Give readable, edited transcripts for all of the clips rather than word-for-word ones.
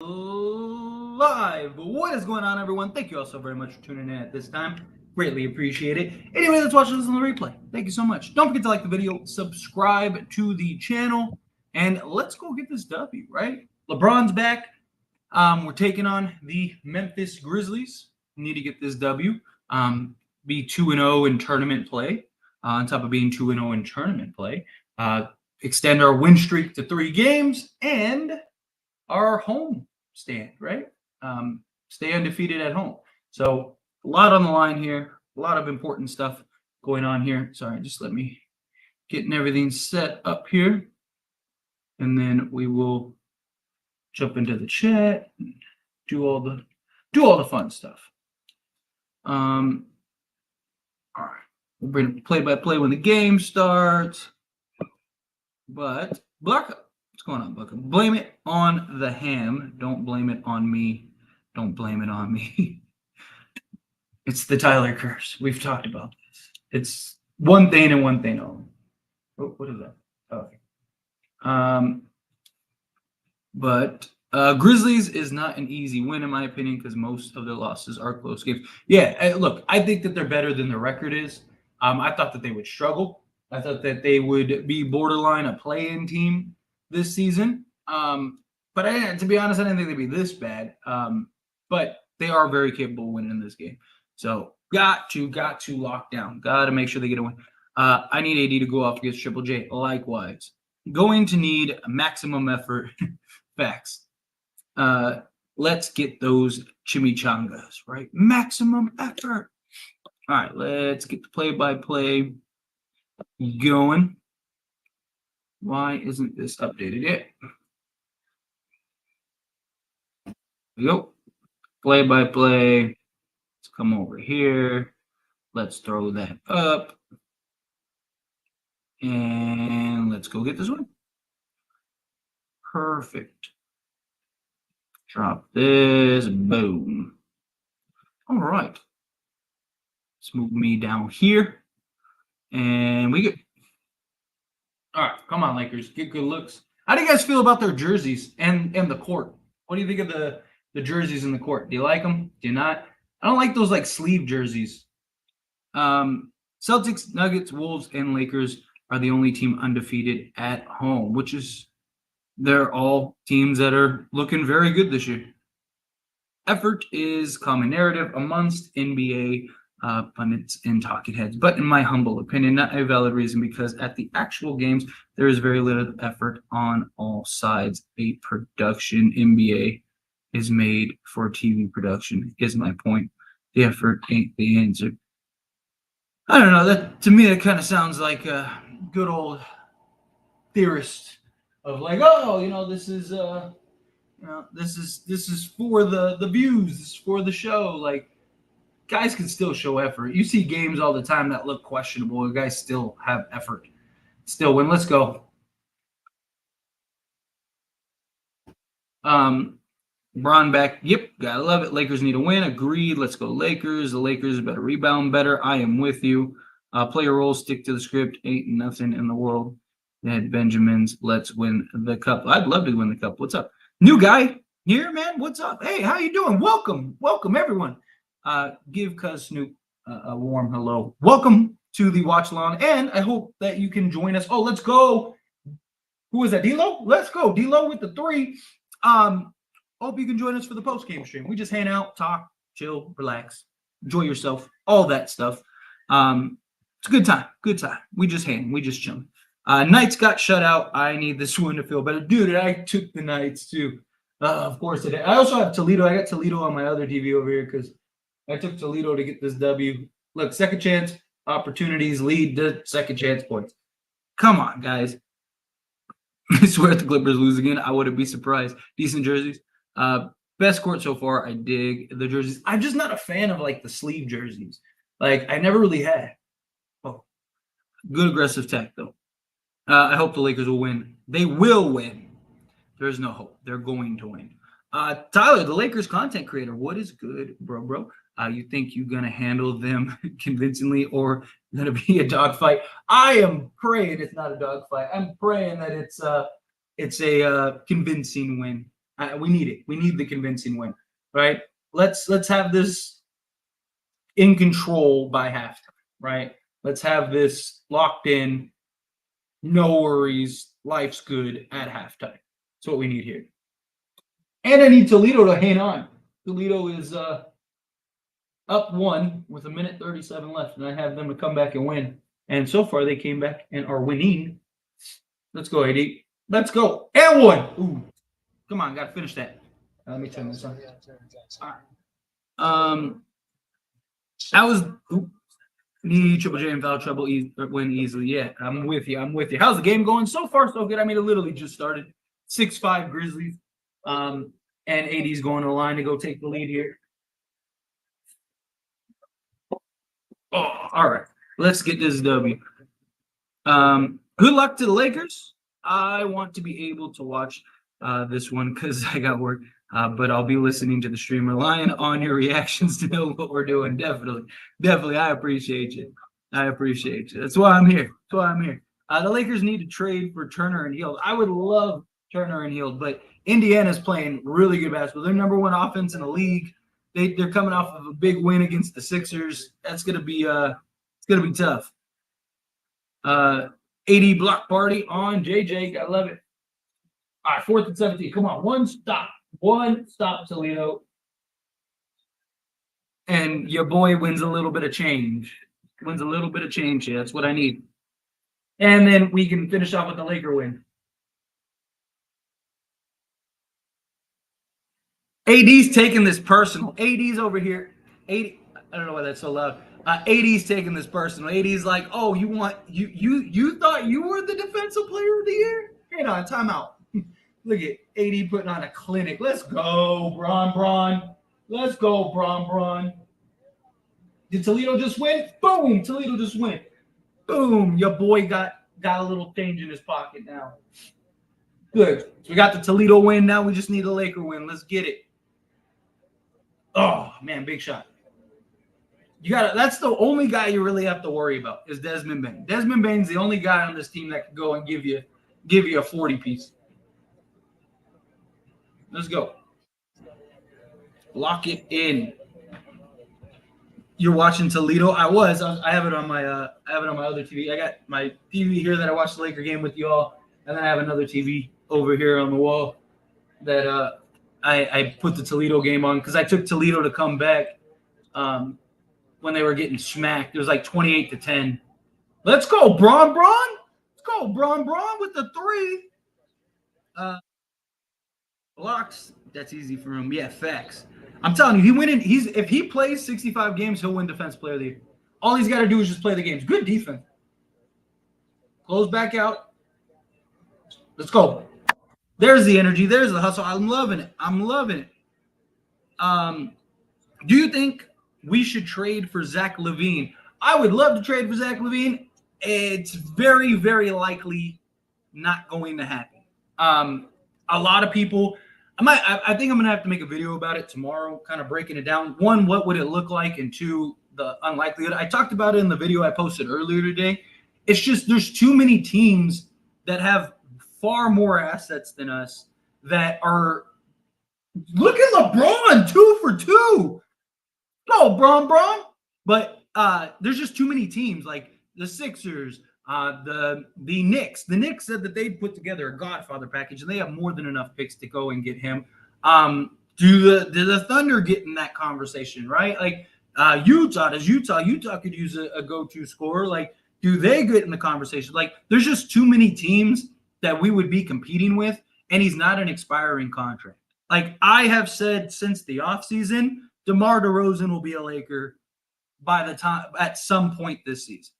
Live. What is going on, everyone? Thank you all so very much for tuning in at this time. Greatly appreciate it. Anyway, that's watching this on the replay, thank you so much. Don't forget to like the video, subscribe to the channel, and let's go get this W, right? LeBron's back. We're taking on the Memphis Grizzlies. We need to get this W. Be 2-0 in tournament play. On top of being 2-0 in tournament play. Extend our win streak to 3 games and our home stand, right? Stay undefeated at home. So a lot on the line here, a lot of important stuff going on here. Sorry, just let me getting everything set up here, and then we will jump into the chat and do all the fun stuff. All right, we'll bring play-by-play when the game starts. But Bucka, what's going on, Bucka? Blame it on the ham. Don't blame it on me. Don't blame it on me. It's the Tyler curse. We've talked about this. It's one thing and one thing only. Oh, what is that? Okay. But Grizzlies is not an easy win, in my opinion, because most of their losses are close games. Yeah, look, I think that they're better than the record is. I thought that they would struggle. I thought that they would be borderline a play-in team this season. But to be honest, I didn't think they'd be this bad. But they are very capable of winning this game. So got to lock down. Got to make sure they get a win. I need AD to go off against Triple J. Likewise. Going to need maximum effort. Facts. Let's get those chimichangas, right? Maximum effort. All right, let's get the play-by-play going. Why isn't this updated yet? Here we go. Play-by-play. Let's come over here. Let's throw that up. And let's go get this one. Perfect. Drop this. Boom. All right. Let's move me down here. And we good. All right. Come on, Lakers. Get good looks. How do you guys feel about their jerseys and the court? What do you think of the jerseys in the court? Do you like them? Do you not? I don't like those like sleeve jerseys. Celtics, Nuggets, Wolves, and Lakers are the only team undefeated at home, which is they're all teams that are looking very good this year. Effort is common narrative amongst NBA pundits and talking heads, but in my humble opinion, not a valid reason, because at the actual games, there is very little effort on all sides. A production NBA is made for TV production, is my point. The effort ain't the answer. I don't know. That to me, that kind of sounds like a good old theorist of like, oh, this is this is for the views, this is for the show. Like, guys can still show effort. You see games all the time that look questionable, and guys still have effort, still win. Let's go. Bron back. Yep, gotta love it. Lakers need a win. Agreed. Let's go Lakers. The Lakers better rebound better. I am with you. Play your role. Stick to the script. Ain't nothing in the world. Ed Benjamins. Let's win the cup. I'd love to win the cup. What's up? New guy here, man. What's up? Hey, how you doing? Welcome, everyone. Give Cuz Snoop a warm hello. Welcome to the watch along, and I hope that you can join us. Oh, let's go. Who is that? D-Lo? Let's go. D-Lo with the 3. Hope you can join us for the post-game stream. We just hang out, talk, chill, relax, enjoy yourself, all that stuff. It's a good time. Good time. We just hang. We just chill. Knights got shut out. I need this one to feel better. Dude, I took the Knights too. Of course today. I also have Toledo. I got Toledo on my other TV over here because I took Toledo to get this W. Look, second chance opportunities lead to second chance points. Come on, guys. I swear if the Clippers lose again, I wouldn't be surprised. Decent jerseys. Best court so far. I dig the jerseys. I'm just not a fan of like the sleeve jerseys. Like, I never really had. Oh, good aggressive tech though. I hope the Lakers will win. They will win. There's no hope. They're going to win. Tyler, the Lakers content creator. What is good, bro? You think you're going to handle them convincingly, or going to be a dogfight? I am praying it's not a dogfight. I'm praying that it's a convincing win. We need it. We need the convincing win, right? Let's have this in control by halftime, right? Let's have this locked in. No worries. Life's good at halftime. That's what we need here. And I need Toledo to hang on. Toledo is up 1 with a minute 37 left, and I have them to come back and win. And so far, they came back and are winning. Let's go, AD. Let's go. And 1. Ooh. Come on, got to finish that. Let me turn this on. All right. I was need Triple J and foul trouble win easily. Yeah, I'm with you. I'm with you. How's the game going? So far, so good. I mean, it literally just started. 6-5 Grizzlies. And AD's going to the line to go take the lead here. Oh, all right. Let's get this W. Good luck to the Lakers. I want to be able to watch this one because I got work. But I'll be listening to the stream, relying on your reactions to know what we're doing. Definitely. I appreciate you. That's why I'm here. The Lakers need to trade for Turner and Hield. I would love Turner and Hield, but Indiana's playing really good basketball. They're number 1 offense in the league. They're coming off of a big win against the Sixers. That's gonna be it's gonna be tough. 80 block party on JJ. I love it. All right, 4th and 17. Come on, one stop, Toledo. And your boy wins a little bit of change. Yeah, that's what I need. And then we can finish off with the Laker win. AD's taking this personal. AD's over here. AD, I don't know why that's so loud. AD's taking this personal. AD's like, oh, you thought you were the defensive player of the year? Hang on, timeout. Look at AD putting on a clinic. Let's go, Bron. Let's go, Bron. Did Toledo just win? Boom, Toledo just win. Boom, your boy got a little change in his pocket now. Good. So we got the Toledo win. Now we just need a Laker win. Let's get it. Oh, man, big shot. That's the only guy you really have to worry about is Desmond Bane. Desmond Bane's the only guy on this team that can go and give you a 40-piece. Let's go. Lock it in. You're watching Toledo. I have it on my other TV. I got my TV here that I watched the Laker game with you all, and then I have another TV over here on the wall that I put the Toledo game on because I took Toledo to come back when they were getting smacked. It was like 28-10. Let's go, Bron. Let's go, Bron with the 3. Blocks. That's easy for him. Yeah, facts. I'm telling you, if he plays 65 games, he'll win Defensive Player of the Year. All he's got to do is just play the games. Good defense. Close back out. Let's go. There's the energy. There's the hustle. I'm loving it. Do you think we should trade for Zach LaVine? I would love to trade for Zach LaVine. It's very, very likely not going to happen. A lot of people – I think I'm going to have to make a video about it tomorrow, kind of breaking it down. 1, what would it look like? And 2, the unlikelihood. I talked about it in the video I posted earlier today. It's just there's too many teams that have far more assets than us that are – look at LeBron, 2 for 2. Go, Bron. But there's just too many teams like the Sixers, the Knicks. The Knicks said that they'd put together a Godfather package, and they have more than enough picks to go and get him. Do the Thunder get in that conversation, right? Like Utah could use a go-to scorer. Like, do they get in the conversation? Like, there's just too many teams that we would be competing with, and he's not an expiring contract. Like I have said since the offseason, DeMar DeRozan will be a Laker at some point this season.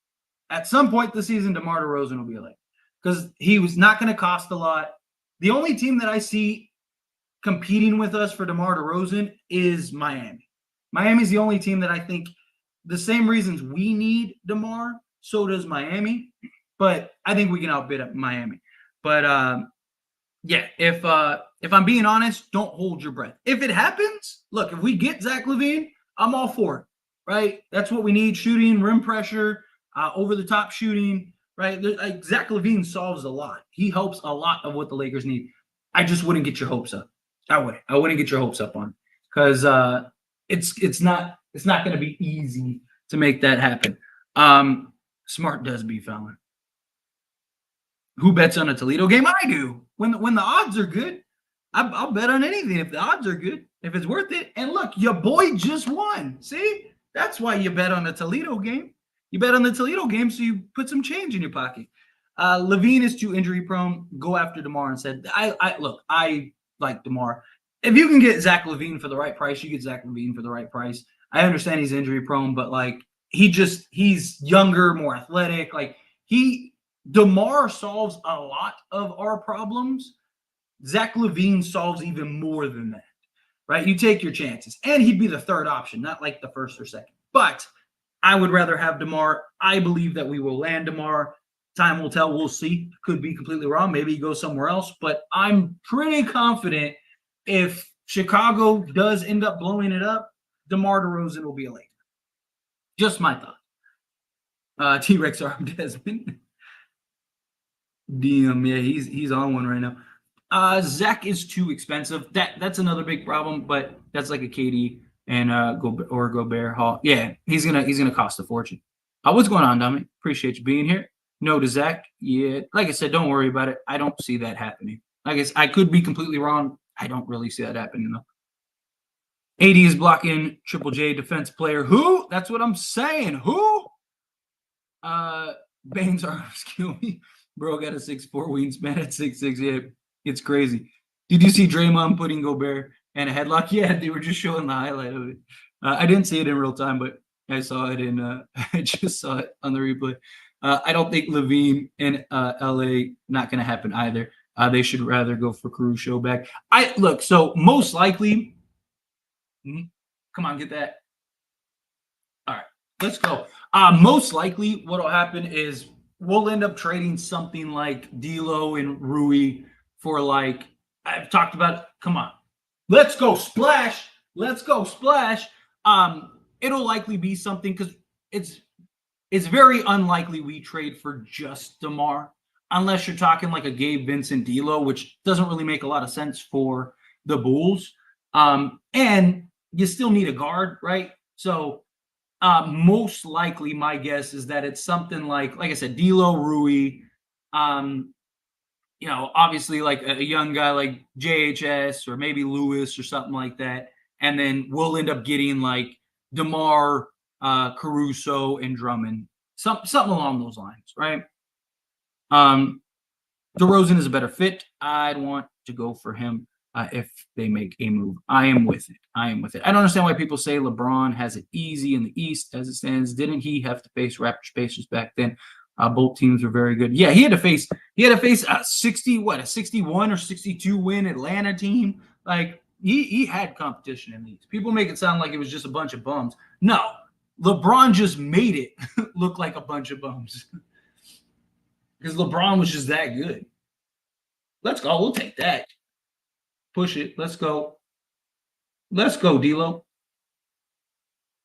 At some point this season, DeMar DeRozan will be a Laker because he was not going to cost a lot. The only team that I see competing with us for DeMar DeRozan is Miami. Miami's the only team that I think the same reasons we need DeMar, so does Miami. But I think we can outbid Miami. But yeah, if I'm being honest, don't hold your breath. If it happens, look, if we get Zach LaVine, I'm all for it, right? That's what we need: shooting, rim pressure. Over the top shooting, right? Like Zach LaVine solves a lot. He helps a lot of what the Lakers need. I just wouldn't get your hopes up. I wouldn't get your hopes up on because it's not going to be easy to make that happen. Smart does be Fallon. Who bets on a Toledo game? I do. When the odds are good, I'll bet on anything if the odds are good, if it's worth it. And look, your boy just won. See, that's why you bet on a Toledo game. You bet on the Toledo game, so you put some change in your pocket. Levine is too injury prone. Go after DeMar and said, I like DeMar. If you can get Zach Levine for the right price, you get Zach Levine for the right price. I understand he's injury prone, but like he's younger, more athletic. Like DeMar solves a lot of our problems. Zach Levine solves even more than that, right? You take your chances, and he'd be the third option, not like the first or second. But I would rather have DeMar. I believe that we will land DeMar. Time will tell. We'll see. Could be completely wrong. Maybe he goes somewhere else. But I'm pretty confident if Chicago does end up blowing it up, DeMar DeRozan will be a Laker. Just my thought. T-Rex Arm Desmond. DM, yeah, he's on one right now. Zach is too expensive. That's another big problem, but that's like a KD and Gobert Hall. Yeah, he's gonna cost a fortune. What's going on, Dominic? Appreciate you being here. No to Zach. Yeah, like I said, don't worry about it. I don't see that happening. I guess I could be completely wrong. I don't really see that happening though. AD is blocking Triple J defense player. Who? That's what I'm saying. Who? Bane's arms kill me. Bro got a 6'4" wingspan at 6'6". Yeah, it's crazy. Did you see Draymond putting Gobert and a headlock? Yeah, they were just showing the highlight of it. I didn't see it in real time, but I saw it in. I just saw it on the replay. I don't think Levine in LA not going to happen either. They should rather go for Caruso back. So most likely. Come on, get that. All right, let's go. Most likely, what'll happen is we'll end up trading something like D'Lo and Rui for like I've talked about. Come on, let's go splash. Let's go splash. It'll likely be something because it's very unlikely we trade for just DeMar unless you're talking like a Gabe Vincent D'Lo, which doesn't really make a lot of sense for the Bulls. And you still need a guard, right? So most likely, my guess is that it's something like I said, D'Lo, Rui, obviously like a young guy like JHS or maybe Lewis or something like that, and then we'll end up getting like DeMar, Caruso, and Drummond, something along those lines, right? DeRozan is a better fit. I'd want to go for him. If they make a move. I am with it. I don't understand why people say LeBron has it easy in the East as it stands. Didn't he have to face Raptors Pacers back then? Both teams were very good. Yeah, he had to face a 61 or 62 win Atlanta team. Like he had competition in these. People make it sound like it was just a bunch of bums. No, LeBron just made it look like a bunch of bums because LeBron was just that good. Let's go. We'll take that. Push it. Let's go. Let's go, D'Lo.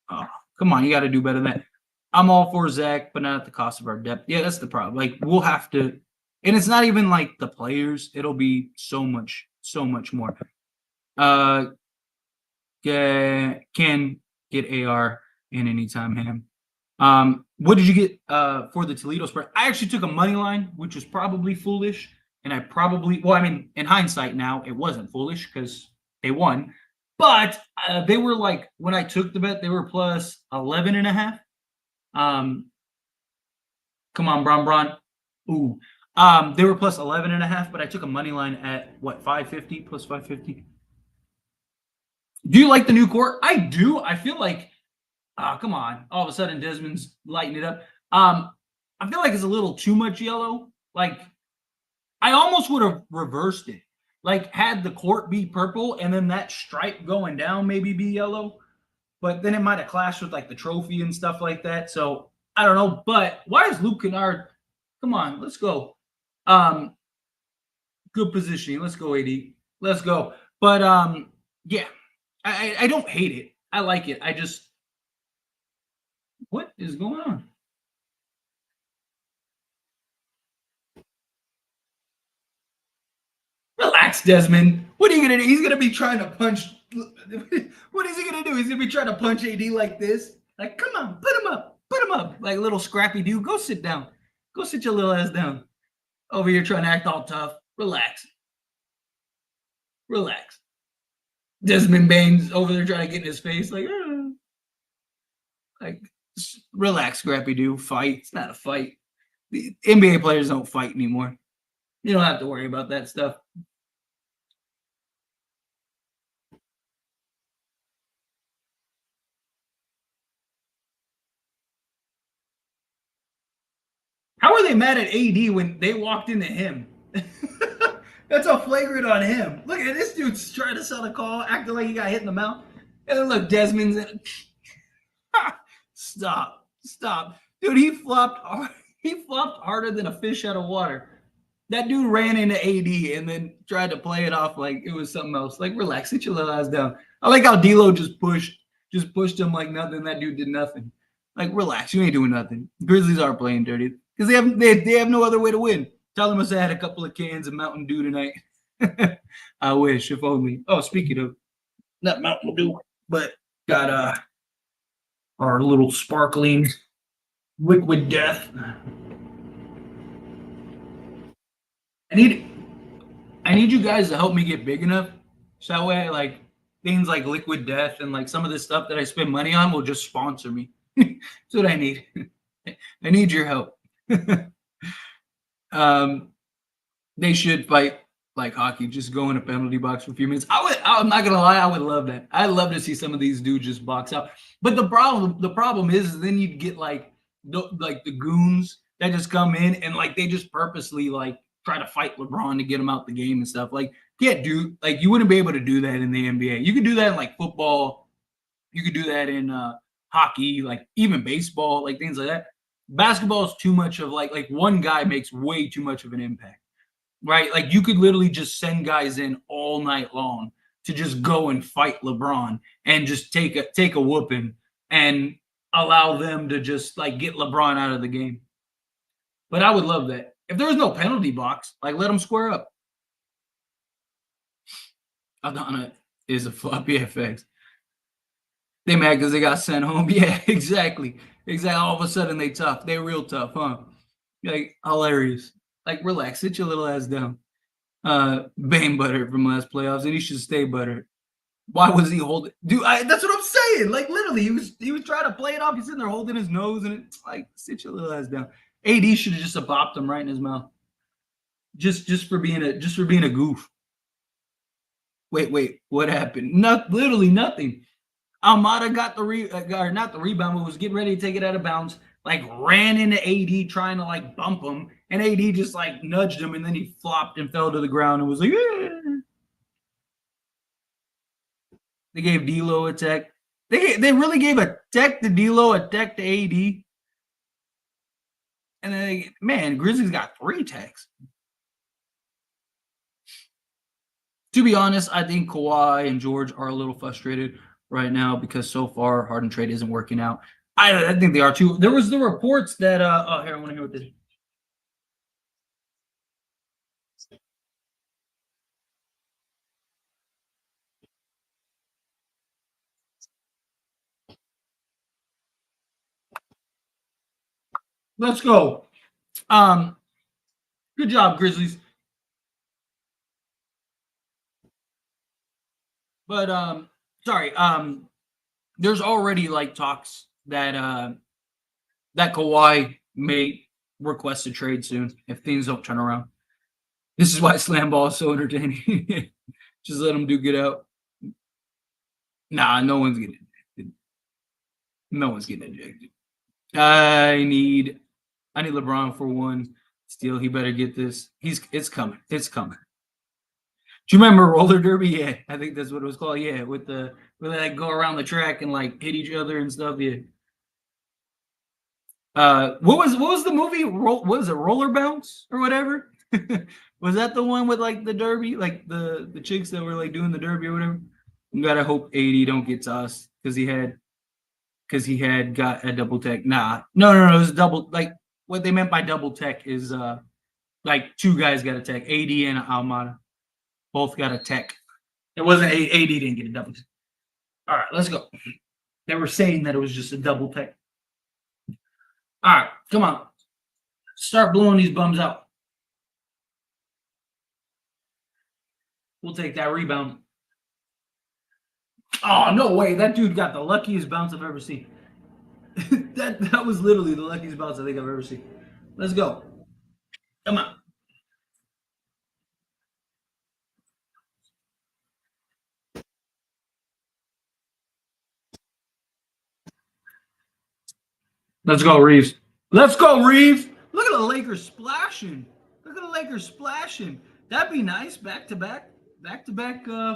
Oh, come on, you got to do better than that. I'm all for Zach, but not at the cost of our depth. Yeah, that's the problem. Like we'll have to, and it's not even like the players. It'll be so much more. Can get AR in anytime ham. What did you get for the Toledo spread? I actually took a money line, which was probably foolish. And in hindsight now, it wasn't foolish because they won. But they were like, when I took the bet, they were plus 11.5. Come on, Bron. Ooh. They were plus 11.5, but I took a money line at what, 550, plus 550. Do you like the new court? I do. I feel like, come on. All of a sudden, Desmond's lighting it up. I feel like it's a little too much yellow. Like, I almost would have reversed it. Like, had the court be purple and then that stripe going down maybe be yellow. But then it might have clashed with, like, the trophy and stuff like that. So, I don't know. But why is Luke Kennard? Come on, let's go. Good positioning. Let's go, AD. Let's go. But, yeah. I don't hate it. I like it. What is going on? Relax, Desmond. What are you gonna do? He's gonna be trying to punch. What is he gonna do? He's gonna be trying to punch AD like this. Like, come on, put him up, put him up. Like little scrappy dude. Go sit down. Go sit your little ass down. Over here trying to act all tough. Relax, relax. Desmond Bane's over there trying to get in his face. Like, relax, scrappy dude. Fight. It's not a fight. The NBA players don't fight anymore. You don't have to worry about that stuff. How are they mad at AD when they walked into him? That's a flagrant on him. Look at this dude's trying to sell a call, acting like he got hit in the mouth. And then look, Desmond's in. Stop. Stop. Dude, he flopped harder than a fish out of water. That dude ran into AD and then tried to play it off like it was something else. Like, relax, sit your little ass down. I like how D'Lo just pushed him like nothing. That dude did nothing. Like, relax, you ain't doing nothing. Grizzlies are playing dirty because they have no other way to win. Tell them I had a couple of cans of Mountain Dew tonight. I wish, if only. Oh, speaking of not Mountain Dew, but got our little sparkling liquid death. I need you guys to help me get big enough so that way like things like liquid death and like some of this stuff that I spend money on will just sponsor me. That's what I need. I need your help. They should fight like hockey, just go in a penalty box for a few minutes. I'm not gonna lie, I would love that. I'd love to see some of these dudes just box out. But the problem is then you'd get like the goons that just come in and like they just purposely like try to fight LeBron to get him out the game and stuff. Like, yeah, dude, like you wouldn't be able to do that in the NBA. You could do that in like football. You could do that in hockey, like even baseball, like things like that. Basketball is too much of like one guy makes way too much of an impact, right? Like you could literally just send guys in all night long to just go and fight LeBron and just take a whooping and allow them to just like get LeBron out of the game. But I would love that. If there was no penalty box, like let them square up. Aldana is a floppy FX. They mad because they got sent home. Yeah, exactly. Exactly. All of a sudden they tough. They real tough, huh? Like hilarious. Like relax, sit your little ass down. Bane buttered from last playoffs, and he should stay buttered. Why was he holding? Dude, that's what I'm saying. Like literally, he was trying to play it off. He's sitting there holding his nose, and it's like sit your little ass down. AD should have just bopped him right in his mouth, just for being a goof. Wait, what happened? Literally nothing. Almada got not the rebound, but was getting ready to take it out of bounds. Like ran into AD trying to like bump him, and AD just like nudged him, and then he flopped and fell to the ground and was like, eh. They gave D'Lo a tech. They really gave a tech to D'Lo, a tech to AD. And then, man, Grizzlies got 3 techs. To be honest, I think Kawhi and George are a little frustrated right now because so far Harden trade isn't working out. I think they are too. There was the reports that here I want to hear what this. Let's go. Good job, Grizzlies. But sorry, there's already like talks that that Kawhi may request a trade soon if things don't turn around. This is why slam ball is so entertaining. Just let them get out. Nah, no one's getting ejected. No one's getting ejected. I need LeBron for one steal. He better get this. It's coming. It's coming. Do you remember roller derby? Yeah, I think that's what it was called. Yeah, with they like go around the track and like hit each other and stuff. Yeah. What was the movie? What was it? Roller bounce or whatever? Was that the one with like the derby, like the chicks that were like doing the derby or whatever? You gotta hope AD don't get tossed because he had got a double tech. Nah, no, it was double. Like what they meant by double tech is like 2 guys got a tech, AD and Almada. Both got a tech. It wasn't AD didn't get a double. All right, let's go. They were saying that it was just a double tech. All right, come on. Start blowing these bums out. We'll take that rebound. Oh, no way. That dude got the luckiest bounce I've ever seen. that was literally the luckiest bounce I think I've ever seen. Let's go. Come on. Let's go, Reeves. Let's go, Reeves. Look at the Lakers splashing. Look at the Lakers splashing. That'd be nice. Back to back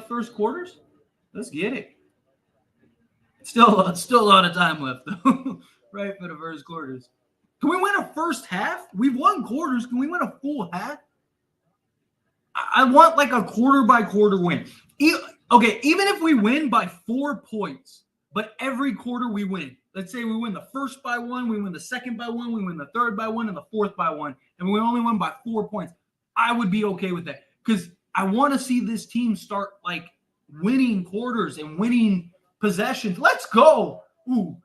first quarters. Let's get it. Still a lot of time left, though. Right for the first quarters. Can we win a first half? We've won quarters. Can we win a full half? I want like a quarter by quarter win. Okay, even if we win by 4 points, but every quarter we win. Let's say we win the first by 1, we win the second by 1, we win the third by 1, and the fourth by 1, and we only win by 4 points. I would be okay with that because I want to see this team start like winning quarters and winning possessions. Let's go. Ooh,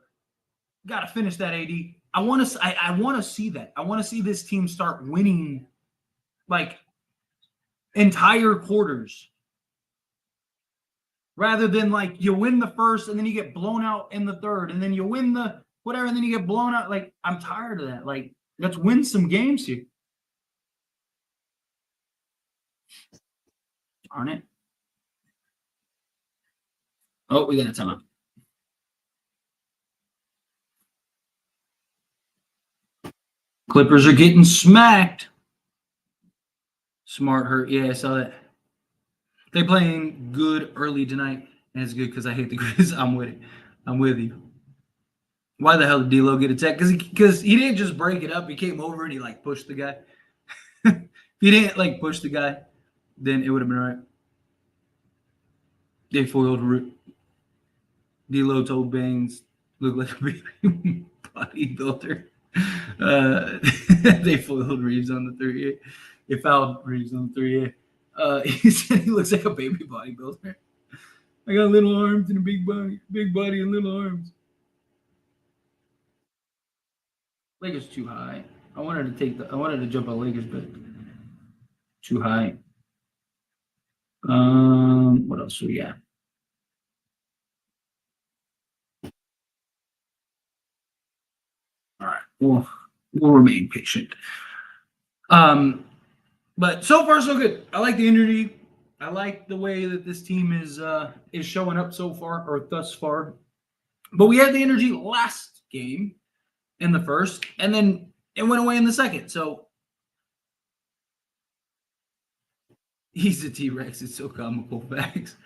got to finish that, AD. I want to see that. I want to see this team start winning like entire quarters rather than like you win the first and then you get blown out in the third and then you win the whatever and then you get blown out. Like, I'm tired of that. Like, let's win some games here. Darn it. Oh, we got a timeout. Clippers are getting smacked. Smart hurt. Yeah, I saw that. They playing good early tonight, and it's good because I hate the Grizzlies. I'm with it. I'm with you. Why the hell did D'Lo get attacked? Because he didn't just break it up. He came over and he like pushed the guy. If he didn't like push the guy, then it would have been all right. They foiled Root. D'Lo told Baines looked like a big bodybuilder. They foiled Reeves on the 3. They fouled Reeves on the 3. He said he looks like a baby bodybuilder. I got little arms and a big body and little arms. Lakers too high. I wanted to jump on Lakers, but too high. What else do we got? All right, we'll remain patient. But so far so good. I like the energy. I like the way that this team is showing up so far or thus far. But we had the energy last game in the first, and then it went away in the second. So he's a T-Rex. It's so comical. Facts.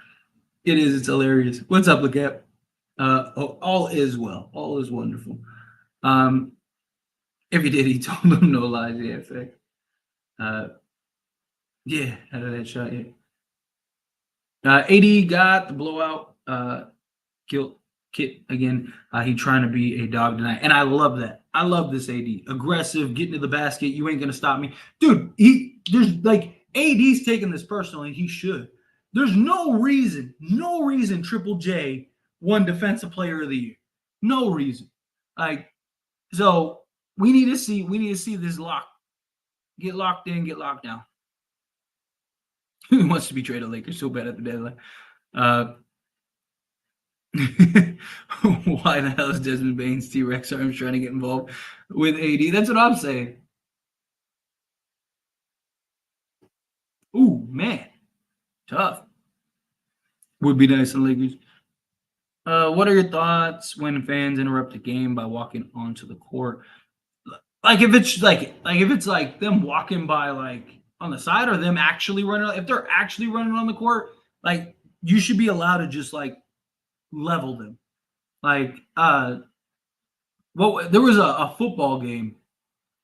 It is. It's hilarious. What's up, LeCap? All is well. All is wonderful. If he did, he told him no lies. Yeah, fact. Yeah, out of that shot, yeah. AD got the blowout. Killed Kit again. He trying to be a dog tonight, and I love that. I love this AD. Aggressive, getting to the basket. You ain't gonna stop me, dude. There's like AD's taking this personally. He should. There's no reason Triple J won Defensive Player of the Year. No reason. Like, so we need to see this lock. Get locked in, get locked down. Who wants to be traded Lakers so bad at the deadline? Why the hell is Desmond Baines T-Rex arms trying to get involved with AD? That's what I'm saying. Ooh, man. Tough. Would be nice in Lakers. What are your thoughts when fans interrupt a game by walking onto the court? Like if it's like them walking by like on the side or them actually running, if they're actually running on the court, like you should be allowed to just like level them. Like there was a football game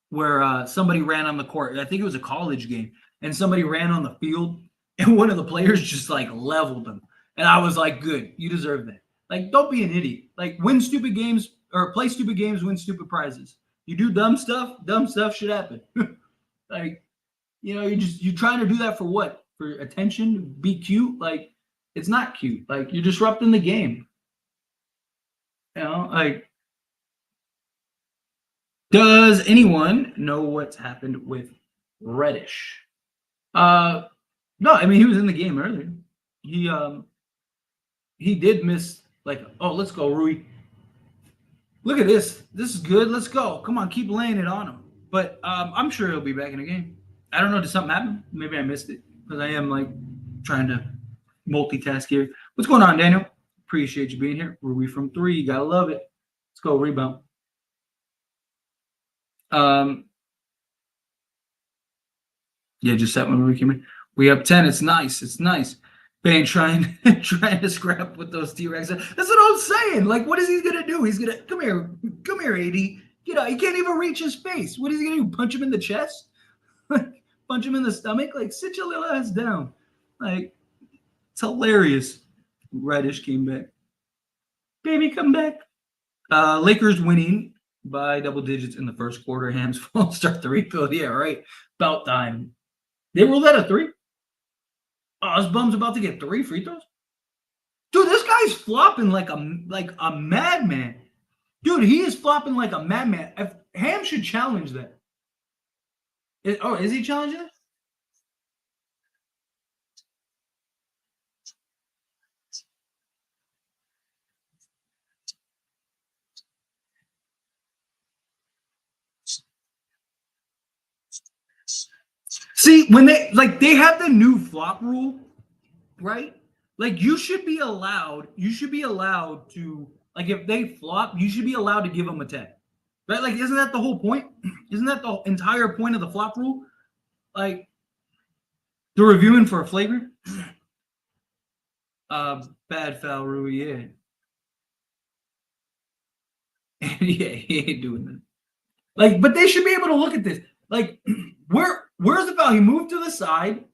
where somebody ran on the court. I think it was a college game, and somebody ran on the field, and one of the players just like leveled them. And I was like, good, you deserve that. Like, don't be an idiot. Like, win stupid games or play stupid games, win stupid prizes. You do dumb stuff should happen. Like, you know, you're trying to do that for what? for attention, be cute. Like, it's not cute. Like, you're disrupting the game. You know, like, does anyone know what's happened with Reddish? No, I mean he was in the game earlier. He did miss like, oh, let's go, Rui. Look at this. This is good. Let's go. Come on, keep laying it on him. But I'm sure he'll be back in the game. I don't know. Did something happen? Maybe I missed it because I am like trying to multitask here. What's going on, Daniel? Appreciate you being here. Rui from 3. You gotta love it. Let's go rebound. Yeah, just that when Rui came in. We up 10. It's nice. It's nice. Bane trying to scrap with those T-Rex. That's what I'm saying. Like, what is he gonna do? He's gonna come here, AD. You know, he can't even reach his face. What is he gonna do? Punch him in the chest? Punch him in the stomach? Like, sit your little ass down. Like, it's hilarious. Reddish came back. Baby, come back. Lakers winning by double digits in the first quarter. Hams won't start the refill. Yeah, right. About time. They ruled that a 3. Oh, this bum's about to get 3 free throws. Dude, this guy's flopping like a madman. Dude, he is flopping like a madman. If Ham should challenge that. Is he challenging it? See, when they have the new flop rule, right? Like you should be allowed to, like, if they flop, you should be allowed to give them a 10. Right? Like, isn't that the whole point? Isn't that the entire point of the flop rule? Like, they're reviewing for a flagrant. Bad foul, Rui, yeah. Yeah, he ain't doing that. Like, but they should be able to look at this. Like, where's the foul? He moved to the side.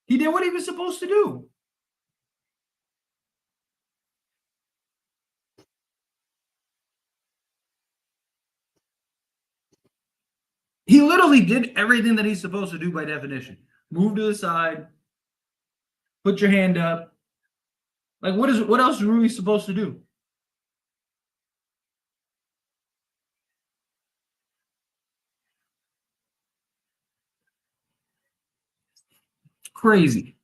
He did what he was supposed to do. He literally did everything that he's supposed to do by definition. Move to the side, put your hand up. Like, what else is Rui supposed to do? Crazy.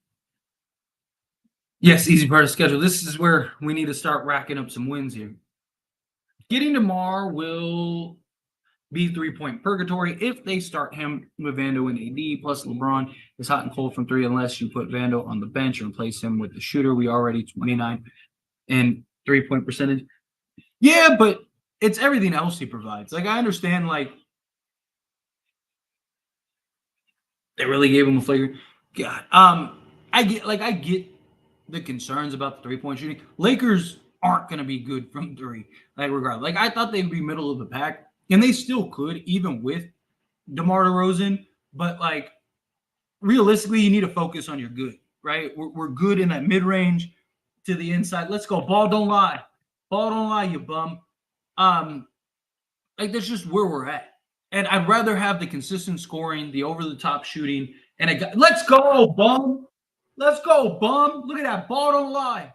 Yes, easy part of the schedule. This is where we need to start racking up some wins here. Getting to Mar will be 3-point purgatory if they start him with Vando and AD. Plus, LeBron is hot and cold from 3 unless you put Vando on the bench and replace him with the shooter. We already 29 and 3-point percentage. Yeah, but it's everything else he provides. Like, I understand, like, they really gave him a flagrant. God, I get the concerns about the 3-point shooting. Lakers aren't going to be good from 3. Like, regardless, like I thought they'd be middle of the pack, and they still could, even with DeMar DeRozan. But like, realistically, you need to focus on your good. Right? We're good in that mid range to the inside. Let's go. Ball don't lie. Ball don't lie, you bum. Like, that's just where we're at. And I'd rather have the consistent scoring, the over-the-top shooting, and let's go, bum. Let's go, bum. Look at that. Ball don't lie.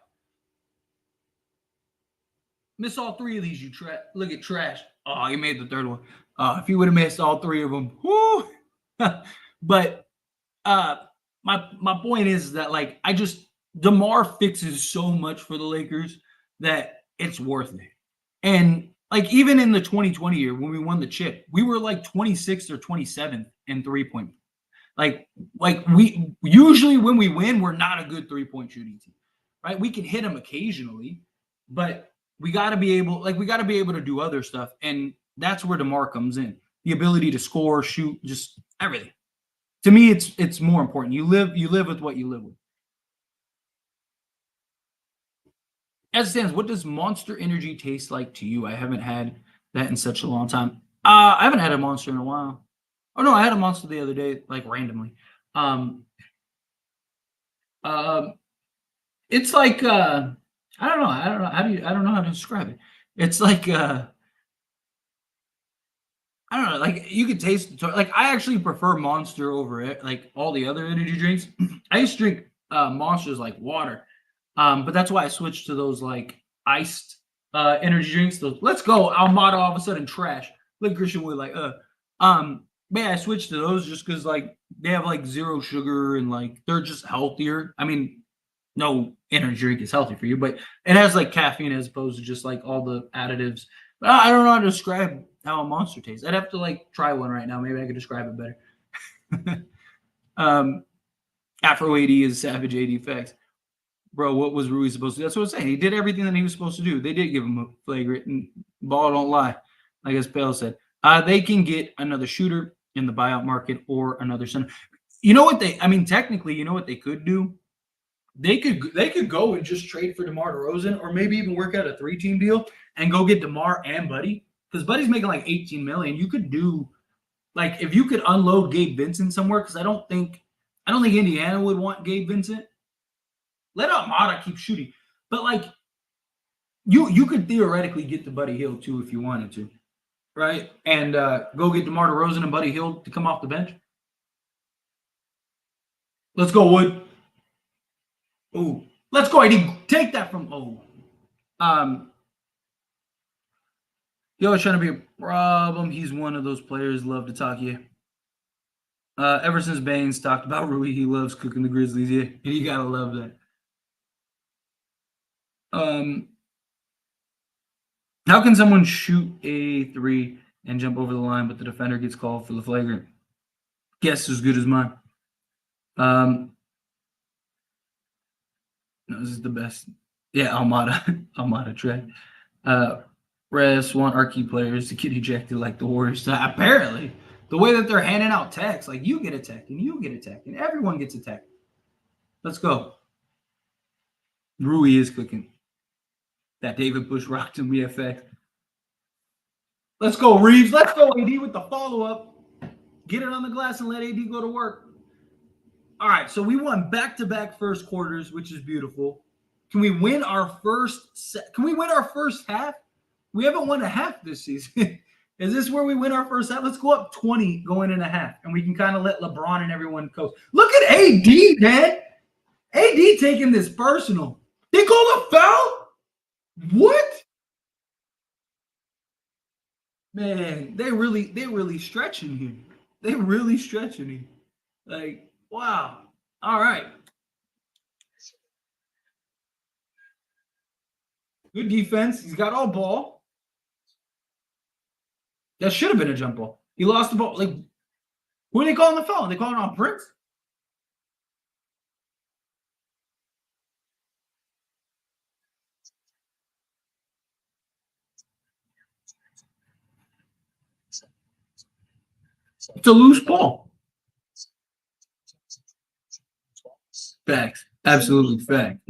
Miss all 3 of these, you look at trash. Oh, you made the 3rd one. If you would have missed all 3 of them, whoo. But my point is that, like, DeMar fixes so much for the Lakers that it's worth it. And like, even in the 2020 year when we won the chip, we were like 26th or 27th in 3-point. Like we usually, when we win, we're not a good 3-point shooting team, right? We can hit them occasionally, but we got to be able to do other stuff, and that's where DeMar comes in. The ability to score, shoot, just everything. To me, it's more important. You live with what you live with. As it stands, what does Monster Energy taste like to you? I haven't had that in such a long time. I haven't had a Monster in a while. Oh no, I had a Monster the other day, like randomly. It's like I don't know. I don't know how to describe it. It's like I don't know, like you could taste the like I actually prefer Monster over it, like all the other energy drinks. I used to drink Monsters like water. But that's why I switched to those like iced energy drinks. Those let's go, Almada all of a sudden trash. Like Christian Wood, like but yeah, I switched to those just because like they have like zero sugar and like they're just healthier. I mean, no energy drink is healthy for you, but it has like caffeine as opposed to just like all the additives. But I don't know how to describe how a monster tastes. I'd have to like try one right now. Maybe I could describe it better. um, Afro AD is Savage AD facts. Bro, what was Rui supposed to do? That's what I'm saying. He did everything that he was supposed to do. They did give him a flagrant, and ball don't lie. Like as Pale said, they can get another shooter in the buyout market or another center. You know what they? I mean, technically, you know what they could do? They could go and just trade for DeMar DeRozan, or maybe even work out a 3-team deal and go get DeMar and Buddy, because Buddy's making like 18 million. You could do like if you could unload Gabe Vincent somewhere, because I don't think Indiana would want Gabe Vincent. Let Armada keep shooting, but like you could theoretically get to Buddy Hield too if you wanted to, right? And go get DeMar DeRozan and Buddy Hield to come off the bench. Let's go, Wood. Oh, let's go, AD. Take that from He always trying to be a problem. He's one of those players love to talk you. Ever since Baines talked about Rui, he loves cooking the Grizzlies. Yeah, and you gotta love that. How can someone shoot a 3 and jump over the line, but the defender gets called for the flagrant? Guess as good as mine. No, this is the best. Yeah, Almada track. Refs want our key players to get ejected like the Warriors. Apparently, the way that they're handing out techs, like you get a tech and you get a tech and everyone gets a tech. Let's go. Rui is cooking. That David Bush rocked him VFX. Let's go, Reeves. Let's go, AD, with the follow-up. Get it on the glass and let AD go to work. All right, so we won back-to-back first quarters, which is beautiful. Can we win our first Can we win our first half? We haven't won a half this season. Is this where we win our first half? Let's go up 20 going in a half, and we can kind of let LeBron and everyone coach. Look at AD, man. AD taking this personal. They called a foul? What? Man, they really stretching here. They really stretching here. Like, wow. All right. Good defense. He's got all ball. That should have been a jump ball. He lost the ball. Like, who are they calling the foul? Are they calling on Prince? It's a loose ball. Facts. Absolutely fact.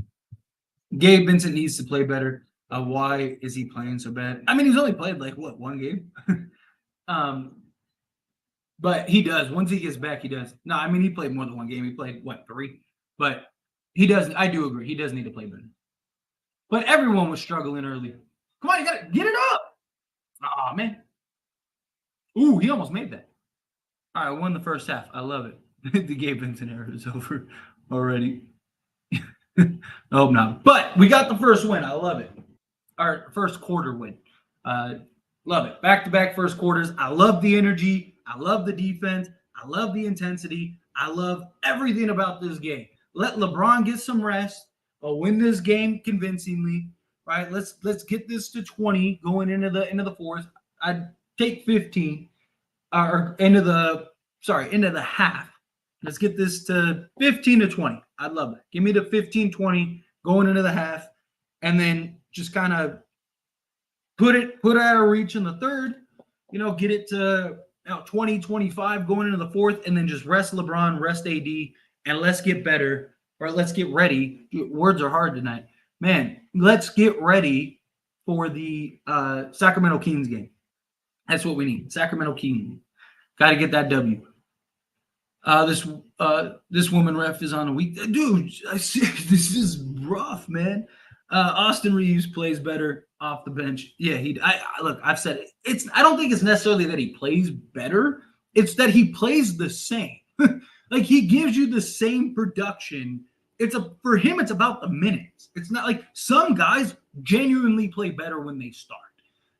Gabe Vincent needs to play better. Why is he playing so bad? I mean, he's only played like what, one game? But he does. Once he gets back, he does. No, I mean he played more than one game. He played what, 3? But he does. I do agree. He does need to play better. But everyone was struggling early. Come on, you gotta get it up. Oh man. Ooh, he almost made that. All right, I won the first half. I love it. The Gabe Vincent era is over already. I hope not. But we got the first win. I love it. Our first quarter win. Love it. Back-to-back first quarters. I love the energy. I love the defense. I love the intensity. I love everything about this game. Let LeBron get some rest. Win this game convincingly. Right? Let's get this to 20 going into the fourth. I'd take 15 or into the half. Let's get this to 15 to 20. I'd love that. Give me the 15, 20 going into the half, and then just kind of put it out of reach in the third. Get it to 20, 25 going into the fourth, and then just rest LeBron, rest AD, and let's get better, or let's get ready. Words are hard tonight. Man, let's get ready for the Sacramento Kings game. That's what we need. Sacramento Kings. Got to get that W. This woman ref is on a week. Dude, this is rough, man. Austin Reeves plays better off the bench. Yeah, look. I've said it. It's. I don't think it's necessarily that he plays better. It's that he plays the same. Like he gives you the same production. For him. It's about the minutes. It's not like some guys genuinely play better when they start.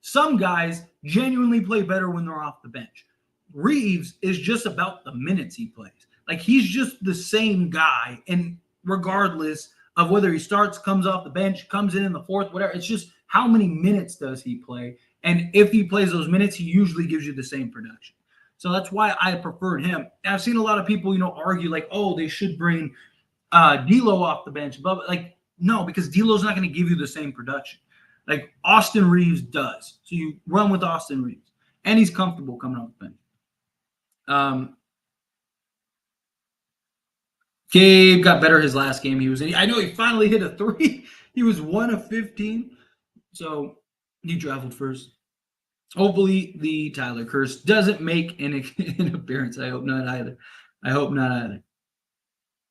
Some guys genuinely play better when they're off the bench. Reeves is just about the minutes he plays. Like he's just the same guy, and regardless of whether he starts, comes off the bench, comes in the fourth, whatever. It's just how many minutes does he play? And if he plays those minutes, he usually gives you the same production. So that's why I preferred him. And I've seen a lot of people, argue like, oh, they should bring D'Lo off the bench. But like, no, because D'Lo's not going to give you the same production. Like Austin Reeves does. So you run with Austin Reeves. And he's comfortable coming off the bench. Gabe got better his last game he was in. I know he finally hit a 3. He was 1 of 15. So he traveled first. Hopefully the Tyler curse doesn't make an appearance. I hope not either.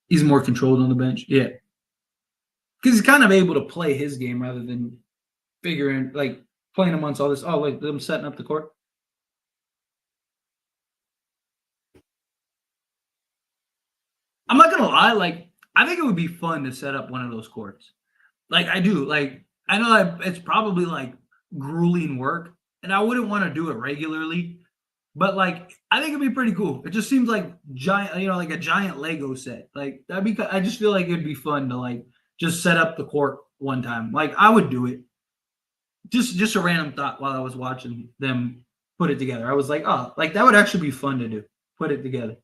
He's more controlled on the bench. Yeah. Because he's kind of able to play his game rather than playing amongst all this. Oh, like them setting up the court. I'm not gonna lie, like I think it would be fun to set up one of those courts. Like I do. Like I know that it's probably like grueling work, and I wouldn't want to do it regularly. But like I think it'd be pretty cool. It just seems like giant, like a giant Lego set. Like that'd be. I just feel like it'd be fun to like just set up the court one time. Like I would do it. Just a random thought while I was watching them put it together. I was like, oh, like that would actually be fun to do. Put it together.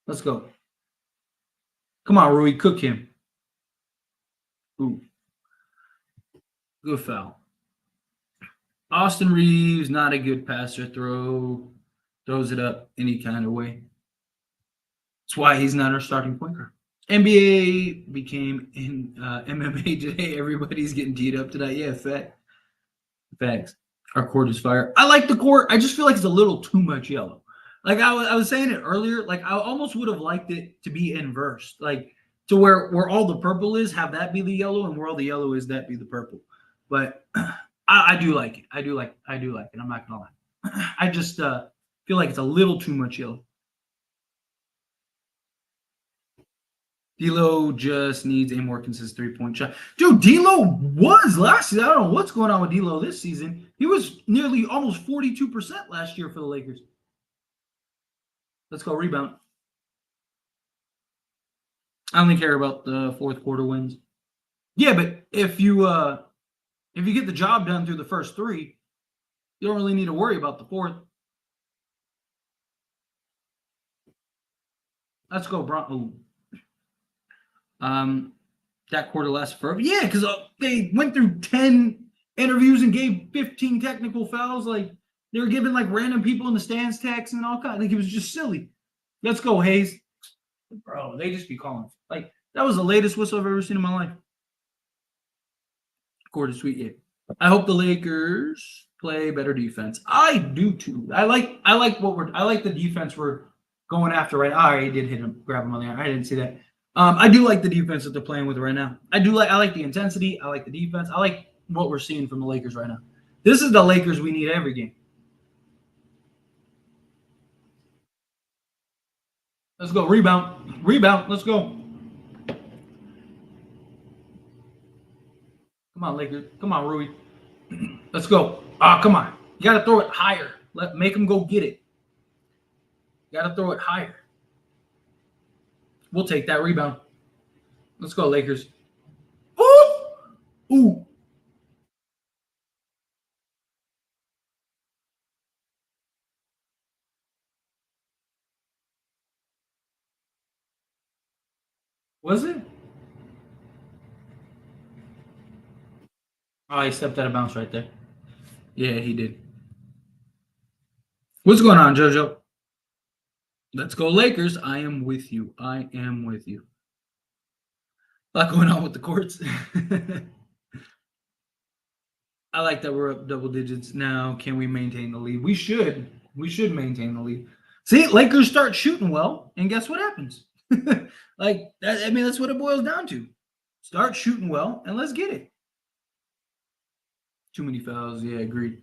Let's go. Come on, Rui, cook him. Ooh. Good foul. Austin Reeves, not a good passer. Throws it up any kind of way. That's why he's not our starting point guard. NBA became in MMA today. Everybody's getting teed up tonight. Yeah, facts. Our court is fire. I like the court. I just feel like it's a little too much yellow. Like I was saying it earlier, like I almost would have liked it to be inverse, like to where all the purple is, have that be the yellow, and where all the yellow is, that be the purple. But I do like it. I do like it. I'm not gonna lie. I just feel like it's a little too much yellow. D'Lo just needs a more consistent three-point shot. Dude, D'Lo was last season. I don't know what's going on with D'Lo this season. He was nearly almost 42% last year for the Lakers. Let's go rebound. I only care about the fourth quarter wins. Yeah, but if you get the job done through the first 3, you don't really need to worry about the fourth. Let's go, Bron. That quarter lasted forever. Yeah, because they went through 10 interviews and gave 15 technical fouls. Like they were giving like random people in the stands texts and all kinds. Like it was just silly. Let's go, Hayes. Bro, they just be calling. Like that was the latest whistle I've ever seen in my life. Quarter sweet, yeah. I hope the Lakers play better defense. I do too. I like the defense we're going after right now. I already did hit him, grab him on there. I didn't see that. I do like the defense that they're playing with right now. I like the intensity. I like the defense. I like what we're seeing from the Lakers right now. This is the Lakers we need every game. Let's go. Rebound. Let's go. Come on, Lakers. Come on, Rui. Let's go. Come on. You got to throw it higher. Make them go get it. You got to throw it higher. We'll take that rebound. Let's go, Lakers. Ooh. Was it? Oh, he stepped out of bounds right there. Yeah, he did. What's going on, JoJo? Let's go, Lakers. I am with you. A lot going on with the courts. I like that we're up double digits now. Can we maintain the lead? We should. We should maintain the lead. See, Lakers start shooting well, and guess what happens? That's what it boils down to. Start shooting well and let's get it. Too many fouls. Yeah, agreed.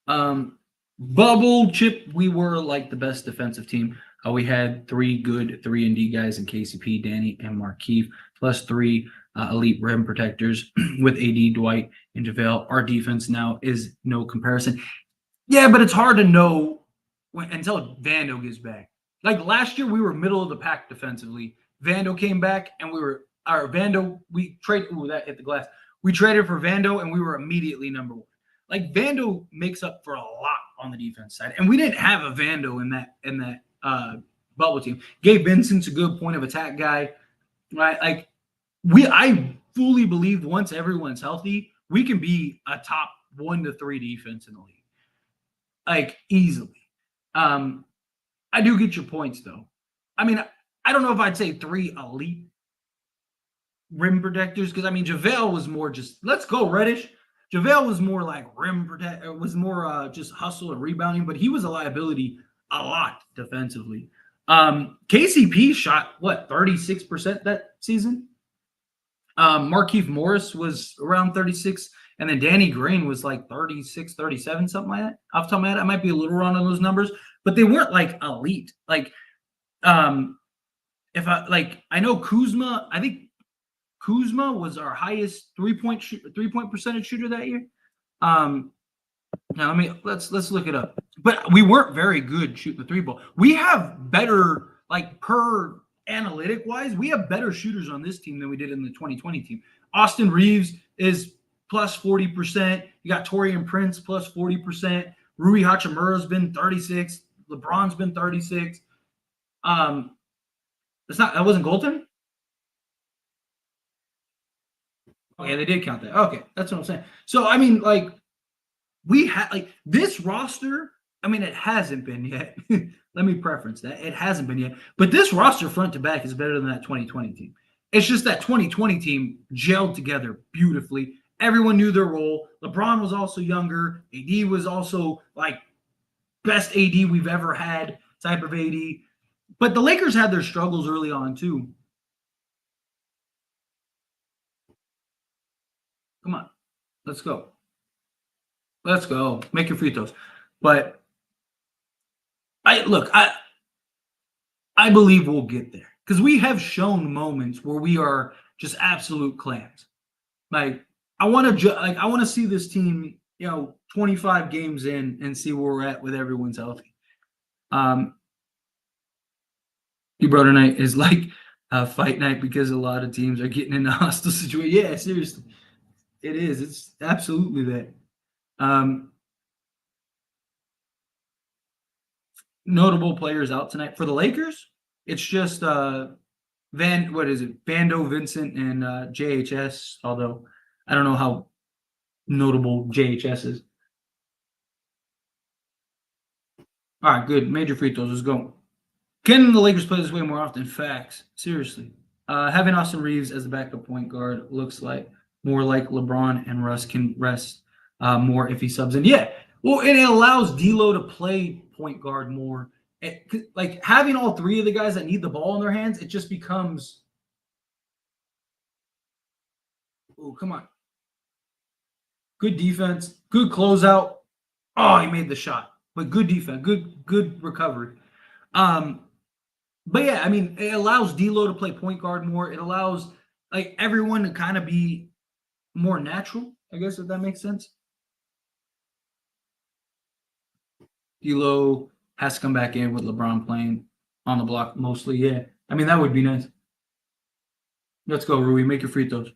Bubble chip, we were like the best defensive team. We had three good 3-and-D guys in KCP, Danny, and Markeith, plus three elite rim protectors with AD, Dwight, and JaVale. Our defense now is no comparison. Yeah, but it's hard to know until Vando gets back. Like last year, we were middle of the pack defensively. Vando came back, and we traded. Ooh, that hit the glass. We traded for Vando, and we were immediately number one. Like Vando makes up for a lot on the defense side, and we didn't have a Vando in that bubble team. Gabe Vincent's a good point of attack guy, right? Like I fully believe once everyone's healthy, we can be a top 1 to 3 defense in the league, like easily. I do get your points though. I mean, I don't know if I'd say 3 elite rim protectors because I mean JaVale was more just let's go Reddish. JaVale was more like rim protect. It was more just hustle and rebounding, but he was a liability a lot defensively. KCP shot what 36% that season. Markeith Morris was around 36, and then Danny Green was like 36, 37, something like that. Off the top of my head, I might be a little wrong on those numbers, but they weren't like elite. Like, if I know Kuzma, I think Kuzma was our highest three-point percentage shooter that year. Now let's look it up. But we weren't very good shooting the 3-ball. We have better, like per analytic wise, we have better shooters on this team than we did in the 2020 team. Austin Reeves is plus 40%. You got Torian Prince plus 40%. Rui Hachimura's been 36. LeBron's been 36. That wasn't Golden? Okay, they did count that. Okay, that's what I'm saying. So I mean, like, we had like this roster. I mean, it hasn't been yet. Let me preference that. It hasn't been yet. But this roster front to back is better than that 2020 team. It's just that 2020 team gelled together beautifully. Everyone knew their role. LeBron was also younger. AD was also like best AD we've ever had type of AD. But the Lakers had their struggles early on too. Come on. Let's go. Let's go. Make your free throws. But I believe we'll get there because we have shown moments where we are just absolute clans. Like I want to see this team, 25 games in and see where we're at with everyone's healthy. Your brother night is like a fight night because a lot of teams are getting in a hostile situation. Yeah, seriously, it is. It's absolutely that. Notable players out tonight for the Lakers. It's just Vando, Vincent, and JHS. Although I don't know how notable JHS is. All right, good. Major free throws. Let's go. Can the Lakers play this way more often? Facts. Seriously. Having Austin Reeves as the backup point guard looks like more like LeBron and Russ can rest more if he subs in. Yeah. Well, and it allows D'Lo to play point guard more. Like having all three of the guys that need the ball in their hands, it just becomes. Oh, come on. Good defense. Good closeout. Oh, he made the shot. But good defense. Good recovery. But yeah, I mean, it allows D'Lo to play point guard more. It allows like everyone to kind of be more natural, I guess, if that makes sense. D'Lo has to come back in with LeBron playing on the block mostly. Yeah, I mean that would be nice. Let's go, Rui. Make your free throws.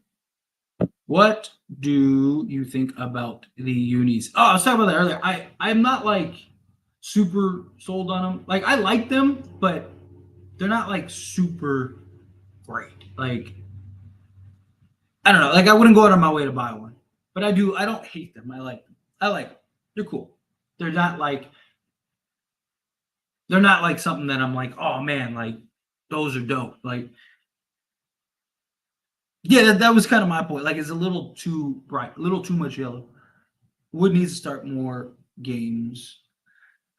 What do you think about the unis? Oh, I was talking about that earlier. I'm not like super sold on them. Like I like them, but they're not like super great. Like I don't know. Like I wouldn't go out of my way to buy one, but I do. I don't hate them. I like them. I like them. They're cool. They're not like something that I'm like, oh man, like those are dope. Like yeah, that was kind of my point. Like it's a little too bright, a little too much yellow. Wood needs to start more games.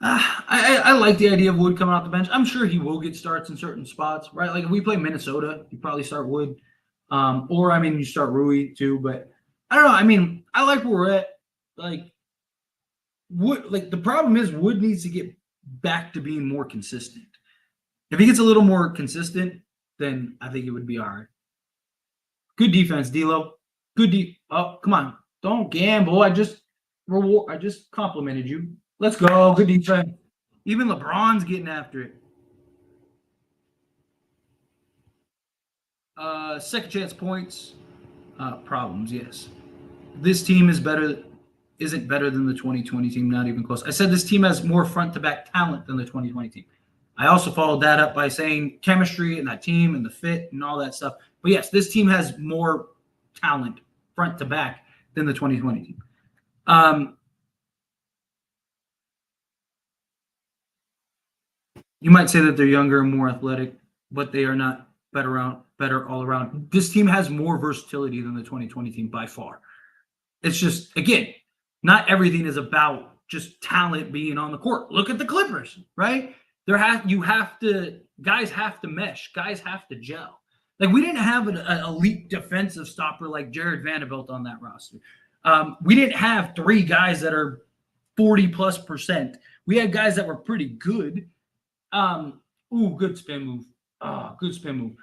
I like the idea of Wood coming off the bench. I'm sure he will get starts in certain spots, right? Like if we play Minnesota, you probably start Wood. Or I mean, you start Rui too, but I don't know. I mean, I like where we're at. Like Wood, like the problem is Wood needs to get back to being more consistent. If he gets a little more consistent, then I think it would be all right. Good defense, D'Lo. Oh, come on, don't gamble. I just complimented you. Let's go. Good defense. Even LeBron's getting after it. Second chance points, problems. Yes, this team isn't better than the 2020 team. Not even close. I said this team has more front to back talent than the 2020 team. I also followed that up by saying chemistry and that team and the fit and all that stuff. But yes, this team has more talent front to back than the 2020 team. You might say that they're younger and more athletic, but they are not better all around. This team has more versatility than the 2020 team by far. It's just, again, not everything is about just talent being on the court. Look at the Clippers, right? Guys have to mesh, guys have to gel. Like we didn't have an elite defensive stopper like Jared Vanderbilt on that roster. We didn't have three guys that are 40+%. We had guys that were pretty good. Good spin move. Good spin move.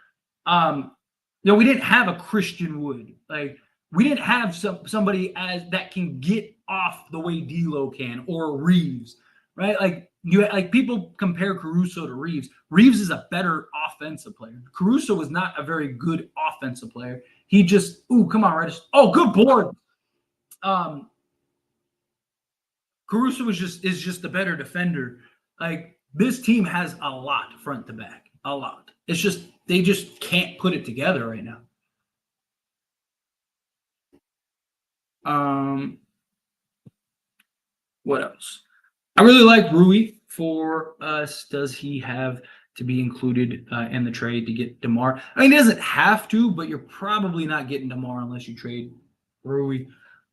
We didn't have a Christian Wood. Like we didn't have somebody that can get off the way D'Lo can or Reeves, right? Like people compare Caruso to Reeves. Reeves is a better offensive player. Caruso was not a very good offensive player. He just come on, right? Oh, good board. Caruso is just the better defender. Like this team has a lot front to back, a lot. It's just they just can't put it together right now. What else? I really like Rui for us. Does he have to be included in the trade to get DeMar? I mean, he doesn't have to, but you're probably not getting DeMar unless you trade Rui.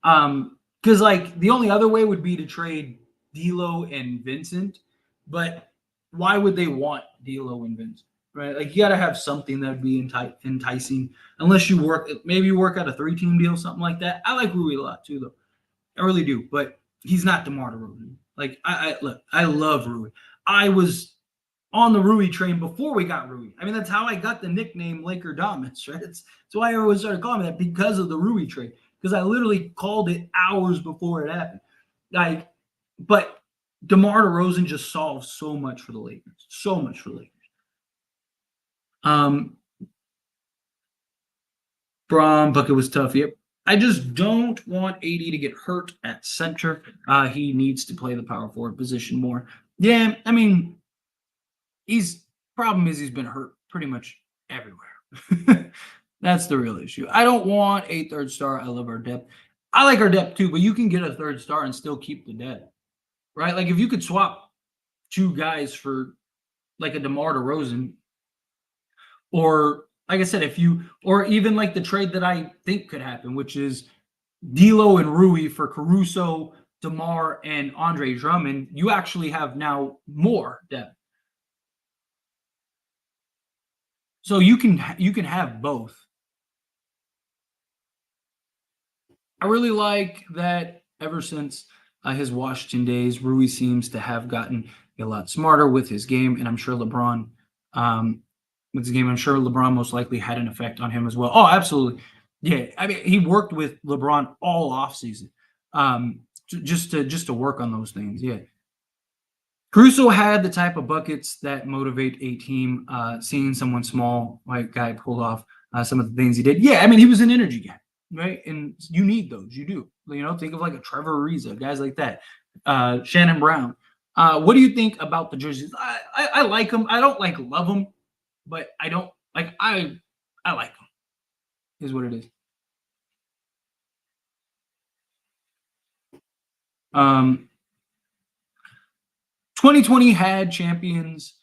Because like the only other way would be to trade D'Lo and Vincent, but why would they want D'Lo and Vincent? Right? Like you got to have something that would be enticing. Unless you work out a 3-team deal, something like that. I like Rui a lot too, though. I really do, but he's not DeMar DeRozan. Like I love Rui. I was on the Rui train before we got Rui. I mean, that's how I got the nickname Laker Dominance, right? That's why I always started calling me that because of the Rui trade. Because I literally called it hours before it happened. But DeMar DeRozan just solves so much for the Lakers. So much for the Lakers. Braun bucket was tough. Yep. I just don't want AD to get hurt at center. He needs to play the power forward position more. Yeah, I mean, problem is he's been hurt pretty much everywhere. That's the real issue. I don't want a third star. I love our depth. I like our depth too, but you can get a third star and still keep the depth, right? Like if you could swap two guys for like a DeMar DeRozan, or like I said, or even like the trade that I think could happen, which is D'Lo and Rui for Caruso, DeMar, and Andre Drummond, you actually have now more depth. So you can have both. I really like that ever since his Washington days, Rui seems to have gotten a lot smarter with his game, and I'm sure LeBron with his game. I'm sure LeBron most likely had an effect on him as well. Oh, absolutely. Yeah. I mean, he worked with LeBron all offseason just to work on those things. Yeah. Caruso had the type of buckets that motivate a team. Seeing someone small, white guy pull off some of the things he did. Yeah, I mean, he was an energy guy, right? And you need those. You do. Think of like a Trevor Ariza, guys like that. Shannon Brown. What do you think about the jerseys? I like them. I don't love them, but I don't like. I like them. Is what it is. 2020 had champions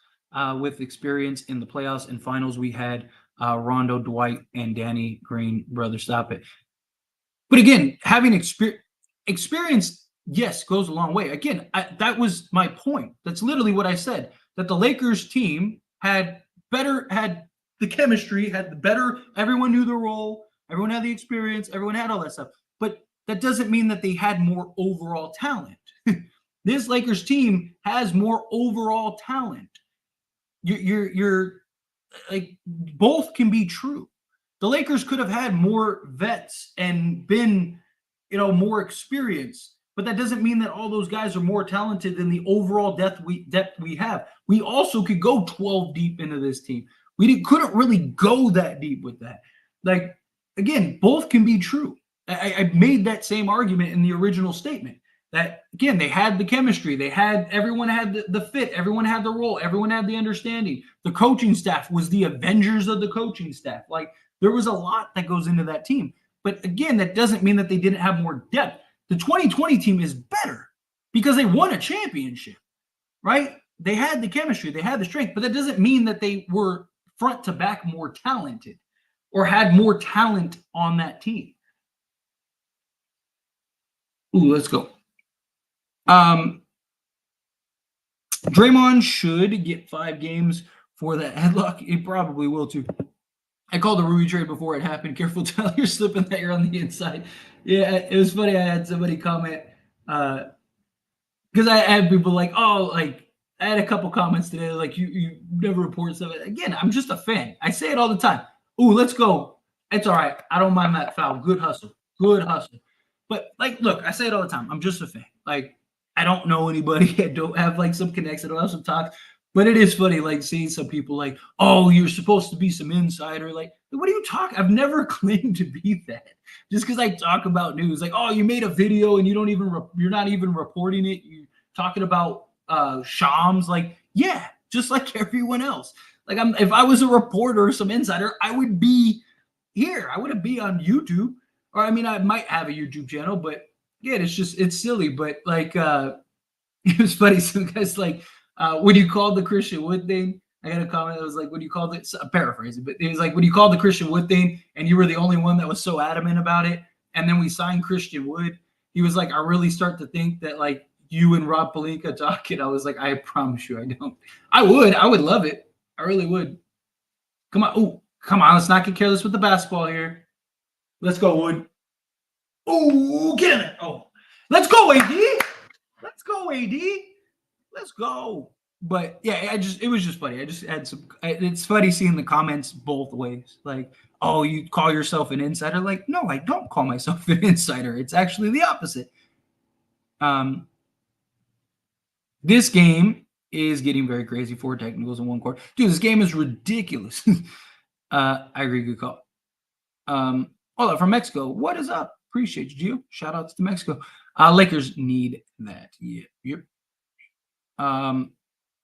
with experience in the playoffs and finals. We had Rondo, Dwight, and Danny Green. Brother, stop it. But again, having experience, yes, goes a long way. Again, that was my point. That's literally what I said. That the Lakers team had the the chemistry, had the better, everyone knew the role, everyone had the experience, everyone had all that stuff. But that doesn't mean that they had more overall talent. This Lakers team has more overall talent. You're like, both can be true. The Lakers could have had more vets and been, more experienced, but that doesn't mean that all those guys are more talented than the overall depth we have. We also could go 12 deep into this team. Couldn't really go that deep with that. Like, again, both can be true. I made that same argument in the original statement. That, again, they had the chemistry. Everyone had the fit. Everyone had the role. Everyone had the understanding. The coaching staff was the Avengers of the coaching staff. Like, there was a lot that goes into that team. But again, that doesn't mean that they didn't have more depth. The 2020 team is better because they won a championship, right? They had the chemistry. They had the strength. But that doesn't mean that they were front to back more talented or had more talent on that team. Ooh, let's go. Draymond should get 5 games for that headlock. He probably will too. I called the Rui trade before it happened. Careful, Tyler, you're slipping that you're on the inside. Yeah, it was funny. I had somebody comment because I had people like, oh, like I had a couple comments today like you never report stuff. Again, I'm just a fan. I say it all the time. Ooh, let's go. It's all right. I don't mind that foul. Good hustle. Good hustle. But like, look, I say it all the time. I'm just a fan. Like, I don't know anybody. I don't have like some connects. I don't have some talks. But it is funny, like seeing some people like, oh, you're supposed to be some insider. Like, what are you talking? I've never claimed to be that. Just because I talk about news, like, oh, you made a video and you're not even reporting it. You're talking about Shams. Like, yeah, just like everyone else. Like, if I was a reporter or some insider, I would be here. I wouldn't be on YouTube. Or I mean, I might have a YouTube channel, but yeah, it's silly. But like, it was funny. Some guys like, when you called the Christian Wood thing, I got a comment that was like, when you called it, I'm paraphrasing, but it was like, when you called the Christian Wood thing and you were the only one that was so adamant about it, and then we signed Christian Wood, he was like, I really start to think that like you and Rob Pelinka talking. I was like, I promise you I don't. I would love it. I really would. Come on. Oh, come on. Let's not get careless with the basketball here. Let's go, Wood. Oh, get in there. Oh, let's go, AD. Let's go, AD. Let's go. But yeah, it was just funny. I just had it's funny seeing the comments both ways. Like, oh, you call yourself an insider? Like, no, I don't call myself an insider. It's actually the opposite. This game is getting very crazy. 4 technicals in 1 quarter. Dude, this game is ridiculous. I agree. Good call. Hola from Mexico. What is up? Appreciate you, Gio. Shout outs to Mexico. Lakers need that. Yep.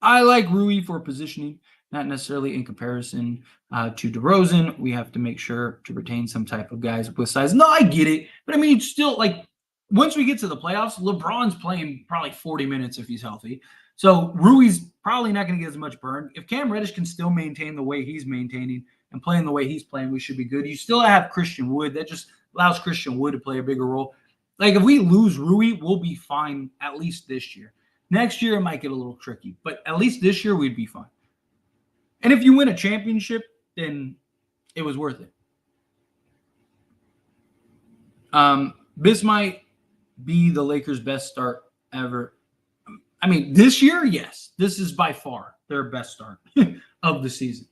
I like Rui for positioning, not necessarily in comparison to DeRozan. We have to make sure to retain some type of guys with size. No, I get it. But I mean, still, like, once we get to the playoffs, LeBron's playing probably 40 minutes if he's healthy. So Rui's probably not going to get as much burn. If Cam Reddish can still maintain the way he's maintaining and playing the way he's playing, we should be good. You still have Christian Wood. That just allows Christian Wood to play a bigger role. Like, if we lose Rui, we'll be fine at least this year. Next year, it might get a little tricky, but at least this year, we'd be fine. And if you win a championship, then it was worth it. This might be the Lakers' best start ever. I mean, this year, yes. This is by far their best start of the season.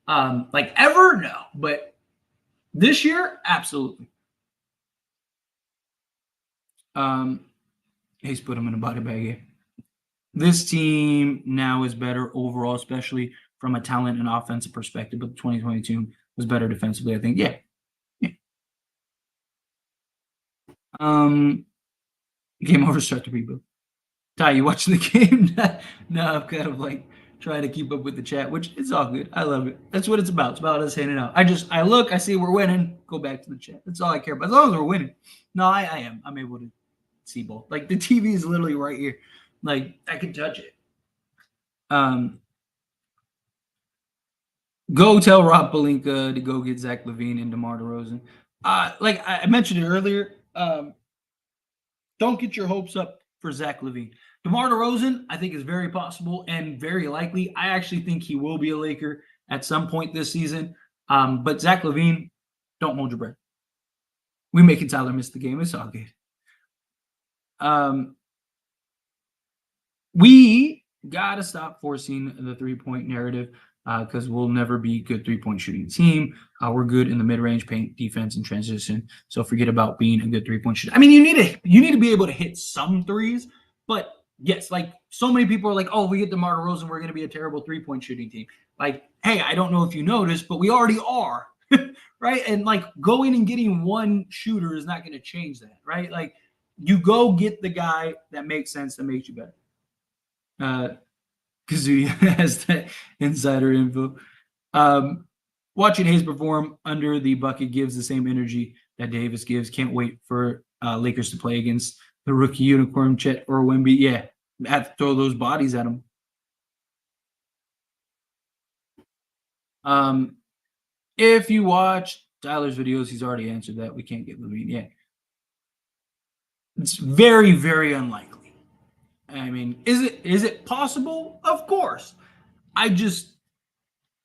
Like, ever? No. But this year, absolutely. He's put him in a body bag here. This team now is better overall, especially from a talent and offensive perspective. But 2022 was better defensively, I think. Yeah. Game over, start to rebuild. Ty, you watching the game? No, I'm kind of like trying to keep up with the chat, which is all good. I love it. That's what it's about. It's about us hanging out. I look, I see we're winning, go back to the chat. That's all I care about. As long as we're winning. No, I am. I'm able to see both. Like, the TV is literally right here. Like, I can touch it. Go tell Rob Pelinka to go get Zach LaVine and DeMar DeRozan. Like I mentioned it earlier, don't get your hopes up for Zach LaVine. DeMar DeRozan, I think, is very possible and very likely. I actually think he will be a Laker. at some point this season. But Zach LaVine, don't hold your breath. We making Tyler miss the game. It's all good. We gotta stop forcing the 3-point narrative because we'll never be good 3-point shooting team. We're good in the mid-range, paint, defense, and transition. So forget about being a good 3-point shooter. I mean, you need to be able to hit some threes, but yes, like so many people are like, oh, we get DeMar DeRozan, we're gonna be a terrible 3-point shooting team. Like, hey, I don't know if you noticed, but we already are. Right? And like going and getting one shooter is not gonna change that, right? Like you go get the guy that makes sense, that makes you better. Because he has that insider info. Watching Hayes perform under the bucket gives the same energy that Davis gives. Can't wait for Lakers to play against the rookie unicorn, Chet or Wemby. Yeah, have to throw those bodies at him. If you watch Tyler's videos, he's already answered that. We can't get LaVine. Yeah. It's very, very unlikely. I mean, is it possible? Of course. Again,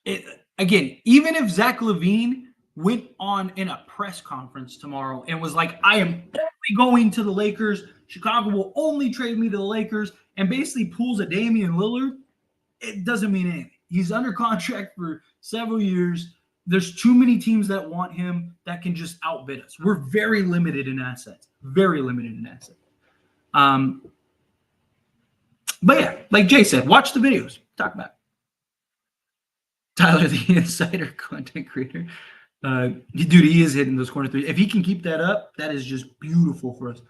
even if Zach LaVine went on in a press conference tomorrow and was like, I am only going to the Lakers, Chicago will only trade me to the Lakers, and basically pulls a Damian Lillard, it doesn't mean anything. He's under contract for several years. There's too many teams that want him that can just outbid us. We're very limited in assets. Very limited in assets. But yeah, like Jay said, watch the videos. Talk about it. Tyler, the insider content creator. Dude, he is hitting those corner threes. If he can keep that up, that is just beautiful for us.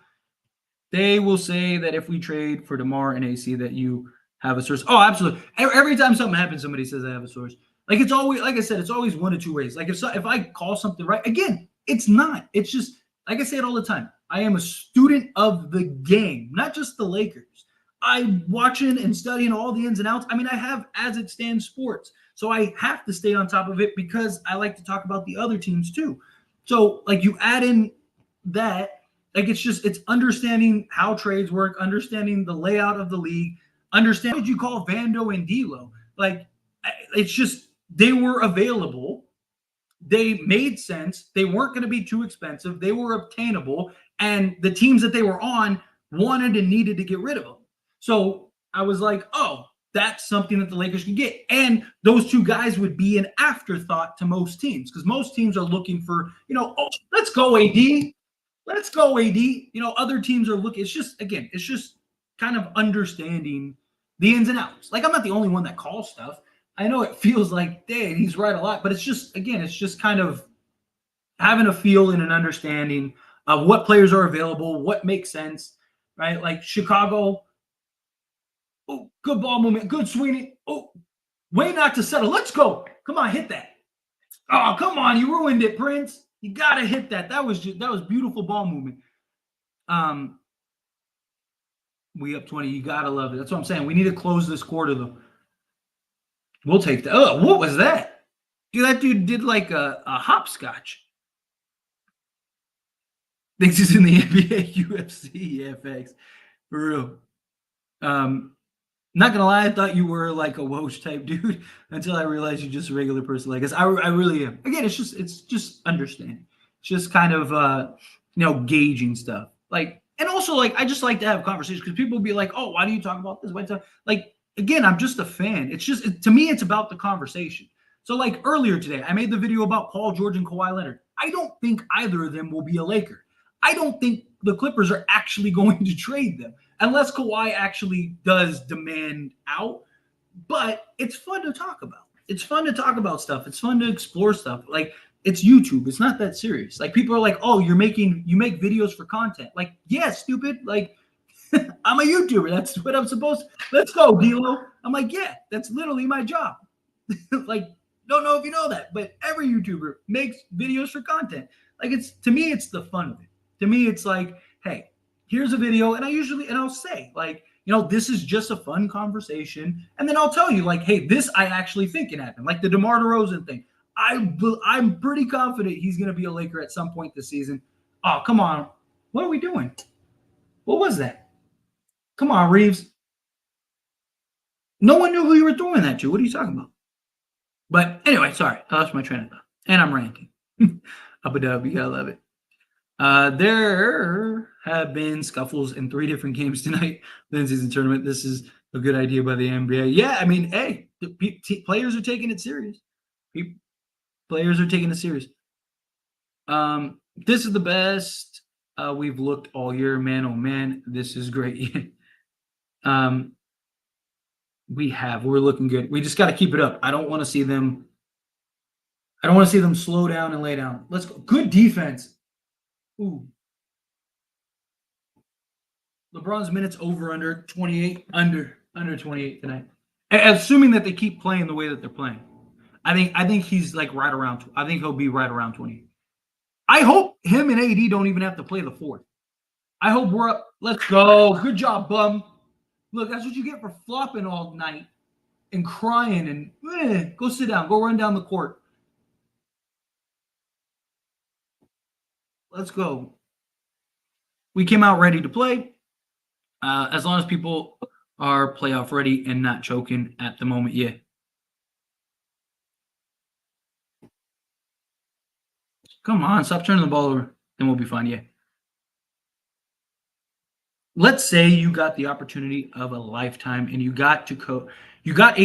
They will say that if we trade for DeMar and AC, that you have a source. Oh, absolutely. Every time something happens, somebody says I have a source. Like it's always, like I said, it's always one of two ways. Like if I call something right, again, it's not. It's just like I say it all the time. I am a student of the game, not just the Lakers. I'm watching and studying all the ins and outs. I mean, I have as it stands sports. So I have to stay on top of it because I like to talk about the other teams too. So like you add in that, like it's understanding how trades work, understanding the layout of the league, understand what you call Vando and D'Lo. Like it's just they were available, they made sense, they weren't going to be too expensive, they were obtainable, and the teams that they were on wanted and needed to get rid of them. So I was like, oh, that's something that the Lakers can get. And those two guys would be an afterthought to most teams because most teams are looking for, oh, let's go AD. Let's go AD. Other teams are looking. It's just kind of understanding the ins and outs. Like I'm not the only one that calls stuff. I know it feels like, dang, he's right a lot, but it's just kind of having a feel and an understanding of what players are available, what makes sense, right? Like Chicago. Oh, good ball movement. Good swinging. Oh, way not to settle. Let's go. Come on, hit that. Oh, come on. You ruined it, Prince. You got to hit that. That was beautiful ball movement. We up 20. You got to love it. That's what I'm saying. We need to close this quarter, though. We'll take that. Oh, what was that? Dude, that dude did like a hopscotch. Thinks he's in the NBA, UFC, yeah, facts. For real. Not gonna lie, I thought you were like a Woj type dude until I realized you're just a regular person like us. I really am. Again, it's just understanding. It's just kind of gauging stuff. Like, and also like I just like to have conversations because people will be like, oh, why do you talk about this? Why like again, I'm just a fan. It's just to me, it's about the conversation. So like earlier today, I made the video about Paul George and Kawhi Leonard. I don't think either of them will be a Laker. I don't think the Clippers are actually going to trade them unless Kawhi actually does demand out. But it's fun to talk about. It's fun to talk about stuff. It's fun to explore stuff. Like it's YouTube. It's not that serious. Like people are like, oh, you make videos for content. Like, yeah, stupid. Like I'm a YouTuber. That's what I'm supposed to. Let's go, D'Lo. I'm like, yeah, that's literally my job. Like, don't know if you know that, but every YouTuber makes videos for content. Like to me, it's the fun of it. To me, it's like, hey, here's a video, and I'll say, like, this is just a fun conversation, and then I'll tell you, like, hey, this I actually think can happen, like the DeMar DeRozan thing. I'm pretty confident he's going to be a Laker at some point this season. Oh, come on, what are we doing? What was that? Come on, Reeves. No one knew who you were throwing that to. What are you talking about? But anyway, sorry, I lost my train of thought, and I'm ranting. Abu Dhabi, you gotta love it. There have been scuffles in 3 different games tonight. The in-season tournament. This is a good idea by the NBA. Yeah, I mean, hey, players are taking it serious. Players are taking it serious. This is the best we've looked all year, man. Oh man, this is great. um, we're looking good. We just got to keep it up. I don't want to see them. I don't want to see them slow down and lay down. Let's go. Good defense. Ooh. LeBron's minutes over under 28, under 28 tonight. Assuming that they keep playing the way that they're playing. I think he's like right around. I think he'll be right around 20. I hope him and AD don't even have to play the fourth. I hope we're up. Let's go. Good job, bum. Look, that's what you get for flopping all night and crying and go sit down. Go run down the court. Let's go. We came out ready to play. As long as people are playoff ready and not choking at the moment, yeah. Come on, stop turning the ball over, then we'll be fine, yeah. Let's say you got the opportunity of a lifetime and you got a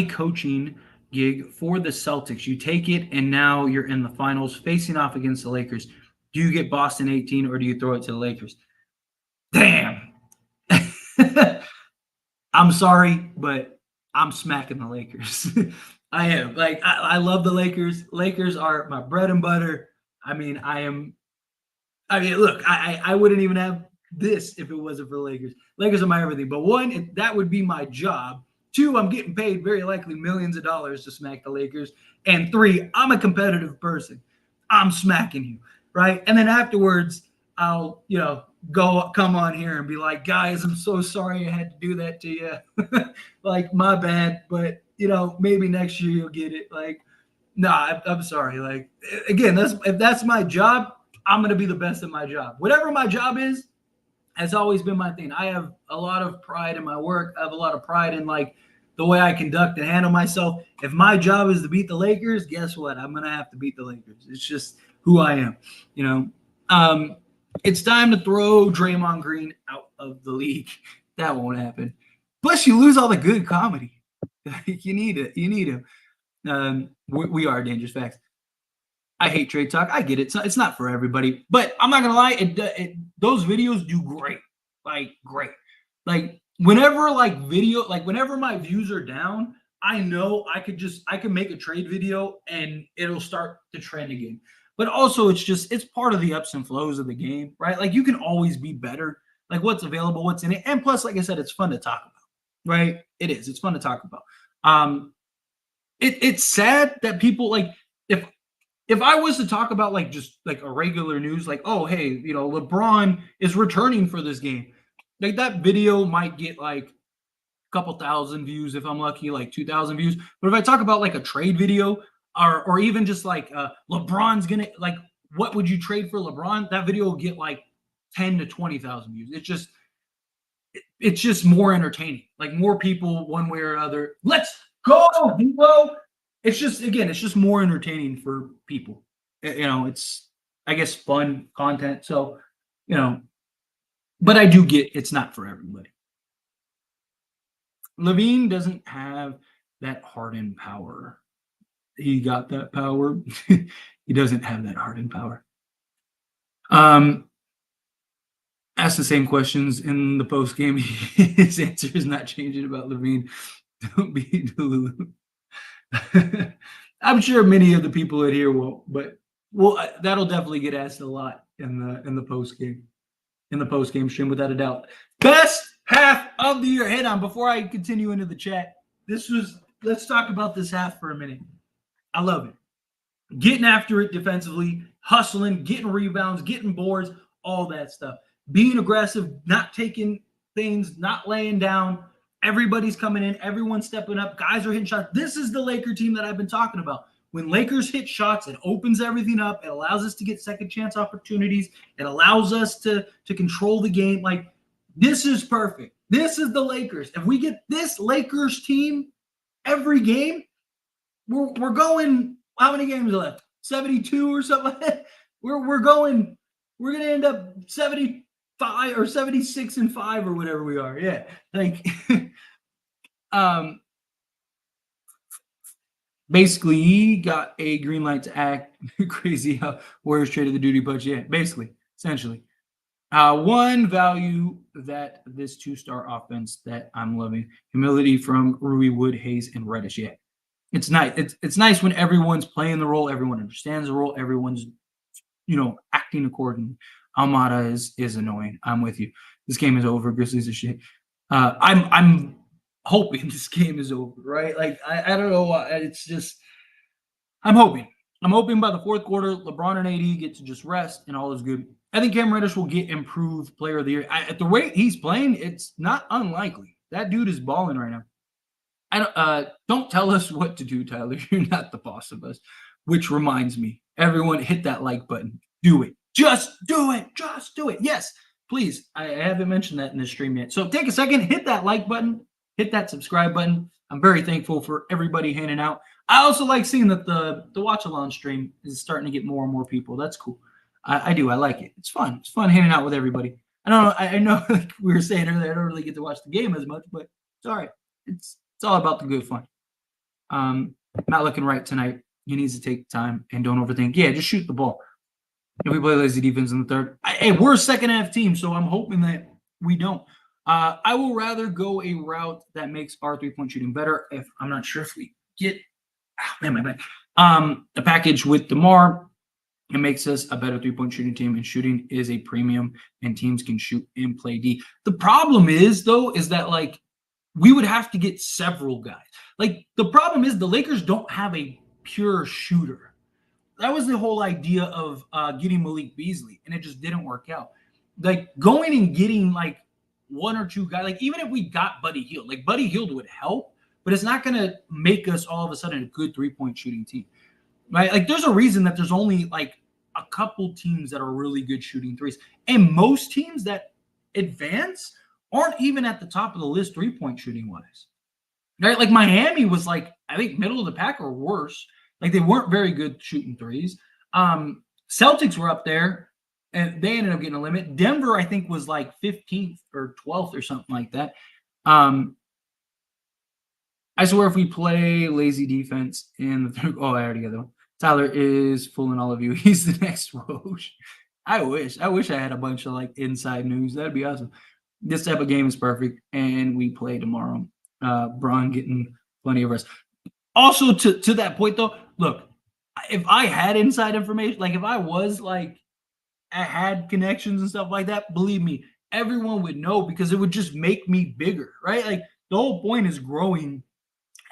coaching gig for the Celtics. You take it and now you're in the finals facing off against the Lakers. Do you get Boston 18 or do you throw it to the Lakers? Damn. I'm sorry, but I'm smacking the Lakers. I am. Like, I love the Lakers. Lakers are my bread and butter. I mean, look, I wouldn't even have this if it wasn't for the Lakers. Lakers are my everything. But one, that would be my job. 2, I'm getting paid very likely millions of dollars to smack the Lakers. And 3, I'm a competitive person. I'm smacking you, right? And then afterwards, I'll, come on here and be like, guys, I'm so sorry I had to do that to you. Like, my bad. But, maybe next year you'll get it. Like, nah, I'm sorry. Like, again, if that's my job, I'm going to be the best at my job. Whatever my job is, has always been my thing. I have a lot of pride in my work. I have a lot of pride in, like, the way I conduct and handle myself. If my job is to beat the Lakers, guess what? I'm going to have to beat the Lakers. It's just who I am, It's time to throw Draymond Green out of the league. That won't happen. Plus, you lose all the good comedy. You need it. You need him. We are Dangerous Facts. I hate trade talk. I get it. It's not for everybody. But I'm not going to lie. Those videos do great. Like, great. Like, whenever my views are down, I know I can make a trade video and it'll start to trend again. But also, it's part of the ups and flows of the game, right? Like, you can always be better. Like, what's available, what's in it. And plus, like I said, it's fun to talk about, right? It is. It's fun to talk about. It's sad that people, like, if I was to talk about, like, just like a regular news, like, oh, hey, LeBron is returning for this game, like, that video might get like a couple thousand views if I'm lucky, like 2,000 views. But if I talk about like a trade video or even just like LeBron's gonna, like, what would you trade for LeBron? That video will get like 10 to 20,000 views. It's just more entertaining. Like, more people, one way or other. Let's go, Debo. It's just more entertaining for people. It's, I guess, fun content. So, but I do get it's not for everybody. Levine doesn't have that Harden power. He got that power. He doesn't have that Harden power. Ask the same questions in the post game. His answer is not changing about Levine. Don't be Delulu. I'm sure many of the people in here won't, but that'll definitely get asked a lot in the post game stream, without a doubt. Best half of the year. Head on before I continue into the chat. Let's talk about this half for a minute. I love it. Getting after it defensively, hustling, getting rebounds, getting boards, all that stuff. Being aggressive, not taking things, not laying down. Everybody's coming in. Everyone's stepping up. Guys are hitting shots. This is the Laker team that I've been talking about. When Lakers hit shots, it opens everything up. It allows us to get second chance opportunities. It allows us to control the game. Like, this is perfect. This is the Lakers. If we get this Lakers team every game, we're going. How many games left? 72 or something like that. We're going. We're gonna end up 75 or 76-5 or whatever we are. Yeah, like um. Basically, he got a green light to act. Crazy how Warriors traded the duty punch. Yeah, basically, essentially. One value that this two-star offense that I'm loving, humility from Rui, Wood, Hayes, and Reddish. Yeah, it's nice. It's nice when everyone's playing the role, everyone understands the role, everyone's acting accordingly. Almada is annoying. I'm with you. This game is over. Grizzlies are shit. I'm hoping this game is over. Right? Like I don't know. It's just I'm hoping. I'm hoping by the fourth quarter, LeBron and AD get to just rest and all is good. I think Cam Reddish will get improved player of the year. At the rate he's playing, it's not unlikely. That dude is balling right now. Don't tell us what to do, Tyler. You're not the boss of us. Which reminds me, everyone hit that like button. Do it. Just do it. Just do it. Yes, please. I haven't mentioned that in this stream yet. So take a second, hit that like button, hit that subscribe button. I'm very thankful for everybody handing out. I also like seeing that the watch along stream is starting to get more and more people. That's cool. I do. I like it. It's fun. It's fun hanging out with everybody. I don't know. I know like we were saying earlier, I don't really get to watch the game as much, but it's all right. It's all about the good fun. Not looking right tonight. He needs to take time and don't overthink. Yeah, just shoot the ball. If we play lazy defense in the third, hey, we're a second half team, so I'm hoping that we don't. I will rather go a route that makes our 3-point shooting better. If I'm not sure if we get my back. A package with DeMar, it makes us a better 3-point shooting team, and shooting is a premium, and teams can shoot and play D. The problem is, though, is that like we would have to get several guys. Like the problem is the Lakers don't have a pure shooter. That was the whole idea of getting Malik Beasley, and it just didn't work out. Like going and getting like one or two guys, like even if we got Buddy Hield, like Buddy Hield would help, but it's not going to make us all of a sudden a good 3-point shooting team, right? Like there's a reason that there's only like a couple teams that are really good shooting threes, and most teams that advance aren't even at the top of the list 3-point shooting wise, right? Like Miami was like, I think middle of the pack or worse. Like they weren't very good shooting threes. Celtics were up there and they ended up getting a limit. Denver, I think, was like 15th or 12th or something like that. I swear if we play lazy defense in the third, I already got that one. Tyler is fooling all of you. He's the next Roche. I wish I had a bunch of like inside news. That'd be awesome. This type of game is perfect, and we play tomorrow. Braun getting plenty of rest. Also, to that point though, look, if I had inside information, like if I was like I had connections and stuff like that, believe me, everyone would know because it would just make me bigger, right? Like the whole point is growing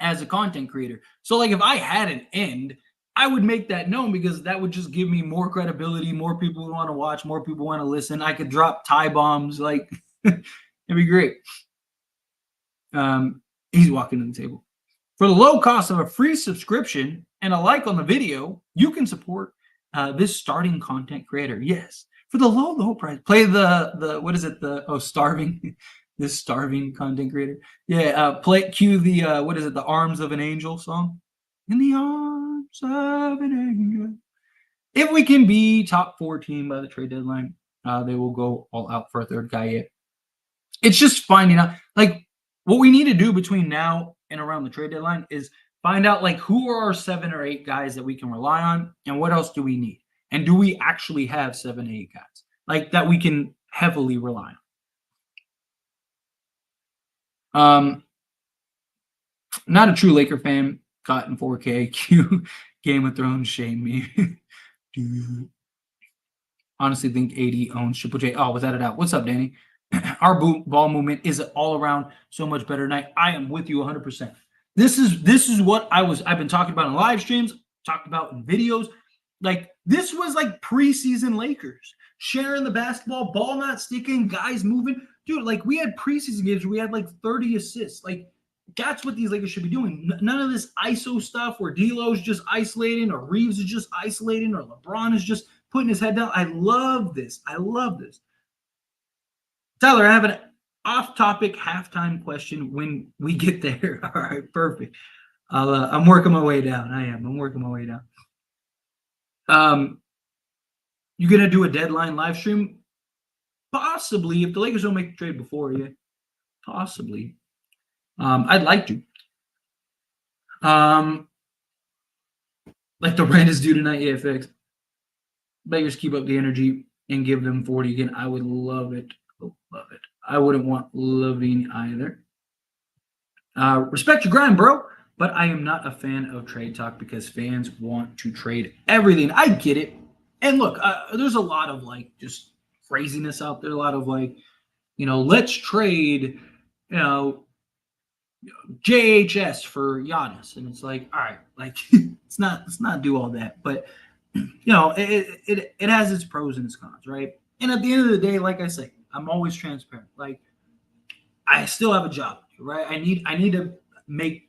as a content creator. So like if I had an end, I would make that known because that would just give me more credibility, more people would want to watch, more people want to listen. I could drop tie bombs, like it'd be great. He's walking to the table. For the low cost of a free subscription and a like on the video, you can support this starting content creator. Yes, for the low price. Play the what is it? Starving. This starving content creator. Yeah, cue the what is it? The Arms of an Angel song. In the arms of an angel. If we can be top 4 team by the trade deadline, they will go all out for a third guy. Yet it's just finding out like what we need to do between now and around the trade deadline is find out like who are our 7 or 8 guys that we can rely on, and what else do we need, and do we actually have 7 or 8 guys like that we can heavily rely on. Not a true Laker fan. Caught in 4K. Q Game of Thrones. Shame me. Dude. Honestly think AD owns Triple J. Oh, without a doubt. What's up, Danny? Our ball movement is all around so much better tonight. I am with you 100%. This is what I've been talking about in live streams, talked about in videos. Like this was like preseason Lakers sharing the basketball, ball not sticking, guys moving. Dude, like we had preseason games where we had like 30 assists. Like that's what these Lakers should be doing. None of this ISO stuff where D'Lo's just isolating or Reeves is just isolating or LeBron is just putting his head down. I love this. Tyler, I have an off-topic halftime question when we get there. All right, perfect. I'm working my way down. I am. I'm working my way down. Um, you gonna do a deadline live stream? Possibly, if the Lakers don't make the trade before you. Possibly. I'd like to. Um, like the rent is due tonight. Yeah, fixed. Lakers keep up the energy and give them 40 again. I would love it. Love it. I wouldn't want Levine either. Respect your grind, bro. But I am not a fan of trade talk because fans want to trade everything. I get it. And look, there's a lot of like just craziness out there. A lot of like, let's trade, you know, JHS for Giannis, and it's like, all right, like let's not do all that. But it has its pros and its cons, right? And at the end of the day, like I say, I'm always transparent. Like I still have a job, right? I need to make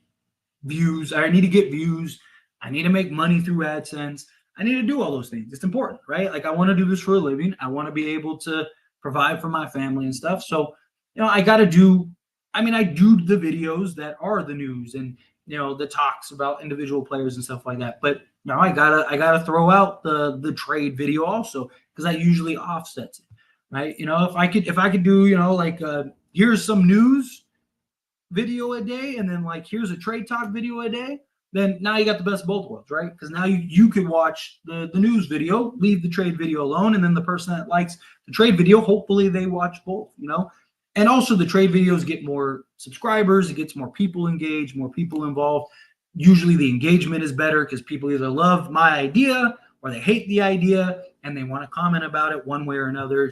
views. I need to get views. I need to make money through AdSense. I need to do all those things. It's important, right? Like I want to do this for a living. I want to be able to provide for my family and stuff. So, I got to do. I mean, I do the videos that are the news and the talks about individual players and stuff like that. But I gotta throw out the trade video also because that usually offsets it, right? If I could do like here's some news video a day and then like here's a trade talk video a day, then now you got the best of both worlds, right? Because now you could watch the news video, leave the trade video alone, and then the person that likes the trade video, hopefully they watch both, And also the trade videos get more subscribers, it gets more people engaged, more people involved. Usually the engagement is better because people either love my idea or they hate the idea and they want to comment about it one way or another.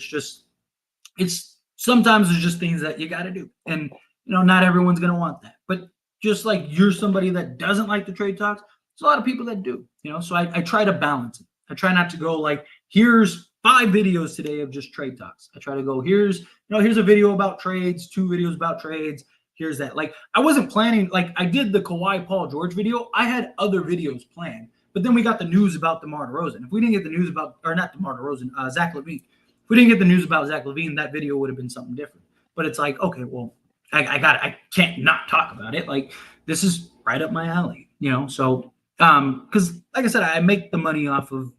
It's sometimes there's just things that you got to do. And not everyone's going to want that. But just like you're somebody that doesn't like the trade talks, there's a lot of people that do, so I try to balance it. I try not to go like, here's 5 videos today of just trade talks. I try to go, here's a video about trades, 2 videos about trades. Here's that. Like, I wasn't planning, like, I did the Kawhi Paul George video. I had other videos planned, but then we got the news about DeMar DeRozan. If we didn't get the news about, or not DeMar DeRozan, Zach LaVine. If we didn't get the news about Zach LaVine, that video would have been something different. But it's like, okay, well, I can't not talk about it. Like, this is right up my alley, So, because like I said, I make the money off of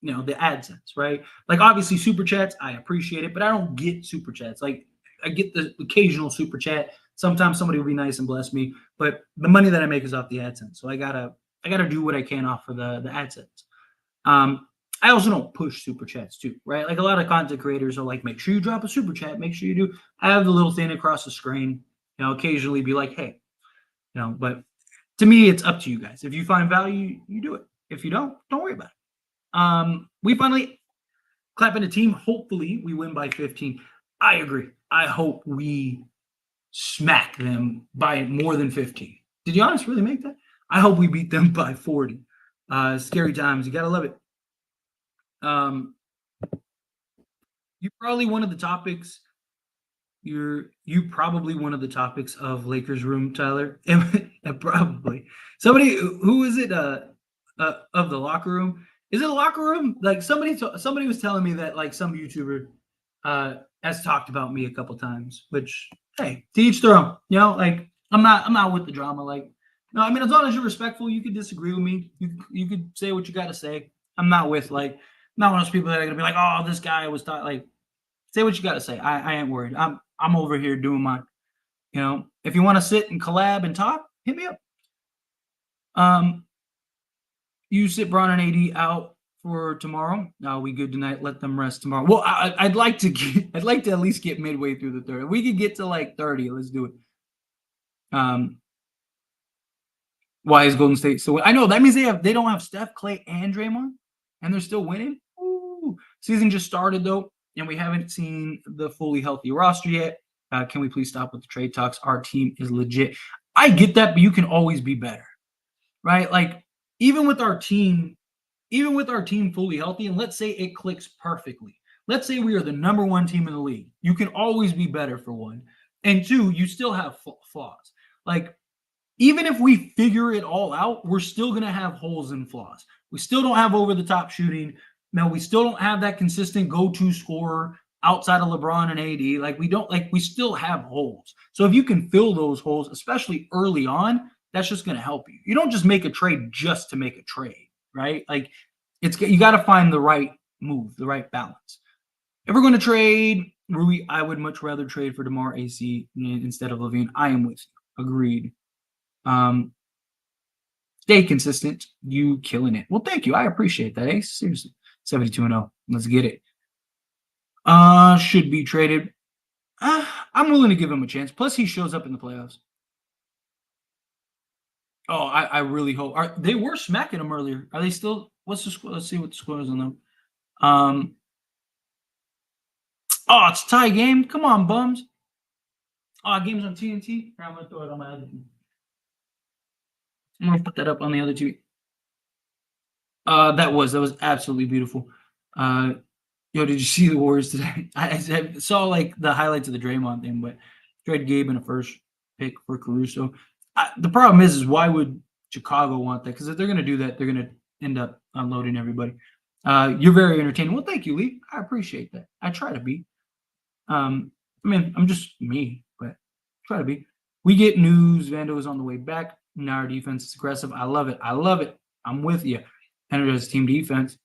the AdSense, right? Like obviously super chats, I appreciate it, but I don't get super chats. Like I get the occasional super chat. Sometimes somebody will be nice and bless me, but the money that I make is off the AdSense. So I gotta do what I can off for the AdSense. I also don't push super chats too, right? Like a lot of content creators are like, make sure you drop a super chat, make sure you do. I have the little thing across the screen, occasionally be like, hey, but to me, it's up to you guys. If you find value, you do it. If you don't worry about it. We finally clapping the team. Hopefully we win by 15. I agree. I hope we smack them by more than 15. Did Giannis really make that? I hope we beat them by 40. Scary times. You got to love it. You probably one of the topics. You probably one of the topics of Lakers room, Tyler. Probably. Somebody who is it of the locker room? Is it a locker room? Like somebody was telling me that like some YouTuber has talked about me a couple times, which hey, to each their own. Like I'm not with the drama. Like no, I mean as long as you're respectful, you could disagree with me. You could say what you got to say. I'm not with like not one of those people that are gonna be like, oh, this guy was like say what you got to say. I ain't worried. I'm over here doing my, if you want to sit and collab and talk, hit me up. You sit Bron and AD out for tomorrow. No, we good tonight. Let them rest tomorrow. Well, I'd like to at least get midway through the third. If we could get to like 30, let's do it. Why is Golden State still? I know that means they don't have Steph, Clay, and Draymond, and they're still winning. Ooh. Season just started though, and we haven't seen the fully healthy roster yet. Can we please stop with the trade talks? Our team is legit. I get that, but you can always be better, right? Like even with our team fully healthy, and let's say it clicks perfectly. Let's say we are the number 1 team in the league. You can always be better for one, and 2, you still have flaws. Like even if we figure it all out, we're still going to have holes and flaws. We still don't have over-the-top shooting. No, we still don't have that consistent go-to scorer outside of LeBron and AD. We still have holes. So if you can fill those holes, especially early on, that's just going to help you. You don't just make a trade just to make a trade, right? Like you got to find the right move, the right balance. If we're going to trade Rui, I would much rather trade for DeMar AC instead of LaVine. I am with you. Agreed. Stay consistent. You killing it. Well, thank you. I appreciate that, Ace. Seriously. 72-0. Let's get it. Should be traded. I'm willing to give him a chance. Plus, he shows up in the playoffs. Oh, I really hope. They were smacking him earlier. Are they still? What's the score? Let's see what the score is on them. Oh, it's a tie game. Come on, bums. Oh, game's on TNT. I'm gonna throw it on my other team. I'm gonna put that up on the other two. That was absolutely beautiful. Yo, did you see the Warriors today? I saw like the highlights of the Draymond thing, but trade Gabe in a first pick for Caruso. The problem is why would Chicago want that? Because if they're going to do that, they're going to end up unloading everybody. You're very entertaining. Well, thank you, Lee. I appreciate that. I try to be. I mean, I'm just me, but try to be. We get news. Vando is on the way back. Now our defense is aggressive. I love it. I love it. I'm with you. Energized team defense.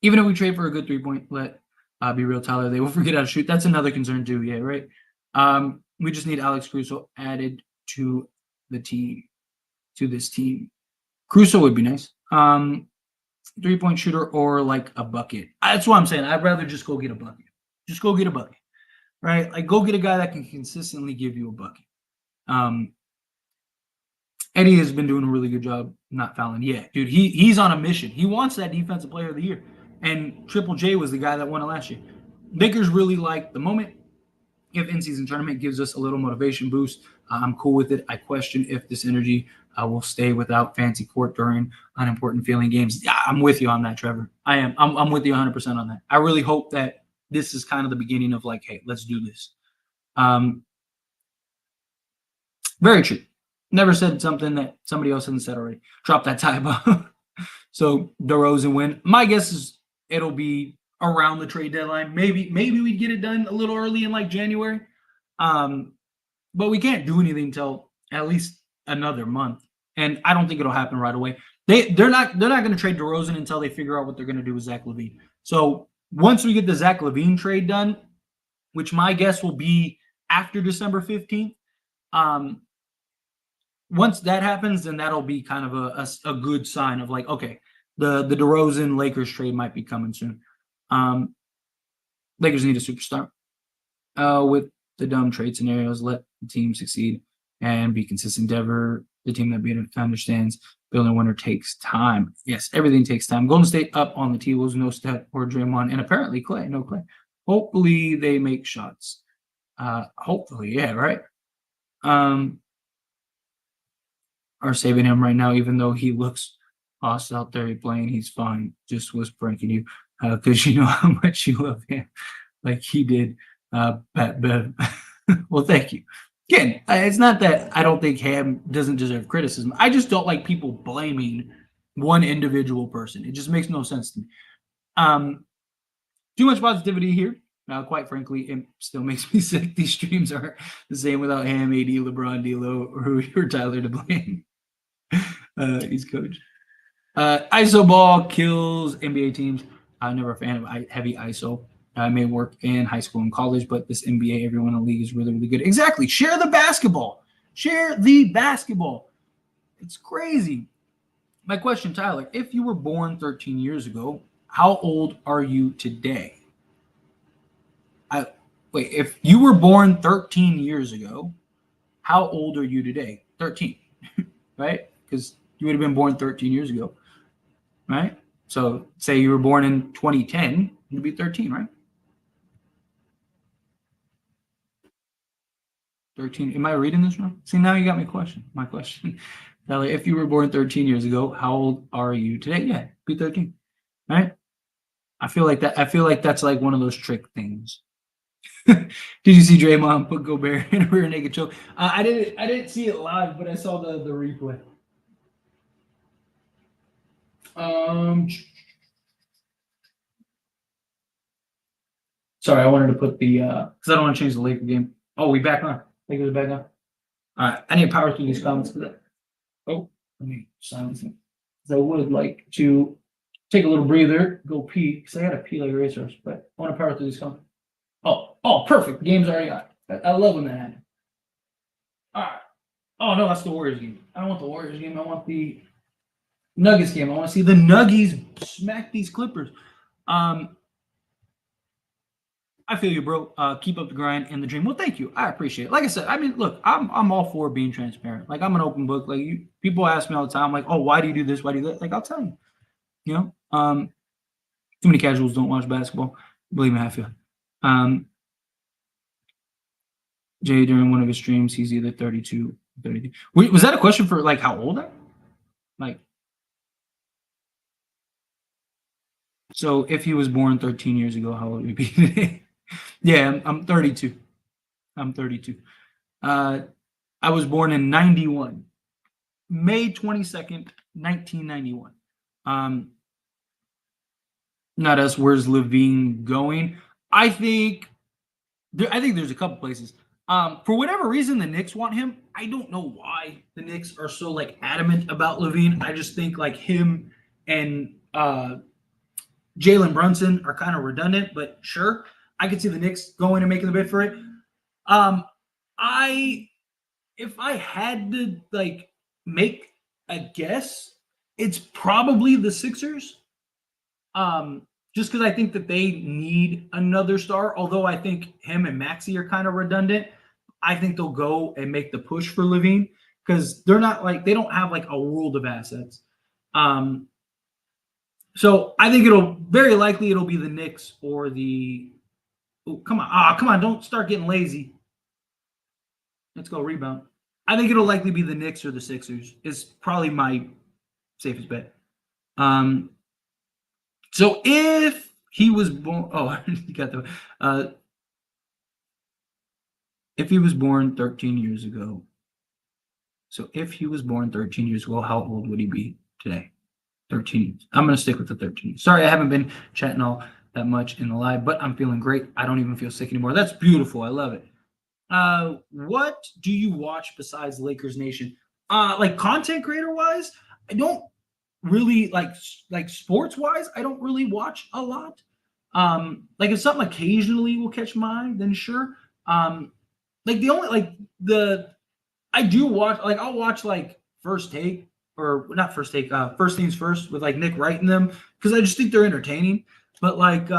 Even if we trade for a good 3-point, let be real, Tyler, they will forget how to shoot. That's another concern too. Yeah, right. We just need Alex Caruso added to the team, to this team. Caruso would be nice. 3-point shooter or like a bucket. That's what I'm saying. I'd rather just go get a bucket. Just go get a bucket, right? Like go get a guy that can consistently give you a bucket. Eddie has been doing a really good job not fouling. Yeah, dude, he's on a mission. He wants that defensive player of the year. And Triple J was the guy that won it last year. Lakers really like the moment. If in-season tournament gives us a little motivation boost, I'm cool with it. I question if this energy will stay without fancy court during unimportant feeling games. Yeah, I'm with you on that, Trevor. I am. I'm with you 100% on that. I really hope that this is kind of the beginning of like, hey, let's do this. Very true. Never said something that somebody else hasn't said already. Drop that tie bomb. So DeRozan win. My guess is it'll be around the trade deadline. Maybe we'd get it done a little early in like January. But we can't do anything until at least another month. And I don't think it'll happen right away. They're not going to trade DeRozan until they figure out what they're going to do with Zach LaVine. So once we get the Zach LaVine trade done, which my guess will be after December 15th, once that happens, then that'll be kind of a good sign of like, okay, the DeRozan Lakers trade might be coming soon. Lakers need a superstar. With the dumb trade scenarios, let the team succeed and be consistent. Denver, the team that understands building a winner takes time. Yes, everything takes time. Golden State up on the T-Wolves, no Steph or Draymond, and apparently Clay, no Clay. Hopefully they make shots. Hopefully, yeah, right. Are saving him right now, even though he looks lost out there playing. He's fine. Just whispering to you because you know how much you love him, like he did. Pat Bev. Well, thank you. Again, it's not that I don't think Ham doesn't deserve criticism. I just don't like people blaming one individual person. It just makes no sense to me. Too much positivity here. Now, quite frankly, it still makes me sick. These streams are the same without Ham, AD, LeBron, D'Lo, or Tyler to blame. He's coach. ISO ball kills NBA teams. I'm never a fan of heavy ISO. I may work in high school and college, but this NBA, everyone in the league is really, really good. Exactly. Share the basketball. Share the basketball. It's crazy. My question, Tyler, if you were born 13 years ago, how old are you today? Wait, if you were born 13 years ago, how old are you today? 13, right? Because you would have been born 13 years ago, right? So say you were born in 2010, you'd be 13, right? 13. Am I reading this wrong? See, now you got my question. Tyler, if you were born 13 years ago, how old are you today? Yeah, be 13, right? I feel like that's like one of those trick things. Did you see Draymond put Gobert in a rear naked choke? I didn't see it live, but I saw the replay. Sorry, I wanted to put the because I don't want to change the Laker game. Oh, we back on. Lakers back on. All right, I need to power through these comments. Oh, let me silence it. 'Cause I would like to take a little breather, go pee, because I gotta pee like a racehorse, but I want to power through this comment. Oh, perfect. The game's already on. I love when that happens. All right. Oh no, that's the Warriors game. I don't want the Warriors game. I want the Nuggets game. I want to see the Nuggies smack these Clippers. Um, I feel you, bro. Keep up the grind and the dream. Well, thank you. I appreciate it. Like I said, I mean, look, I'm all for being transparent. Like I'm an open book. Like people ask me all the time, like, oh, why do you do this? Why do you do that? Like I'll tell you. You know, too many casuals don't watch basketball. Believe me, I feel. Um, Jay during one of his streams, he's either 32, 33. Wait, was that a question for like how old I? Like, so if he was born 13 years ago, how old would he be today? Yeah, I'm 32. I'm 32. I was born in 91, May 22nd, 1991. Um, not us. Where's Levine going? I think I think there's a couple places. For whatever reason, the Knicks want him. I don't know why the Knicks are so like adamant about Levine. I just think like him and Jalen Brunson are kind of redundant, but sure, I could see the Knicks going and making the bid for it. Um, I if I had to like make a guess, it's probably the Sixers. Um, just because I think that they need another star. Although I think him and Maxi are kind of redundant, I think they'll go and make the push for Levine because they're not like they don't have like a world of assets. Um, so I think it'll very likely it'll be the Knicks or the. Oh, come on! Don't start getting lazy. Let's go rebound. I think it'll likely be the Knicks or the Sixers. Is probably my safest bet. Um, so if he was born, oh, you got the. If he was born 13 years ago, so if he was born 13 years ago, how old would he be today? 13. I'm going to stick with the 13. Sorry, I haven't been chatting all that much in the live, but I'm feeling great. I don't even feel sick anymore. That's beautiful. I love it. What do you watch besides Lakers Nation? Like content creator wise, I don't really like sports wise. I don't really watch a lot. Like if something occasionally will catch my eye, then sure. Like the only like the I do watch like I'll watch like First Take or not First Take, First Things First with like Nick Wright in them because I just think they're entertaining. But like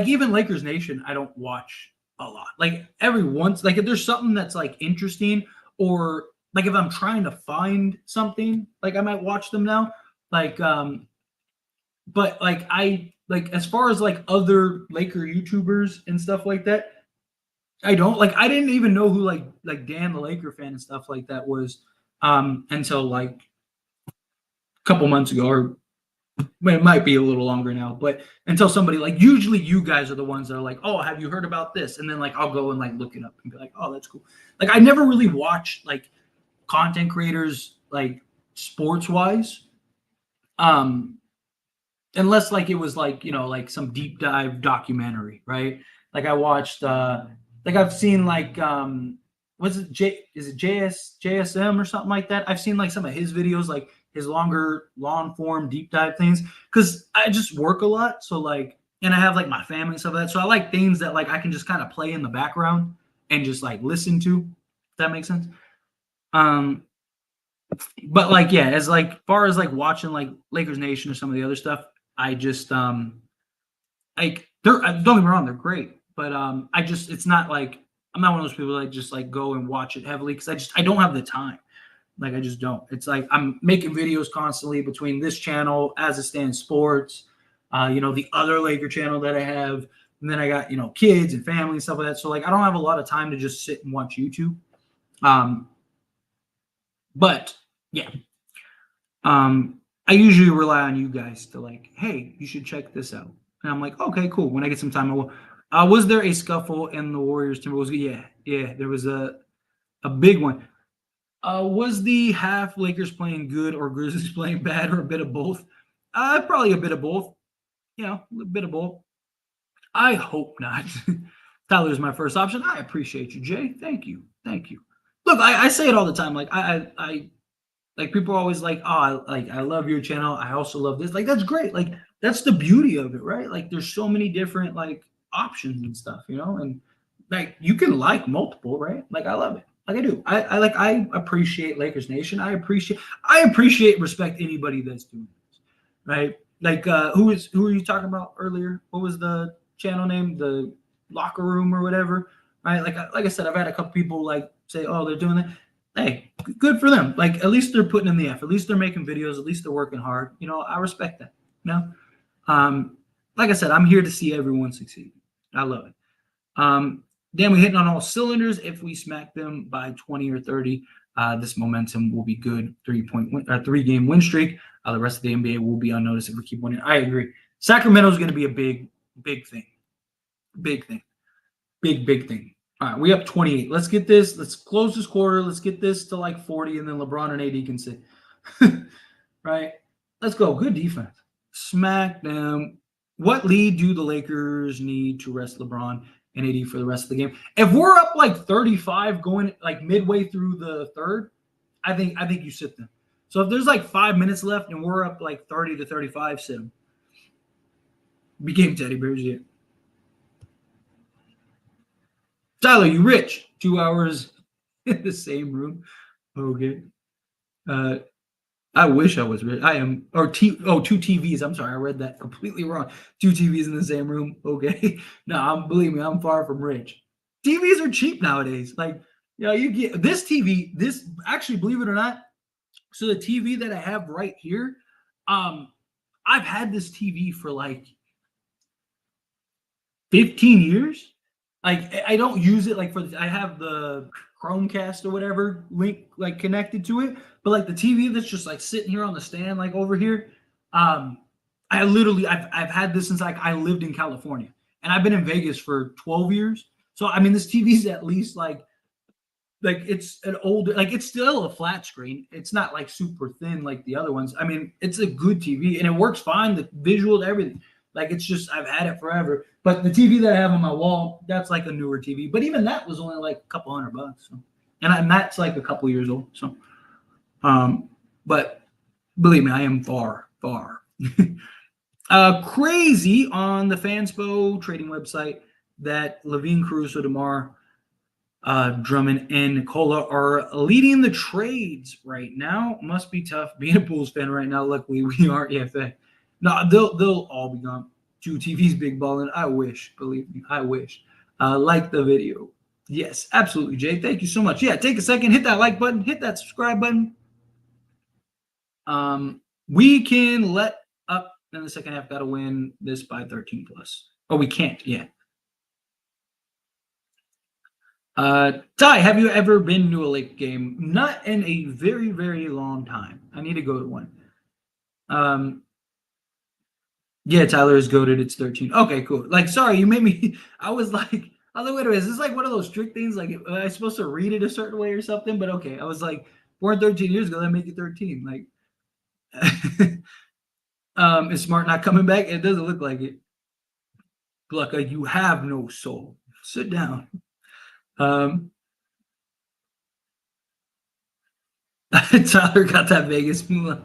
even Lakers Nation, I don't watch a lot. Like every once, like if there's something that's like interesting, or like if I'm trying to find something, like I might watch them now. Like, but like I like as far as like other Laker YouTubers and stuff like that, I don't like. I didn't even know who like Dan the Laker fan and stuff like that was until like a couple months ago, or it might be a little longer now, but until somebody like usually you guys are the ones that are like, oh, have you heard about this? And then like I'll go and like look it up and be like, oh, that's cool. Like I never really watched like content creators like sports wise, um, unless like it was like like some deep dive documentary, right? Like I watched, like I've seen like what's it is it JSM or something like that? I've seen like some of his videos, like his longer long form deep dive things, because I just work a lot, so like, and I have like my family and stuff like that, so I like things that like I can just kind of play in the background and just like listen to, if that makes sense. um but like yeah, as like far as like watching like Lakers Nation or some of the other stuff, I just like they're don't get me wrong, they're great, but I just it's not like I'm not one of those people that just like go and watch it heavily because I don't have the time. Like I just don't. It's like I'm making videos constantly between this channel, As It Stands Sports, the other Laker channel that I have, and then I got kids and family and stuff like that. So like I don't have a lot of time to just sit and watch YouTube. Um, but yeah, I usually rely on you guys to like, hey, you should check this out. And I'm like, okay, cool. When I get some time, I will. Was there a scuffle in the Warriors Timberwolves? Yeah, there was a big one. Was the half Lakers playing good or Grizzlies playing bad or a bit of both? Probably a bit of both. A bit of both. I hope not. Tyler's my first option. I appreciate you, Jay. Thank you. Thank you. Look, I say it all the time. Like I Like people are always like, oh, I love your channel. I also love this. Like that's great. Like that's the beauty of it, right? Like there's so many different like options and stuff, and like you can like multiple, right? Like I love it. Like I do. I appreciate Lakers Nation. I appreciate respect anybody that's doing this, right? Like who are you talking about earlier? What was the channel name? The locker room or whatever, right? Like I said, I've had a couple people like say, oh, they're doing that. Hey, good for them. Like at least they're putting in the effort. At least they're making videos. At least they're working hard. I respect that. You know, like I said, I'm here to see everyone succeed. I love it. Then we hitting on all cylinders. If we smack them by 20 or 30, this momentum will be good. 3-game win streak. The rest of the NBA will be unnoticed if we keep winning. I agree. Sacramento is going to be a big thing. Big thing. Big thing. All right, we up 28. Let's get this. Let's close this quarter. Let's get this to like 40, and then LeBron and AD can sit. Right? Let's go. Good defense. Smack them. What lead do the Lakers need to rest LeBron and AD for the rest of the game? If we're up like 35 going like midway through the third, I think you sit them. So if there's like 5 minutes left and we're up like 30 to 35, sit them. Became teddy bears yet. Tyler, you rich? 2 hours in the same room. Okay. I wish I was rich. I am, or two TVs. I'm sorry, I read that completely wrong. 2 TVs in the same room. Okay. No, believe me, I'm far from rich. TVs are cheap nowadays. Like, you get this TV. This actually, believe it or not. So the TV that I have right here, I've had this TV for like 15 years. Like I don't use it like I have the Chromecast or whatever link like connected to it, but like the TV that's just like sitting here on the stand like over here, I've had this since like I lived in California and I've been in Vegas for 12 years. So I mean this TV's at least like it's an older, like it's still a flat screen. It's not like super thin like the other ones. I mean, it's a good TV and it works fine, the visual, everything. Like it's just I've had it forever. But the TV that I have on my wall, that's like a newer TV. But even that was only like a couple $100. So. And that's like a couple years old. So, but believe me, I am far. Crazy on the Fanspo trading website that Levine, Caruso, DeMar, Drummond, and Nicola are leading the trades right now. Must be tough being a Bulls fan right now. Luckily, we aren't EFA. No, they'll all be gone. 2 TVs, big ballin'. I wish, believe me, I wish. Like the video. Yes, absolutely, Jay. Thank you so much. Yeah, take a second, hit that like button, hit that subscribe button. We can let up in the second half. Got to win this by 13 plus. Oh, we can't. Yeah. Ty, have you ever been to a Lake game? Not in a very, very long time. I need to go to one. Yeah, Tyler is goated. It's 13. Okay, cool. Like, sorry, you made me. I was like, wait a minute. Is this like one of those strict things? Like, am I supposed to read it a certain way or something? But okay, I was like, born 13 years ago, that make it 13. Like, is Smart not coming back? It doesn't look like it. Glucka, you have no soul. Sit down. Tyler got that Vegas moolah.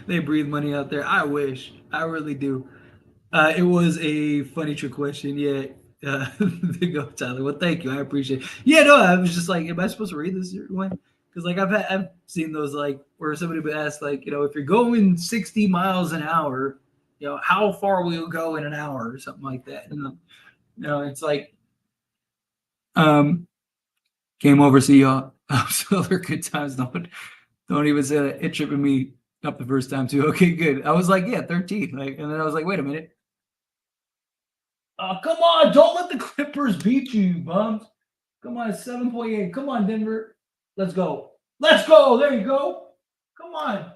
They breathe money out there. I wish. I really do. It was a funny trick question. Yeah. There you go, Tyler. Well, thank you. I appreciate it. Yeah, no, I was just like, am I supposed to read this one? Because like I've seen those like where somebody would ask like, if you're going 60 miles an hour, how far will you go in an hour or something like that? It's like came over, see y'all. So they're good times. Don't even say that. It tripping me up the first time too. Okay, good. I was like, yeah, 13. Like, and then I was like, wait a minute. Come on, don't let the Clippers beat you, bums. Come on, 7.8. Come on, Denver. Let's go. There you go. Come on.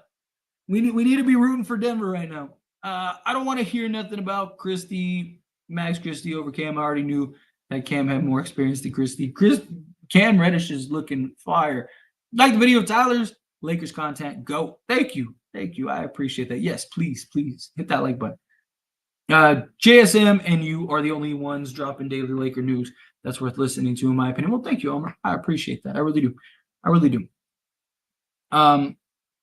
We need to be rooting for Denver right now. I don't want to hear nothing about Max Christie over Cam. I already knew that Cam had more experience than Christie. Cam Reddish is looking fire. Like the video of Tyler's Lakers content. Go. Thank you. I appreciate that. Yes, please hit that like button. JSM and you are the only ones dropping daily Laker news that's worth listening to, in my opinion. Well, thank you, Omar. I appreciate that. I really do.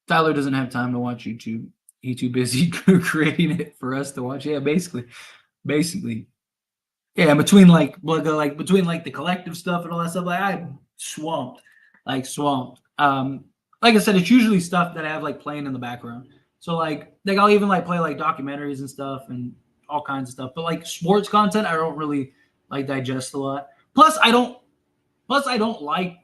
Tyler doesn't have time to watch YouTube. He's too busy creating it for us to watch. Yeah, basically. Yeah, between like the collective stuff and all that stuff, like I'm swamped, swamped. Like I said, it's usually stuff that I have like playing in the background. So like I'll even like play like documentaries and stuff and all kinds of stuff. But like sports content, I don't really like digest a lot. Plus, I don't. Plus, I don't like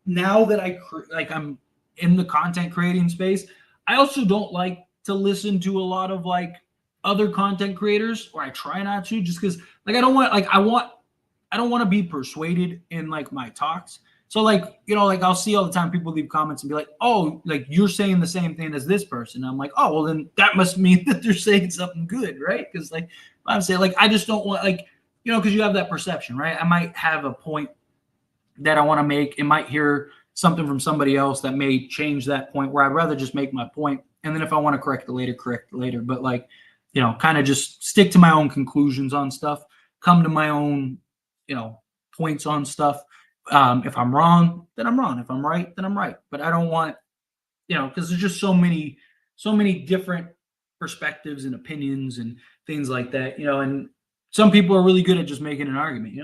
now that I'm in the content creating space. I also don't like to listen to a lot of like other content creators, or I try not to, just because like I don't want to be persuaded in like my talks. So like like I'll see all the time people leave comments and be like, oh, like you're saying the same thing as this person. And I'm like, oh well, then that must mean that they're saying something good, right? Because like I'm saying, like I just don't want like because you have that perception, right? I might have a point that I want to make. It might hear something from somebody else that may change that point, where I'd rather just make my point. And then if I want to correct it later, correct it later. But like, kind of just stick to my own conclusions on stuff, come to my own, points on stuff. If I'm wrong, then I'm wrong. If I'm right, then I'm right. But I don't want, because there's just so many different perspectives and opinions and things like that, and some people are really good at just making an argument.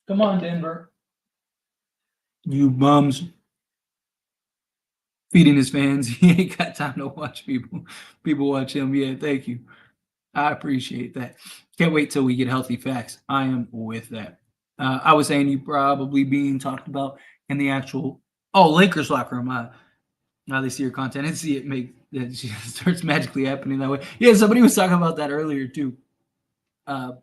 Come on, Denver. You bums. Feeding his fans. He ain't got time to watch people watch him. Yeah, thank you. I appreciate that. Can't wait till we get healthy facts. I am with that. I was saying you probably being talked about in the actual Lakers locker room. Now they see your content and see it make it starts magically happening that way. Yeah, somebody was talking about that earlier too. Uh,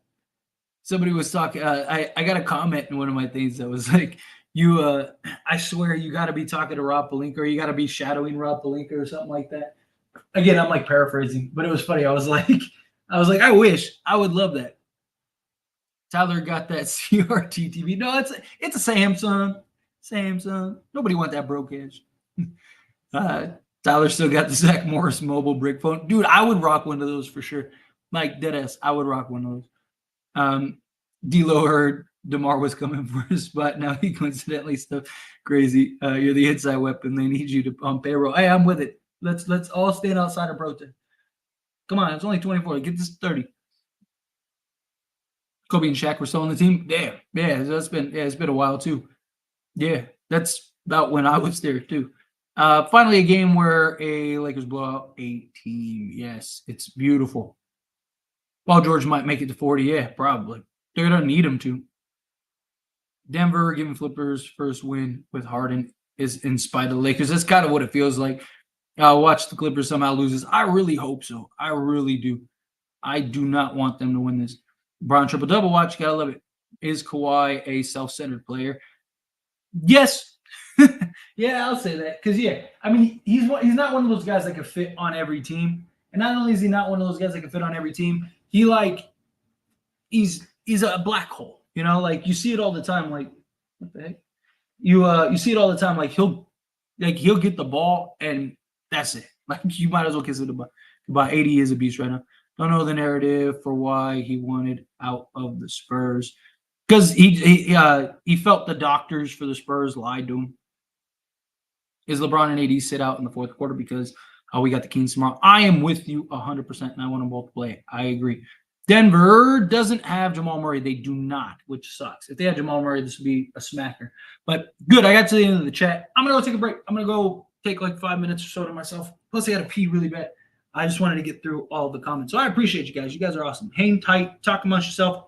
Somebody was talking. I got a comment in one of my things that was like, "You, I swear, you got to be talking to Rob Pelinka, or you got to be shadowing Rob Pelinka, or something like that." Again, I'm like paraphrasing, but it was funny. I wish, I would love that. Tyler got that CRT TV. No, it's a Samsung. Nobody want that broke edge. Uh, Tyler still got the Zach Morris mobile brick phone, dude. I would rock one of those for sure. Like deadass, I would rock one of those. D'Lo heard DeMar was coming for his spot. Now he coincidentally stuff crazy. You're the inside weapon. They need you to on payroll. Hey, I'm with it. Let's all stand outside and protest. Come on, it's only 24. Get this 30. Kobe and Shaq were still on the team. Damn. Yeah, it's been a while too. Yeah, that's about when I was there too. Finally, a game where a Lakers blow out a team. Yes, it's beautiful. Paul George might make it to 40. Yeah, probably. They're gonna need him to. Denver giving Flippers first win with Harden is in spite of the Lakers. That's kind of what it feels like. Watch the Clippers somehow loses. I really hope so. I really do. I do not want them to win this. Brown triple double watch. Gotta love it. Is Kawhi a self-centered player? Yes. Yeah, I'll say that because I mean he's not one of those guys that can fit on every team, and not only is he not one of those guys that can fit on every team, he's a black hole. Like you see it all the time. Like what the heck? You see it all the time. Like he'll get the ball and that's it. Like you might as well kiss it about 80 is a beast right now. Don't know the narrative for why he wanted out of the Spurs because he felt the doctors for the Spurs lied to him. Is LeBron and AD sit out in the fourth quarter because we got the Kings tomorrow? I am with you 100%, and I want them both to play. I agree. Denver doesn't have Jamal Murray. They do not, which sucks. If they had Jamal Murray, this would be a smacker. But good, I got to the end of the chat. I'm going to go take a break. I'm going to go take like 5 minutes or so to myself. Plus, I got to pee really bad. I just wanted to get through all the comments. So I appreciate you guys. You guys are awesome. Hang tight. Talk amongst yourself.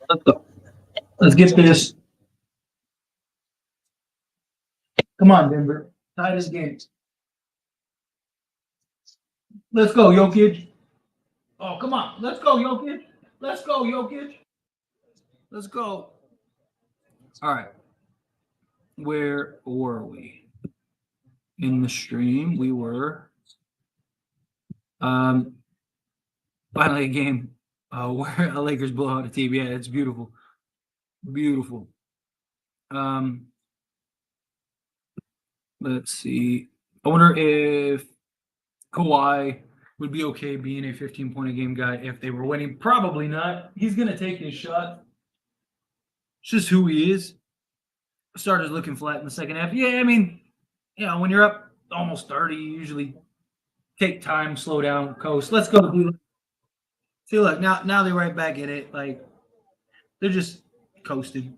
Let's go. Let's get this. Come on, Denver. Tie this game. Let's go, Jokic. Oh, come on. Let's go, Jokic. Let's go, Jokic. Let's go. All right. Where were we? In the stream, we were finally a game where a Lakers blow out a team. Yeah, it's beautiful. Beautiful. Let's see. I wonder if Kawhi would be okay being a 15-point a game guy if they were winning. Probably not. He's going to take his shot. It's just who he is. Starters looking flat in the second half. Yeah, I mean, when you're up almost 30, you usually take time, slow down, coast. Let's go. See, look, now they're right back in it. Like, they're just coasted.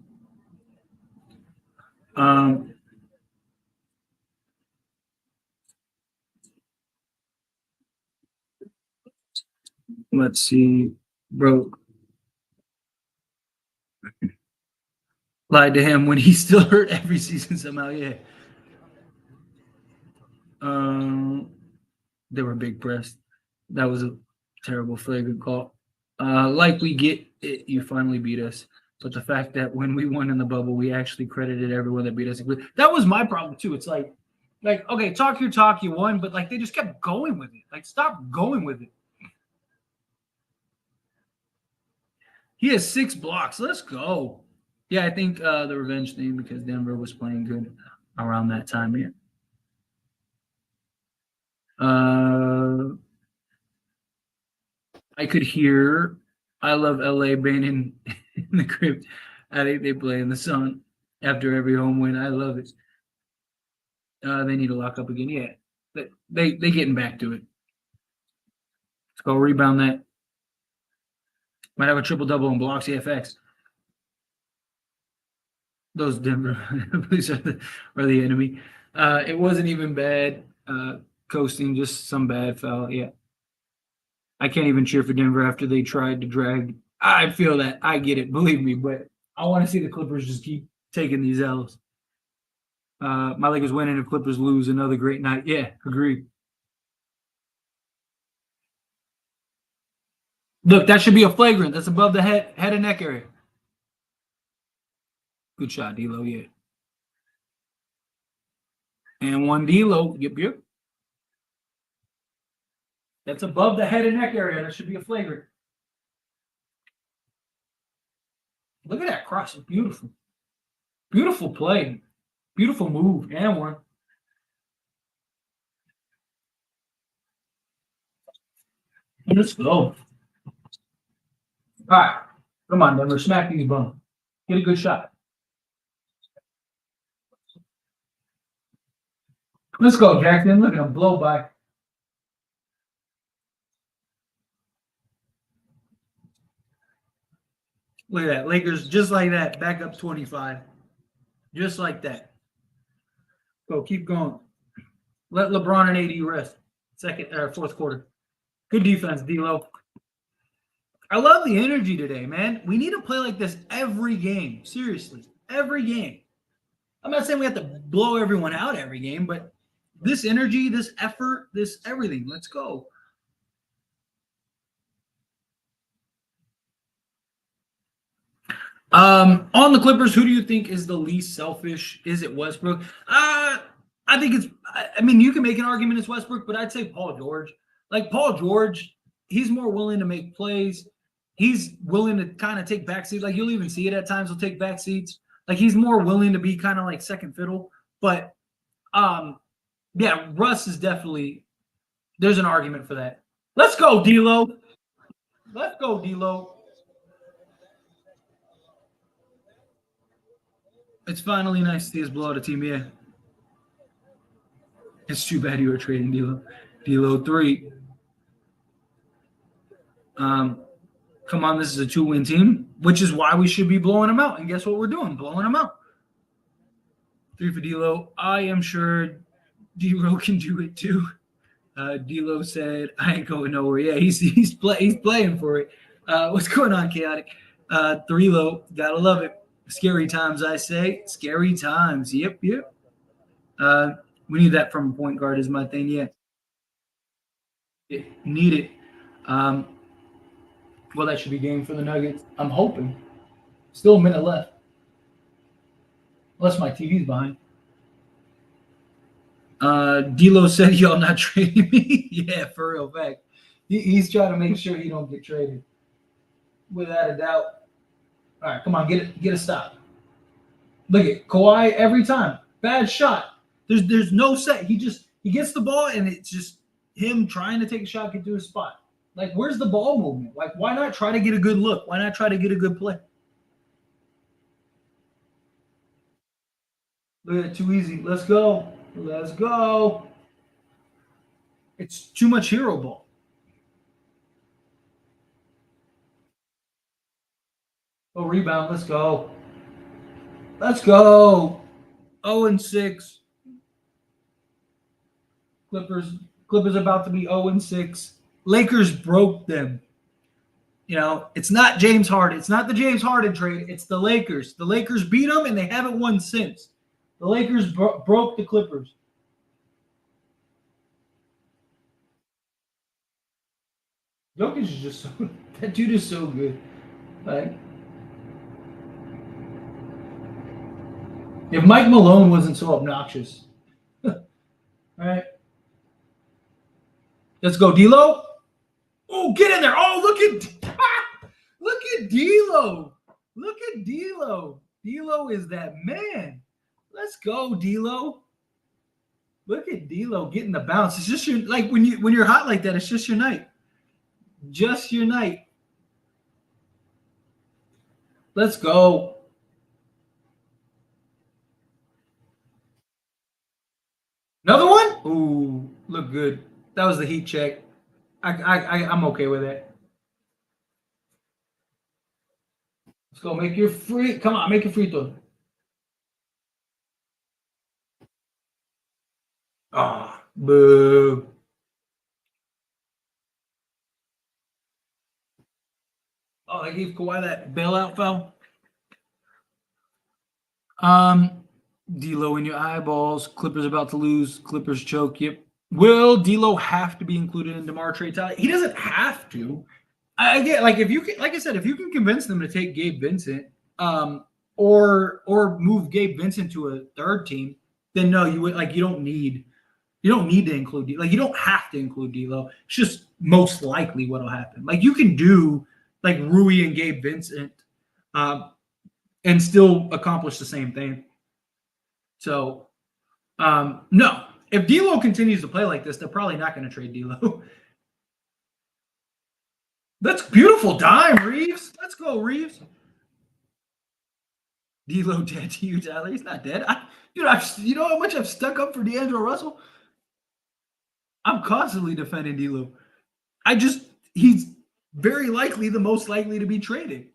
Let's see. Bro lied to him when he's still hurt every season somehow. Yeah. They were big pressed. That was a terrible flagrant call. Like we get it, you finally beat us. But the fact that when we won in the bubble, we actually credited everyone that beat us. That was my problem too. It's like, okay, talk your talk, you won, but like they just kept going with it. Like, stop going with it. He has 6 blocks. Let's go. Yeah, I think the revenge thing because Denver was playing good around that time here. I could hear I love LA banning in the crypt. I think they play in the sun after every home win. I love it. They need to lock up again. Yeah, they getting back to it. Let's go rebound that. Might have a triple-double in blocks, EFX. Those Denver police are the enemy. It wasn't even bad coasting, just some bad foul. Yeah. I can't even cheer for Denver after they tried to drag. I feel that. I get it. Believe me. But I want to see the Clippers just keep taking these L's. My Lakers winning if Clippers lose. Another great night. Yeah, agreed. Look, that should be a flagrant. That's above the head and neck area. Good shot, D-Lo. Yeah. And one D-Lo. Yep. That's above the head and neck area. That should be a flagrant. Look at that cross. It's beautiful. Beautiful play. Beautiful move. And one. Let's go. All right. Come on, Denver. Smack these bums. Get a good shot. Let's go, Jackson. Look at him blow by. Look at that. Lakers just like that. Back up 25. Just like that. Go. Keep going. Let LeBron and AD rest. Fourth quarter. Good defense, D-Lo. I love the energy today, man. We need to play like this every game. Seriously. Every game. I'm not saying we have to blow everyone out every game, but this energy, this effort, this everything. Let's go. On the Clippers, who do you think is the least selfish? Is it Westbrook? I think it's. I mean, you can make an argument it's Westbrook, but I'd say Paul George. Like Paul George, he's more willing to make plays. He's willing to kind of take backseats. Like you'll even see it at times. He'll take backseats. Like he's more willing to be kind of like second fiddle. But yeah, Russ is definitely. There's an argument for that. Let's go, D-Lo. Let's go, D-Lo. It's finally nice to see us blow out a team, yeah. It's too bad you were trading D-Lo. D-Lo 3. Come on, this is a 2-win team, which is why we should be blowing them out. And guess what we're doing? Blowing them out. 3 for D-Lo. I am sure D-Ro can do it too. D-Lo said, I ain't going nowhere. Yeah, he's playing for it. What's going on, Chaotic? Three low. Gotta love it. Scary times, I say. Scary times. Yep, yep. Uh, we need that from a point guard, is my thing. Yeah, need it. Um, well, that should be game for the Nuggets. I'm hoping. Still a minute left. Unless my TV's behind. D'Lo said y'all not trading me. Yeah, for real fact. He's trying to make sure he don't get traded. Without a doubt. All right, come on, get a stop. Look at Kawhi every time. Bad shot. There's no set. He gets the ball and it's just him trying to take a shot, get to his spot. Like, where's the ball movement? Like, why not try to get a good look? Why not try to get a good play? Look at that, too easy. Let's go. Let's go. It's too much hero ball. Oh, rebound. Let's go. Let's go. 0 and 6. Clippers. Clippers about to be 0 and 6. Lakers broke them. You know, it's not James Harden. It's not the James Harden trade. It's the Lakers. The Lakers beat them, and they haven't won since. The Lakers broke the Clippers. Jokic is just so that dude is so good. Like, if Mike Malone wasn't so obnoxious, all right. Let's go, D'Lo. Oh, get in there! Oh, look at D'Lo. Look at D'Lo. D'Lo is that man. Let's go, D'Lo. Look at D'Lo getting the bounce. It's just your like when you're hot like that. It's just your night. Just your night. Let's go. Another one? Ooh, look good. That was the heat check. I'm okay with it. Let's go. Make your free. Come on, make your free throw. Ah, boo. Oh, I gave Kawhi that bailout foul. Um, D'Lo in your eyeballs. Clippers about to lose. Clippers choke. Yep. Will D'Lo have to be included in DeMar trade tally? He doesn't have to. I get like if you can, like I said, if you can convince them to take Gabe Vincent, or move Gabe Vincent to a third team, then no, you would like you don't need to include like you don't have to include D'Lo. It's just most likely what'll happen. Like you can do like Rui and Gabe Vincent, um, and still accomplish the same thing. So no, if D'Lo continues to play like this, they're probably not going to trade D'Lo. That's beautiful dime, Reeves. Let's go, Reeves. D'Lo dead to you, Tyler. He's not dead. You know how much I've stuck up for D'Angelo Russell? I'm constantly defending D'Lo. He's very likely the most likely to be traded.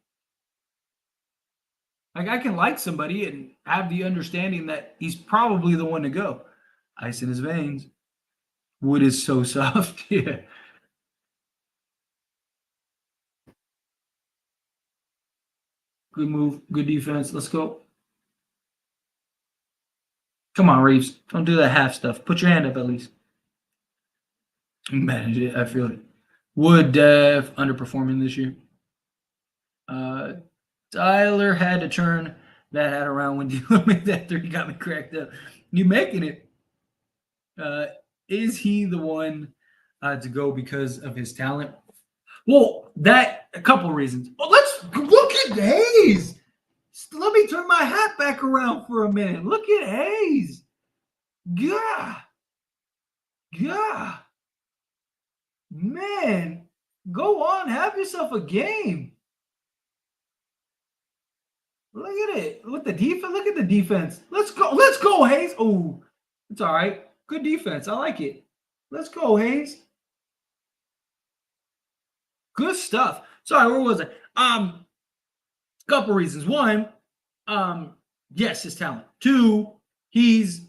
Like I can like somebody and have the understanding that he's probably the one to go. Ice in his veins. Wood is so soft. Yeah. Good move. Good defense. Let's go. Come on, Reeves. Don't do that half stuff. Put your hand up at least. Manage it. I feel it. Wood underperforming this year. Tyler had to turn that hat around when D'Lo made that three. Got me cracked up. You making it? Is he the one to go because of his talent? Well, that a couple reasons. Oh, let's look at Hayes. Let me turn my hat back around for a minute. Look at Hayes. Yeah. Yeah. Man, go on. Have yourself a game. Look at it. With the defense. Look at the defense. Let's go. Let's go, Hayes. Oh, it's all right. Good defense. I like it. Let's go, Hayes. Good stuff. Sorry, where was I? Couple reasons. One, yes, his talent. Two, he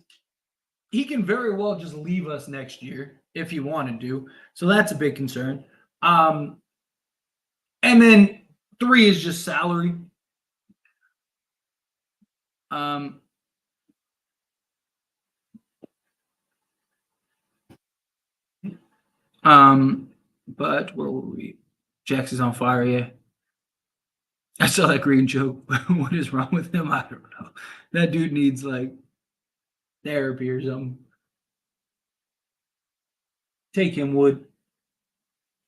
can very well just leave us next year if he wanted to. So that's a big concern. And then 3 is just salary. Um, but where were we? Jax is on fire, yeah. I saw that green joke. What is wrong with him? I don't know. That dude needs like therapy or something. Take him, Wood.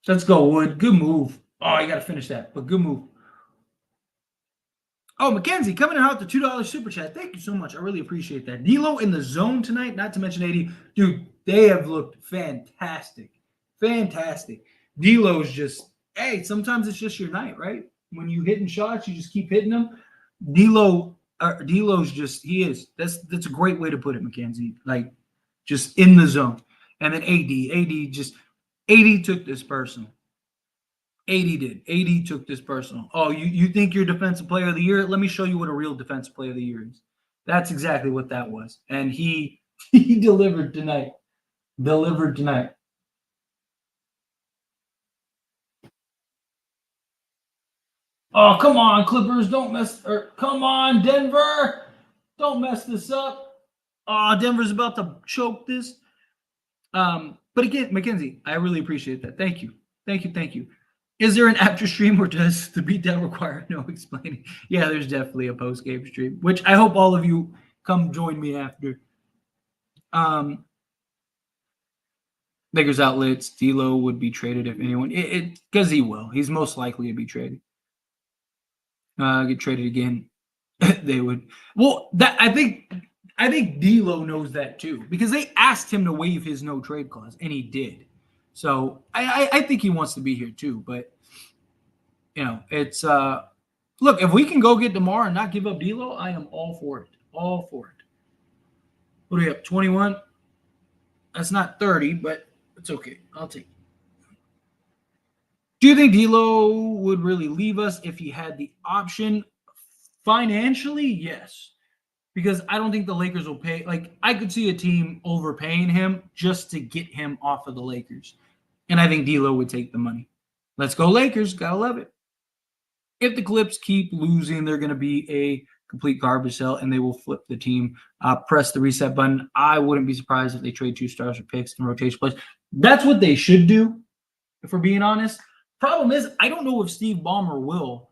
Let's go, Wood. Good move. Oh, you got to finish that, but good move. Oh, Mackenzie coming out the $2 super chat. Thank you so much. I really appreciate that. D'Lo in the zone tonight, not to mention 80. Dude, they have looked fantastic. Fantastic. D'Lo's just, hey, sometimes it's just your night, right? When you hitting shots, you just keep hitting them. D'Lo's just, he is. That's a great way to put it, Mackenzie. Like, just in the zone. And then AD took this personal. 80 did. 80 took this personal. Oh, you think you're defensive player of the year? Let me show you what a real defensive player of the year is. That's exactly what that was. And he delivered tonight. Delivered tonight. Oh, come on, Clippers. Don't mess or come on, Denver. Don't mess this up. Oh, Denver's about to choke this. But again, Mackenzie, I really appreciate that. Thank you. Thank you. Thank you. Is there an after stream or does the beatdown require no explaining? Yeah, there's definitely a post game stream, which I hope all of you come join me after. Lakers outlets, D'Lo would be traded if anyone. Because he will. He's most likely to be traded. Get traded again. They would. Well, that I think D'Lo knows that too because they asked him to waive his no trade clause and he did. So I think he wants to be here too, but you know, it's look, if we can go get DeMar and not give up D'Lo, I am all for it. All for it. What do we have? 21? That's not 30, but it's okay. I'll take it. Do you think D'Lo would really leave us if he had the option? Financially, yes. Because I don't think the Lakers will pay. Like, I could see a team overpaying him just to get him off of the Lakers. And I think D'Lo would take the money. Let's go Lakers. Gotta love it. If the Clips keep losing, they're going to be a complete garbage sale and they will flip the team. Press the reset button. I wouldn't be surprised if they trade 2 stars for picks and rotation players. That's what they should do, if we're being honest. Problem is, I don't know if Steve Ballmer will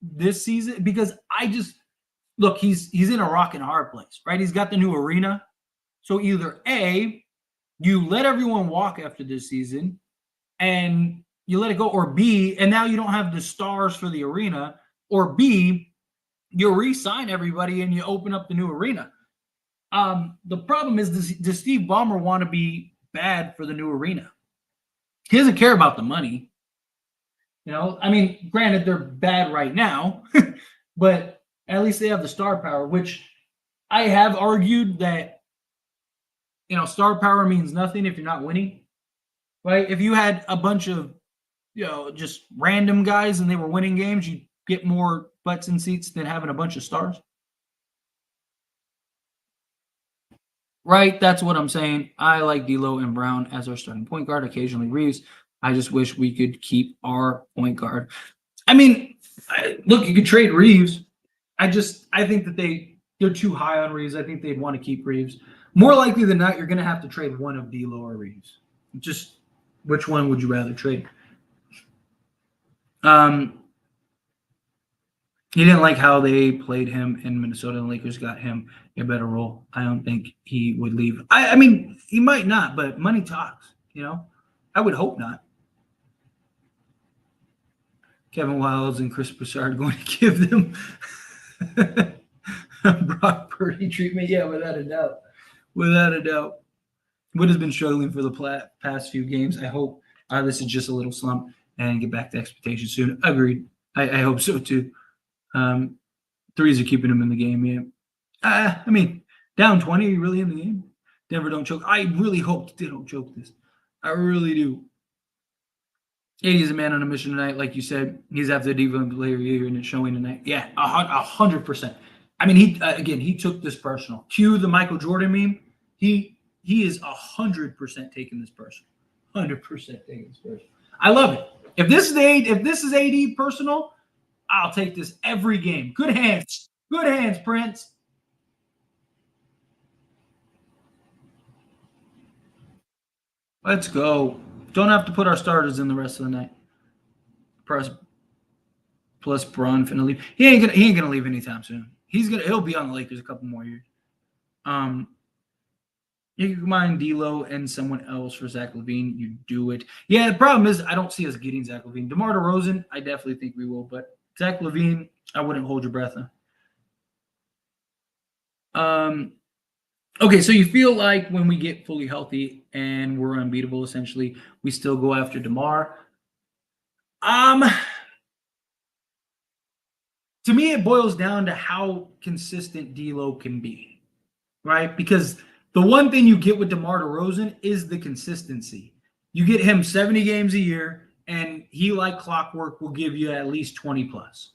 this season because look, he's in a rock and a hard place, right? He's got the new arena. So either A, you let everyone walk after this season and you let it go, or B, and now you don't have the stars for the arena, or B, you re-sign everybody and you open up the new arena. The problem is, does Steve Ballmer want to be bad for the new arena? He doesn't care about the money. You know, I mean, granted, they're bad right now, but at least they have the star power, which I have argued that, you know, star power means nothing if you're not winning, right? If you had a bunch of, you know, just random guys and they were winning games, you'd get more butts in seats than having a bunch of stars. Right? That's what I'm saying. I like D'Lo and Brown as our starting point guard, occasionally Reeves. I just wish we could keep our point guard. I mean, look, you could trade Reeves. I think that they're too high on Reeves. I think they'd want to keep Reeves. More likely than not, you're going to have to trade one of D'Lo or Reeves. Just which one would you rather trade? He didn't like how they played him in Minnesota, and the Lakers got him a better role. I don't think he would leave. I mean, he might not, but money talks, you know? I would hope not. Kevin Wilds and Chris Broussard going to give them Brock Purdy treatment. Yeah, without a doubt. Without a doubt. Wood has been struggling for the past few games. I hope this is just a little slump and get back to expectations soon. Agreed. I hope so too. Threes are keeping him in the game, yeah. I mean, down 20, are you really in the game? Denver don't choke. I really hope they don't choke this. I really do. 80 is a man on a mission tonight, like you said. He's after the defensive player of the year, and it's showing tonight. Yeah, 100%. I mean, he took this personal. Cue the Michael Jordan meme. He is 100% taking this personal. 100% taking this personal. I love it. if this is AD personal, I'll take this every game. Good hands. Good hands, Prince. Let's go. Don't have to put our starters in the rest of the night. Press plus Braun finna leave. He ain't gonna leave anytime soon. He'll be on the Lakers a couple more years. You can combine D'Lo and someone else for Zach LaVine. You do it. Yeah, the problem is I don't see us getting Zach LaVine. DeMar DeRozan, I definitely think we will, but Zach LaVine, I wouldn't hold your breath on. Okay, so you feel like when we get fully healthy and we're unbeatable, essentially, we still go after DeMar. To me, it boils down to how consistent D'Lo can be, right? Because the one thing you get with DeMar DeRozan is the consistency. You get him 70 games a year, and he, like clockwork, will give you at least 20 plus.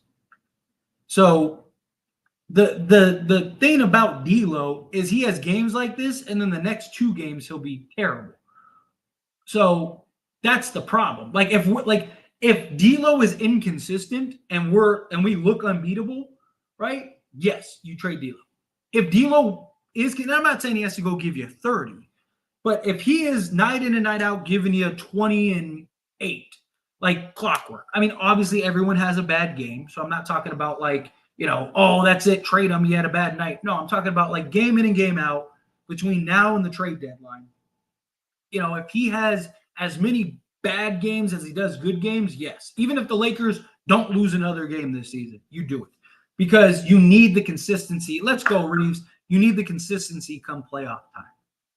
So the thing about D'Lo is he has games like this, and then the next 2 games he'll be terrible. So that's the problem. Like if D'Lo is inconsistent and we look unbeatable, right? Yes, you trade D'Lo. If D'Lo is, and I'm not saying he has to go give you 30, but if he is night in and night out giving you 20 and 8, like clockwork. I mean, obviously everyone has a bad game, so I'm not talking about like, oh, that's it, trade him, he had a bad night. No, I'm talking about like game in and game out between now and the trade deadline. If he has as many bad games as he does good games, yes. Even if the Lakers don't lose another game this season, you do it. Because you need the consistency. Let's go, Reeves. You need the consistency come playoff time.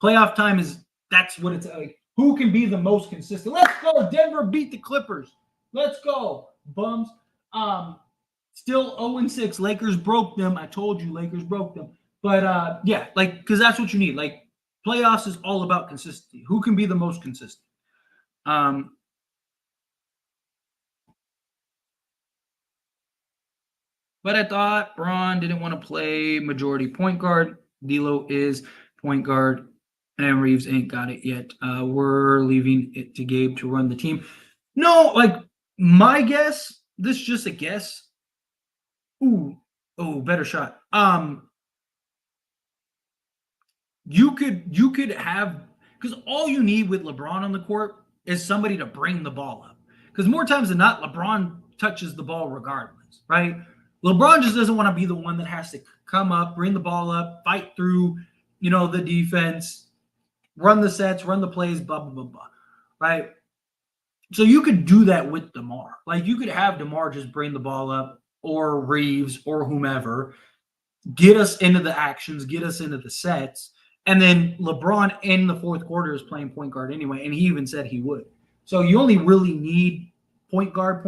Playoff time that's what it's like. Who can be the most consistent? Let's go. Denver beat the Clippers. Let's go. Bums. Still 0-6. Lakers broke them. I told you Lakers broke them. But yeah, because that's what you need. Like playoffs is all about consistency. Who can be the most consistent? But I thought Braun didn't want to play majority point guard. D'Lo is point guard, and Reeves ain't got it yet. We're leaving it to Gabe to run the team. No, like my guess. This is just a guess. Ooh, better shot. You could have, because all you need with LeBron on the court is somebody to bring the ball up. Because more times than not, LeBron touches the ball regardless, right? LeBron just doesn't want to be the one that has to come up, bring the ball up, fight through, the defense, run the sets, run the plays, blah, blah, blah, blah, right? So you could do that with DeMar. Like you could have DeMar just bring the ball up, or Reeves or whomever, get us into the actions, get us into the sets, and then LeBron in the fourth quarter is playing point guard anyway, and he even said he would. So you only really need point guard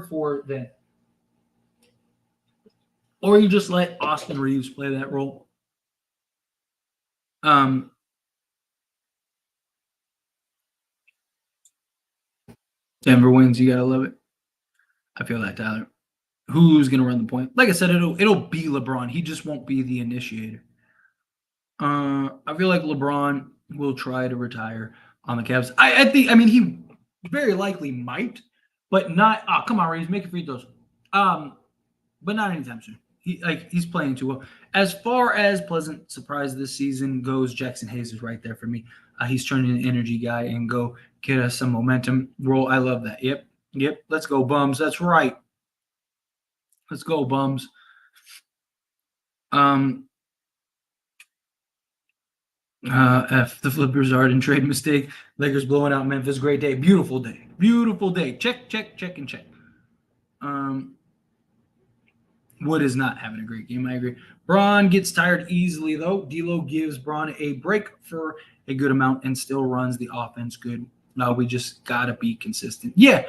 for that. Or you just let Austin Reeves play that role. Denver wins. You gotta love it. I feel that, Tyler. Who's gonna run the point? Like I said, it'll be LeBron. He just won't be the initiator. I feel like LeBron will try to retire on the Cavs. I think. I mean, he very likely might, but not. Oh, come on, Reeves, make it free throws. But not anytime soon. He's playing too well. As far as pleasant surprise this season goes, Jackson Hayes is right there for me. He's turning an energy guy and go get us some momentum. Roll. I love that. Yep. Let's go, Bums. That's right. Let's go, Bums. F the Flippers Arden trade mistake. Lakers blowing out Memphis. Great day. Beautiful day. Beautiful day. Check, and check. Wood is not having a great game. I agree. Braun gets tired easily, though. D'Lo gives Braun a break for a good amount and still runs the offense good. No, we just got to be consistent. Yeah.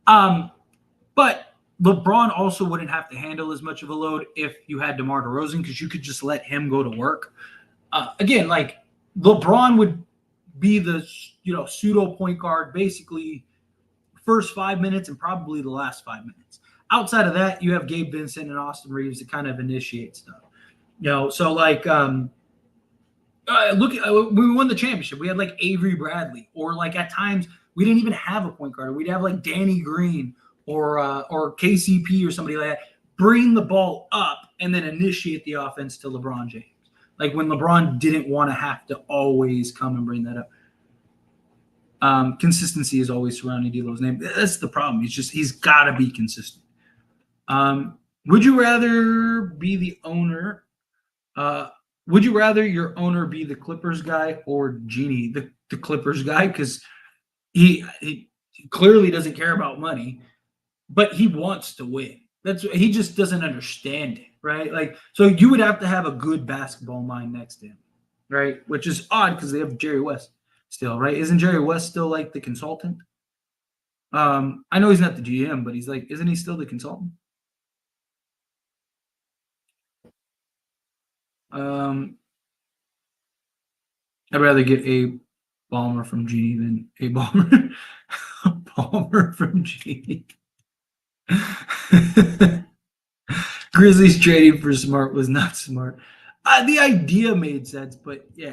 But LeBron also wouldn't have to handle as much of a load if you had DeMar DeRozan, because you could just let him go to work. Again, like LeBron would be the pseudo point guard basically first 5 minutes and probably the last 5 minutes. Outside of that, you have Gabe Vincent and Austin Reeves to kind of initiate stuff. So like look, when we won the championship, we had like Avery Bradley, or like at times we didn't even have a point guard. We'd have like Danny Green or KCP or somebody like that bring the ball up and then initiate the offense to LeBron James. Like when LeBron didn't want to have to always come and bring that up. Consistency is always surrounding D'Lo's name. That's the problem. He's got to be consistent. Would you rather be the owner? Would you rather your owner be the Clippers guy or Genie, the Clippers guy? Because he clearly doesn't care about money, but he wants to win. He just doesn't understand it, right? Like, so you would have to have a good basketball mind next to him, right? Which is odd because they have Jerry West still, right? Isn't Jerry West still like the consultant? I know he's not the GM, but isn't he still the consultant? I'd rather get a Balmer from Genie than a Balmer. A Balmer from Genie. Grizzlies trading for Smart was not smart. The idea made sense, but yeah,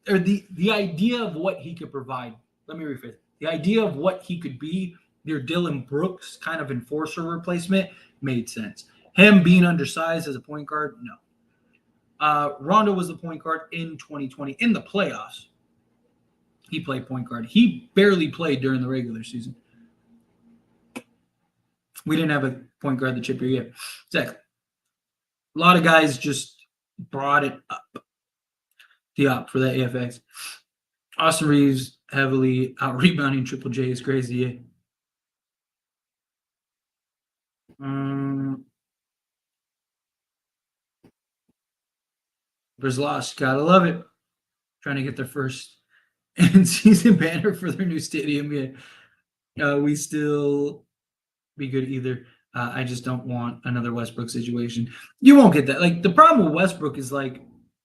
the idea of what he could provide. Let me rephrase. The idea of what he could be, your Dylan Brooks kind of enforcer replacement, made sense. Him being undersized as a point guard, no. Rondo was the point guard in 2020 in the playoffs. He played point guard. He barely played during the regular season. We didn't have a point guard the chip here yet. Exactly. A lot of guys just brought it up. The op for that AFX. Austin Reeves heavily out rebounding Triple J is crazy. There's lost. Gotta love it. Trying to get their first in-season banner for their new stadium. Yeah. We still be good either. I just don't want another Westbrook situation. You won't get that. Like the problem with Westbrook is like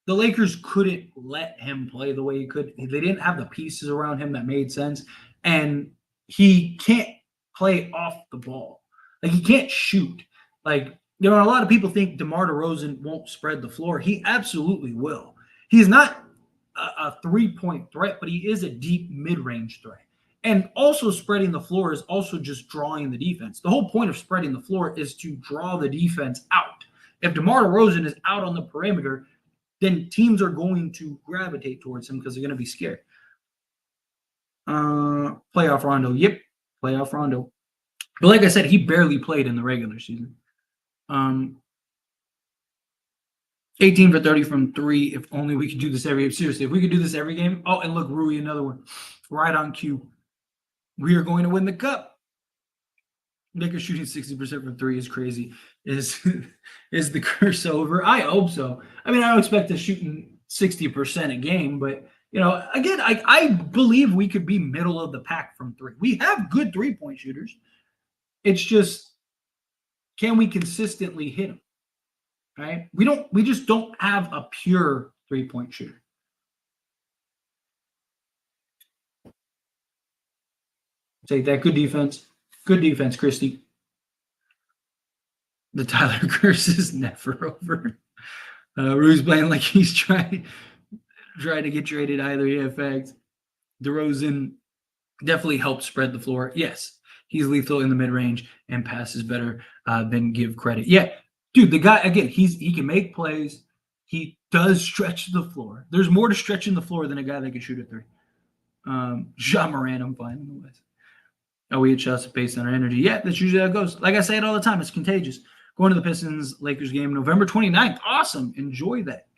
the Lakers couldn't let him play the way he could. They didn't have the pieces around him that made sense, and he can't play off the ball. Like he can't shoot. Like a lot of people think DeMar DeRozan won't spread the floor. He absolutely will. He's not a three-point threat, but he is a deep mid-range threat. And also spreading the floor is also just drawing the defense. The whole point of spreading the floor is to draw the defense out. If DeMar DeRozan is out on the perimeter, then teams are going to gravitate towards him because they're going to be scared. Playoff Rondo. Yep, playoff Rondo. But like I said, he barely played in the regular season. 18 for 30 from 3. If only we could do this every game. Seriously, if we could do this every game. Oh, and look, Rui, another one. Right on cue. We are going to win the cup. Lakers shooting 60% from 3 is crazy. Is the curse over? I hope so. I mean, I don't expect us shooting 60% a game, but again, I believe we could be middle of the pack from 3. We have good 3-point shooters. It's just, can we consistently hit them? Right? We just don't have a pure 3-point shooter. Take that. Good defense. Good defense, Christy. The Tyler curse is never over. Rue's playing like he's trying to get traded either. AFX. DeRozan definitely helps spread the floor. Yes, he's lethal in the mid-range and passes better than give credit. Yeah, dude, the guy, again, he can make plays. He does stretch the floor. There's more to stretching the floor than a guy that can shoot a 3. Jean Moran, I'm fine in the West. We hit shots based on our energy. Yeah, that's usually how it goes. Like I say it all the time, it's contagious. Going to the Pistons-Lakers game November 29th. Awesome. Enjoy that.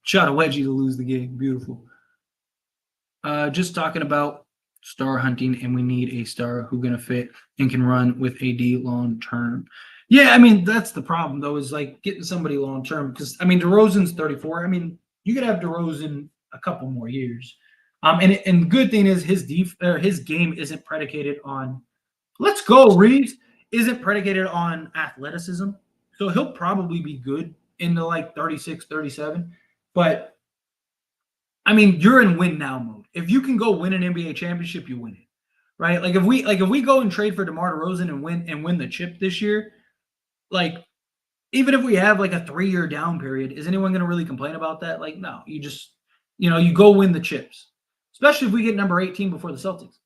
Shot a wedgie to lose the game. Beautiful. Just talking about star hunting, and we need a star who's going to fit and can run with AD long term. Yeah, I mean, that's the problem, though, is like getting somebody long term. Because, I mean, DeRozan's 34. I mean, you could have DeRozan a couple more years. And the good thing is his game isn't predicated on let's go, Reeves, isn't predicated on athleticism. So he'll probably be good into like 36, 37. But I mean, you're in win now mode. If you can go win an NBA championship, you win it. Right? Like if we go and trade for DeMar DeRozan and win the chip this year, like even if we have like a 3-year down period, is anyone going to really complain about that? Like, no, you just, you go win the chips. especially if we get number 18 before the Celtics.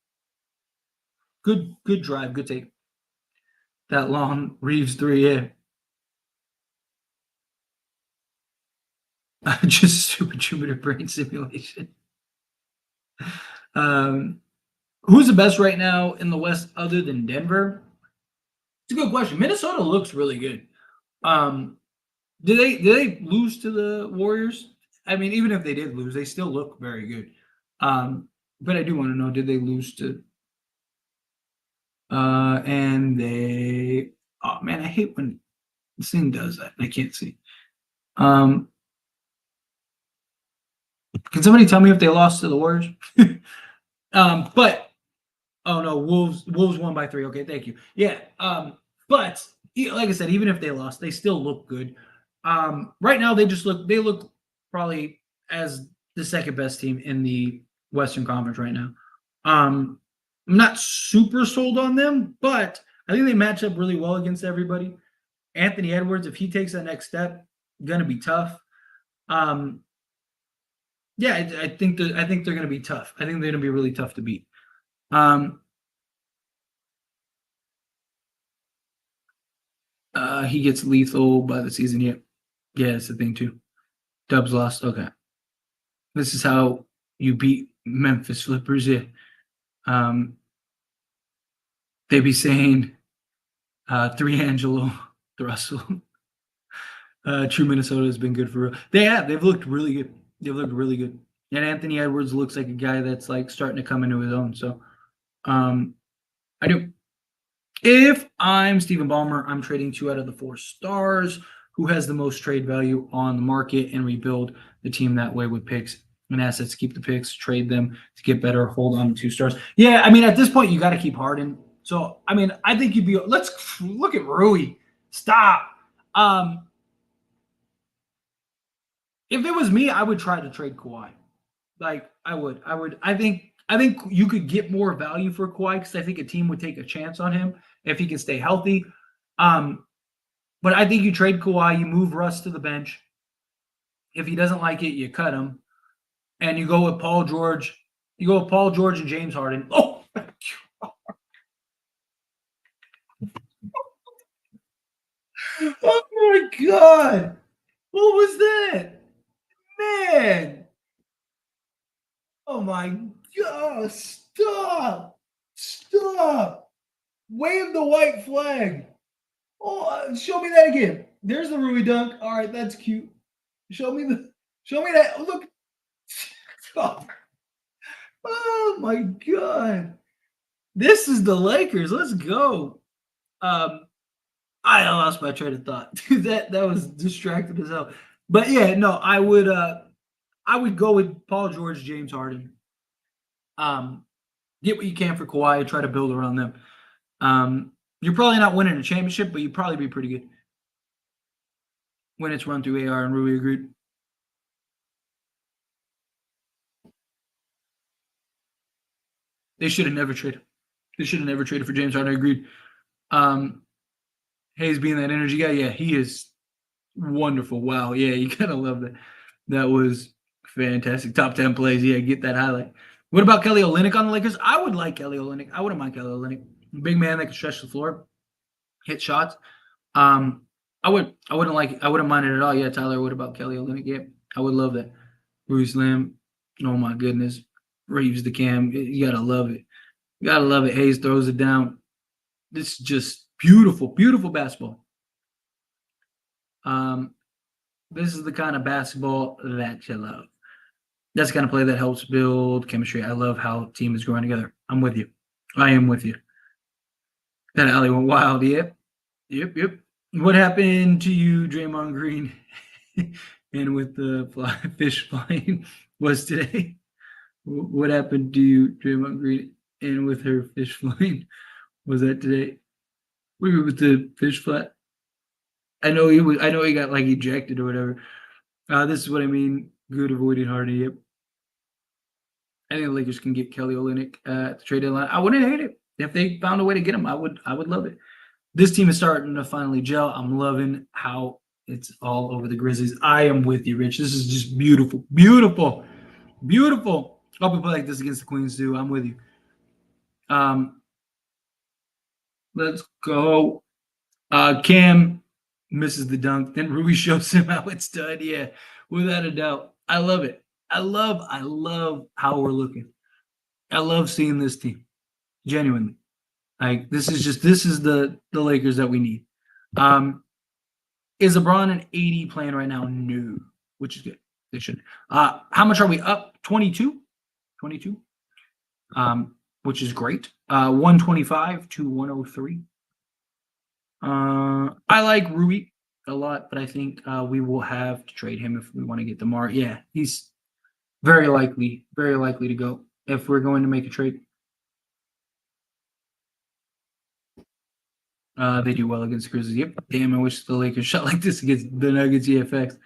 Good drive, good take. That long Reeves 3, yeah. Just stupid Jupiter brain simulation. Who's the best right now in the West other than Denver? It's a good question. Minnesota looks really good. Did they lose to the Warriors? I mean, even if they did lose, they still look very good. But I do want to know, did they lose to and they oh man, I hate when this thing does that. I can't see. Can somebody tell me if they lost to the Warriors? But oh no, Wolves won by 3. Okay, thank you. Yeah. But like I said, even if they lost, they still look good. Right now they look probably as the second best team in the Western Conference right now. I'm not super sold on them, but I think they match up really well against everybody. Anthony Edwards, if he takes that next step, gonna be tough. Yeah, I think they're gonna be tough. I think they're gonna be really tough to beat. He gets lethal by the season. Yeah, that's the thing too. Dubs lost. Okay, this is how you beat Memphis Flippers. Yeah, they be saying 3 Angelo Russell. True Minnesota has been good for real. They've looked really good. They've looked really good. And Anthony Edwards looks like a guy that's like starting to come into his own. So I do. If I'm Stephen Ballmer, I'm trading 2 out of the 4 stars. Who has the most trade value on the market and rebuild the team that way with picks and assets? Keep the picks, trade them to get better, hold on to 2 stars. Yeah, I mean, at this point, you got to keep Harden. So, I mean, I think you'd be – let's look at Rui. Stop. If it was me, I would try to trade Kawhi. Like, I would. I think you could get more value for Kawhi because I think a team would take a chance on him if he can stay healthy. But I think you trade Kawhi, you move Russ to the bench. If he doesn't like it, you cut him, and you go with Paul George. You go with Paul George and James Harden. Oh, oh my God! What was that, man? Oh my God! Stop! Wave the white flag. Oh, show me that again. There's the Rui dunk. All right, that's cute. Show me that. Oh, look. Oh my God. This is the Lakers. Let's go. I lost my train of thought. that was distracted as hell. But yeah, no, I would go with Paul George, James Harden. Get what you can for Kawhi, try to build around them. You're probably not winning a championship, but you'd probably be pretty good when it's run through AR and Rui. Agreed. They should have never traded. They should have never traded for James Harden. I agreed. Hayes being that energy guy, yeah, he is wonderful. Wow, yeah, you gotta love that. That was fantastic. Top 10 plays. Yeah, get that highlight. What about Kelly Olynyk on the Lakers? I would like Kelly Olynyk. I wouldn't mind Kelly Olynyk. Big man that can stretch the floor, hit shots. I wouldn't mind it at all. Yeah, Tyler, what about Kelly Olynyk? Yeah, I would love that. Bruce Lamb, oh my goodness. Reeves the cam. You gotta love it. You gotta love it. Hayes throws it down. This is just beautiful, beautiful basketball. This is the kind of basketball that you love. That's the kind of play that helps build chemistry. I love how team is growing together. I'm with you. I am with you. That alley went wild. Yep. What happened to you, Draymond Green? And with the fish flying was today. What happened to you, Draymond Green, and with her fish flying? Was that today? We were with the fish flat. I know he got like ejected or whatever. This is what I mean. Good avoiding Hardy. Yep. I think the Lakers can get Kelly Olynyk at the trade deadline. I wouldn't hate it if they found a way to get him. I would love it. This team is starting to finally gel. I'm loving how it's all over the Grizzlies. I am with you, Rich. This is just beautiful, beautiful, beautiful. Hope we play like this against the Queens too. I'm with you. Um, let's go. Cam misses the dunk. Then Rui shows him how it's done. Yeah, without a doubt. I love it. I love how we're looking. I love seeing this team. Genuinely. Like this is the Lakers that we need. Um, is LeBron an 80 playing right now? No, which is good. They should. How much are we up? 22? 22. Which is great. 125 to 103. I like Rui a lot, but I think we will have to trade him if we want to get DeMar. Yeah, he's very likely to go if we're going to make a trade. They do well against the Grizzlies. Yep. Damn, I wish the Lakers shot like this against the Nuggets EFX.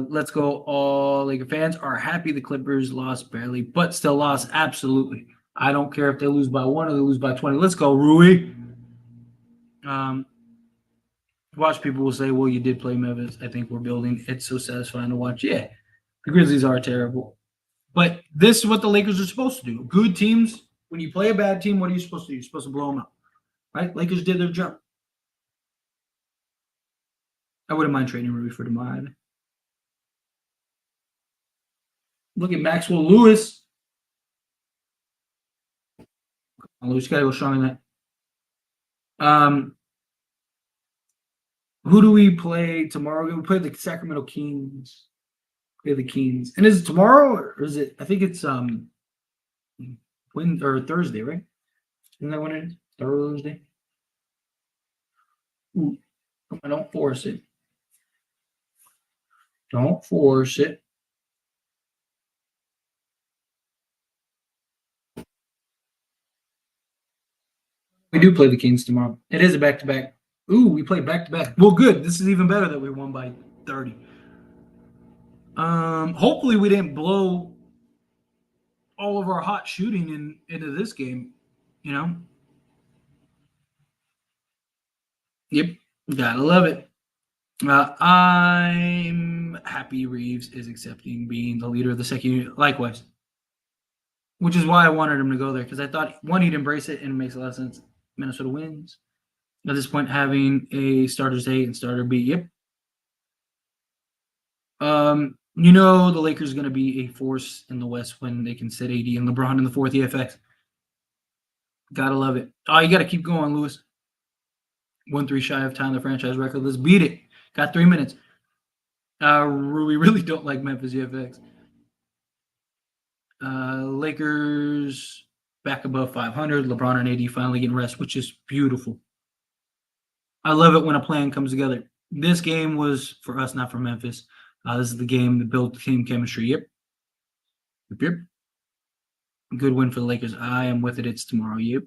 Let's go. All Laker fans are happy the Clippers lost barely, but still lost. Absolutely. I don't care if they lose by 1 or they lose by 20. Let's go, Rui. Watch people will say, well, you did play Memphis. I think we're building. It's so satisfying to watch. Yeah, the Grizzlies are terrible. But this is what the Lakers are supposed to do. Good teams, when you play a bad team, what are you supposed to do? You're supposed to blow them up. Right? Lakers did their job. I wouldn't mind trading Rui for DeMar either. Look at Maxwell Lewis. Lewis got to go strong in that. Who do we play tomorrow? We play the Sacramento Kings. Play the Kings. And is it tomorrow or is it? I think it's Thursday, right? Isn't that when it is? Thursday. Ooh, don't force it. Don't force it. We do play the Kings tomorrow. It is a back-to-back. Ooh, we play back-to-back. Well, good. This is even better that we won by 30. Hopefully we didn't blow all of our hot shooting into this game, you know? Yep. Gotta love it. I'm happy Reeves is accepting being the leader of the second unit. Likewise. Which is why I wanted him to go there, because I thought, one, he'd embrace it, and it makes a lot of sense. Minnesota wins. At this point, having a starter's A and starter B. Yep. You know the Lakers are going to be a force in the West when they can sit AD and LeBron in the fourth EFX. Gotta love it. Oh, you got to keep going, Lewis. 1-3 shy of tying the franchise record. Let's beat it. Got 3 minutes. We really don't like Memphis EFX. Lakers back above 500. LeBron and AD finally getting rest, which is beautiful. I love it when a plan comes together. This game was for us, not for Memphis. This is the game that built team chemistry. Yep. Yep. Good win for the Lakers. I am with it. It's tomorrow. Yep.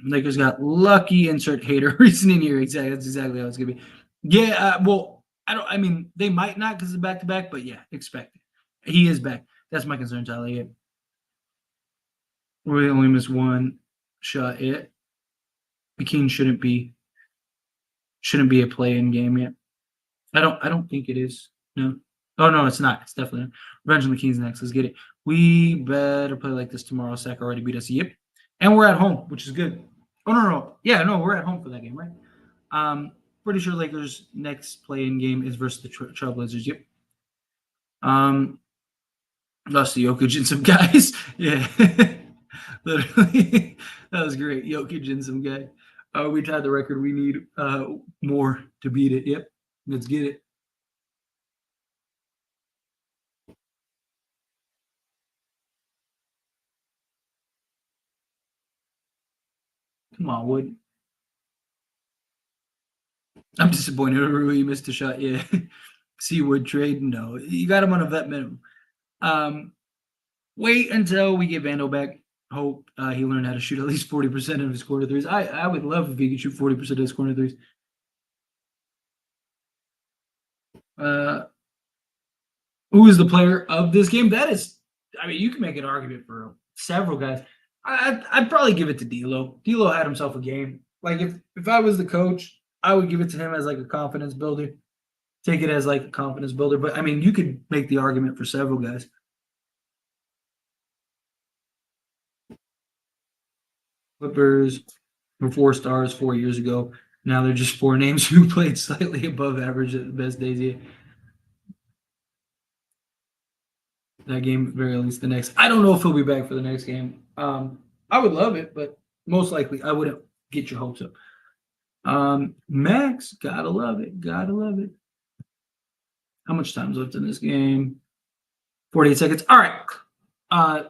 Lakers got lucky. Insert hater reasoning here. Exactly. That's exactly how it's gonna be. Yeah. Well, I mean, they might not because it's back to back, but yeah, expect it. He is back. That's my concern, Tyler. Yep. We only missed one shot. It. McKean shouldn't be a play-in game yet. I don't think it is. No. Oh no, it's not. It's definitely not. Revenge on the Kings next. Let's get it. We better play like this tomorrow. Sac already beat us. Yep. And we're at home, which is good. Oh no. Yeah, no, we're at home for that game, right? Pretty sure Lakers' next play-in game is versus the Trailblazers. Yep. Lost to Jokic and some guys. Yeah. Literally. That was great. Jokic and some guy. We tied the record. We need more to beat it. Yep. Let's get it. Come on, Wood. I'm disappointed. Rui missed a shot. Yeah. Seawood trade. No. You got him on a vet minimum. Wait until we get Vando back. Hope he learned how to shoot at least 40% of his corner threes. I would love if he could shoot 40% of his corner threes. Who is the player of this game? That is, I mean, you can make an argument for several guys. I'd probably give it to D'Lo. D'Lo had himself a game. Like if I was the coach, I would give it to him as like a confidence builder. Take it as like a confidence builder. But I mean, you could make the argument for several guys. Clippers were 4 stars 4 years ago. Now they're just 4 names who played slightly above average at the best days yet. That game, at very least the next. I don't know if he'll be back for the next game. I would love it, but most likely I wouldn't get your hopes up. Max, gotta love it. Gotta love it. How much time's left in this game? 48 seconds. All right.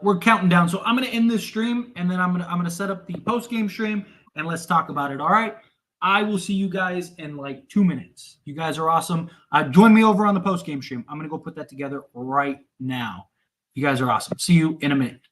We're counting down. So I'm gonna end this stream and then I'm gonna set up the post-game stream and let's talk about it. All right. I will see you guys in like 2 minutes. You guys are awesome. Join me over on the post-game stream. I'm gonna go put that together right now. You guys are awesome. See you in a minute.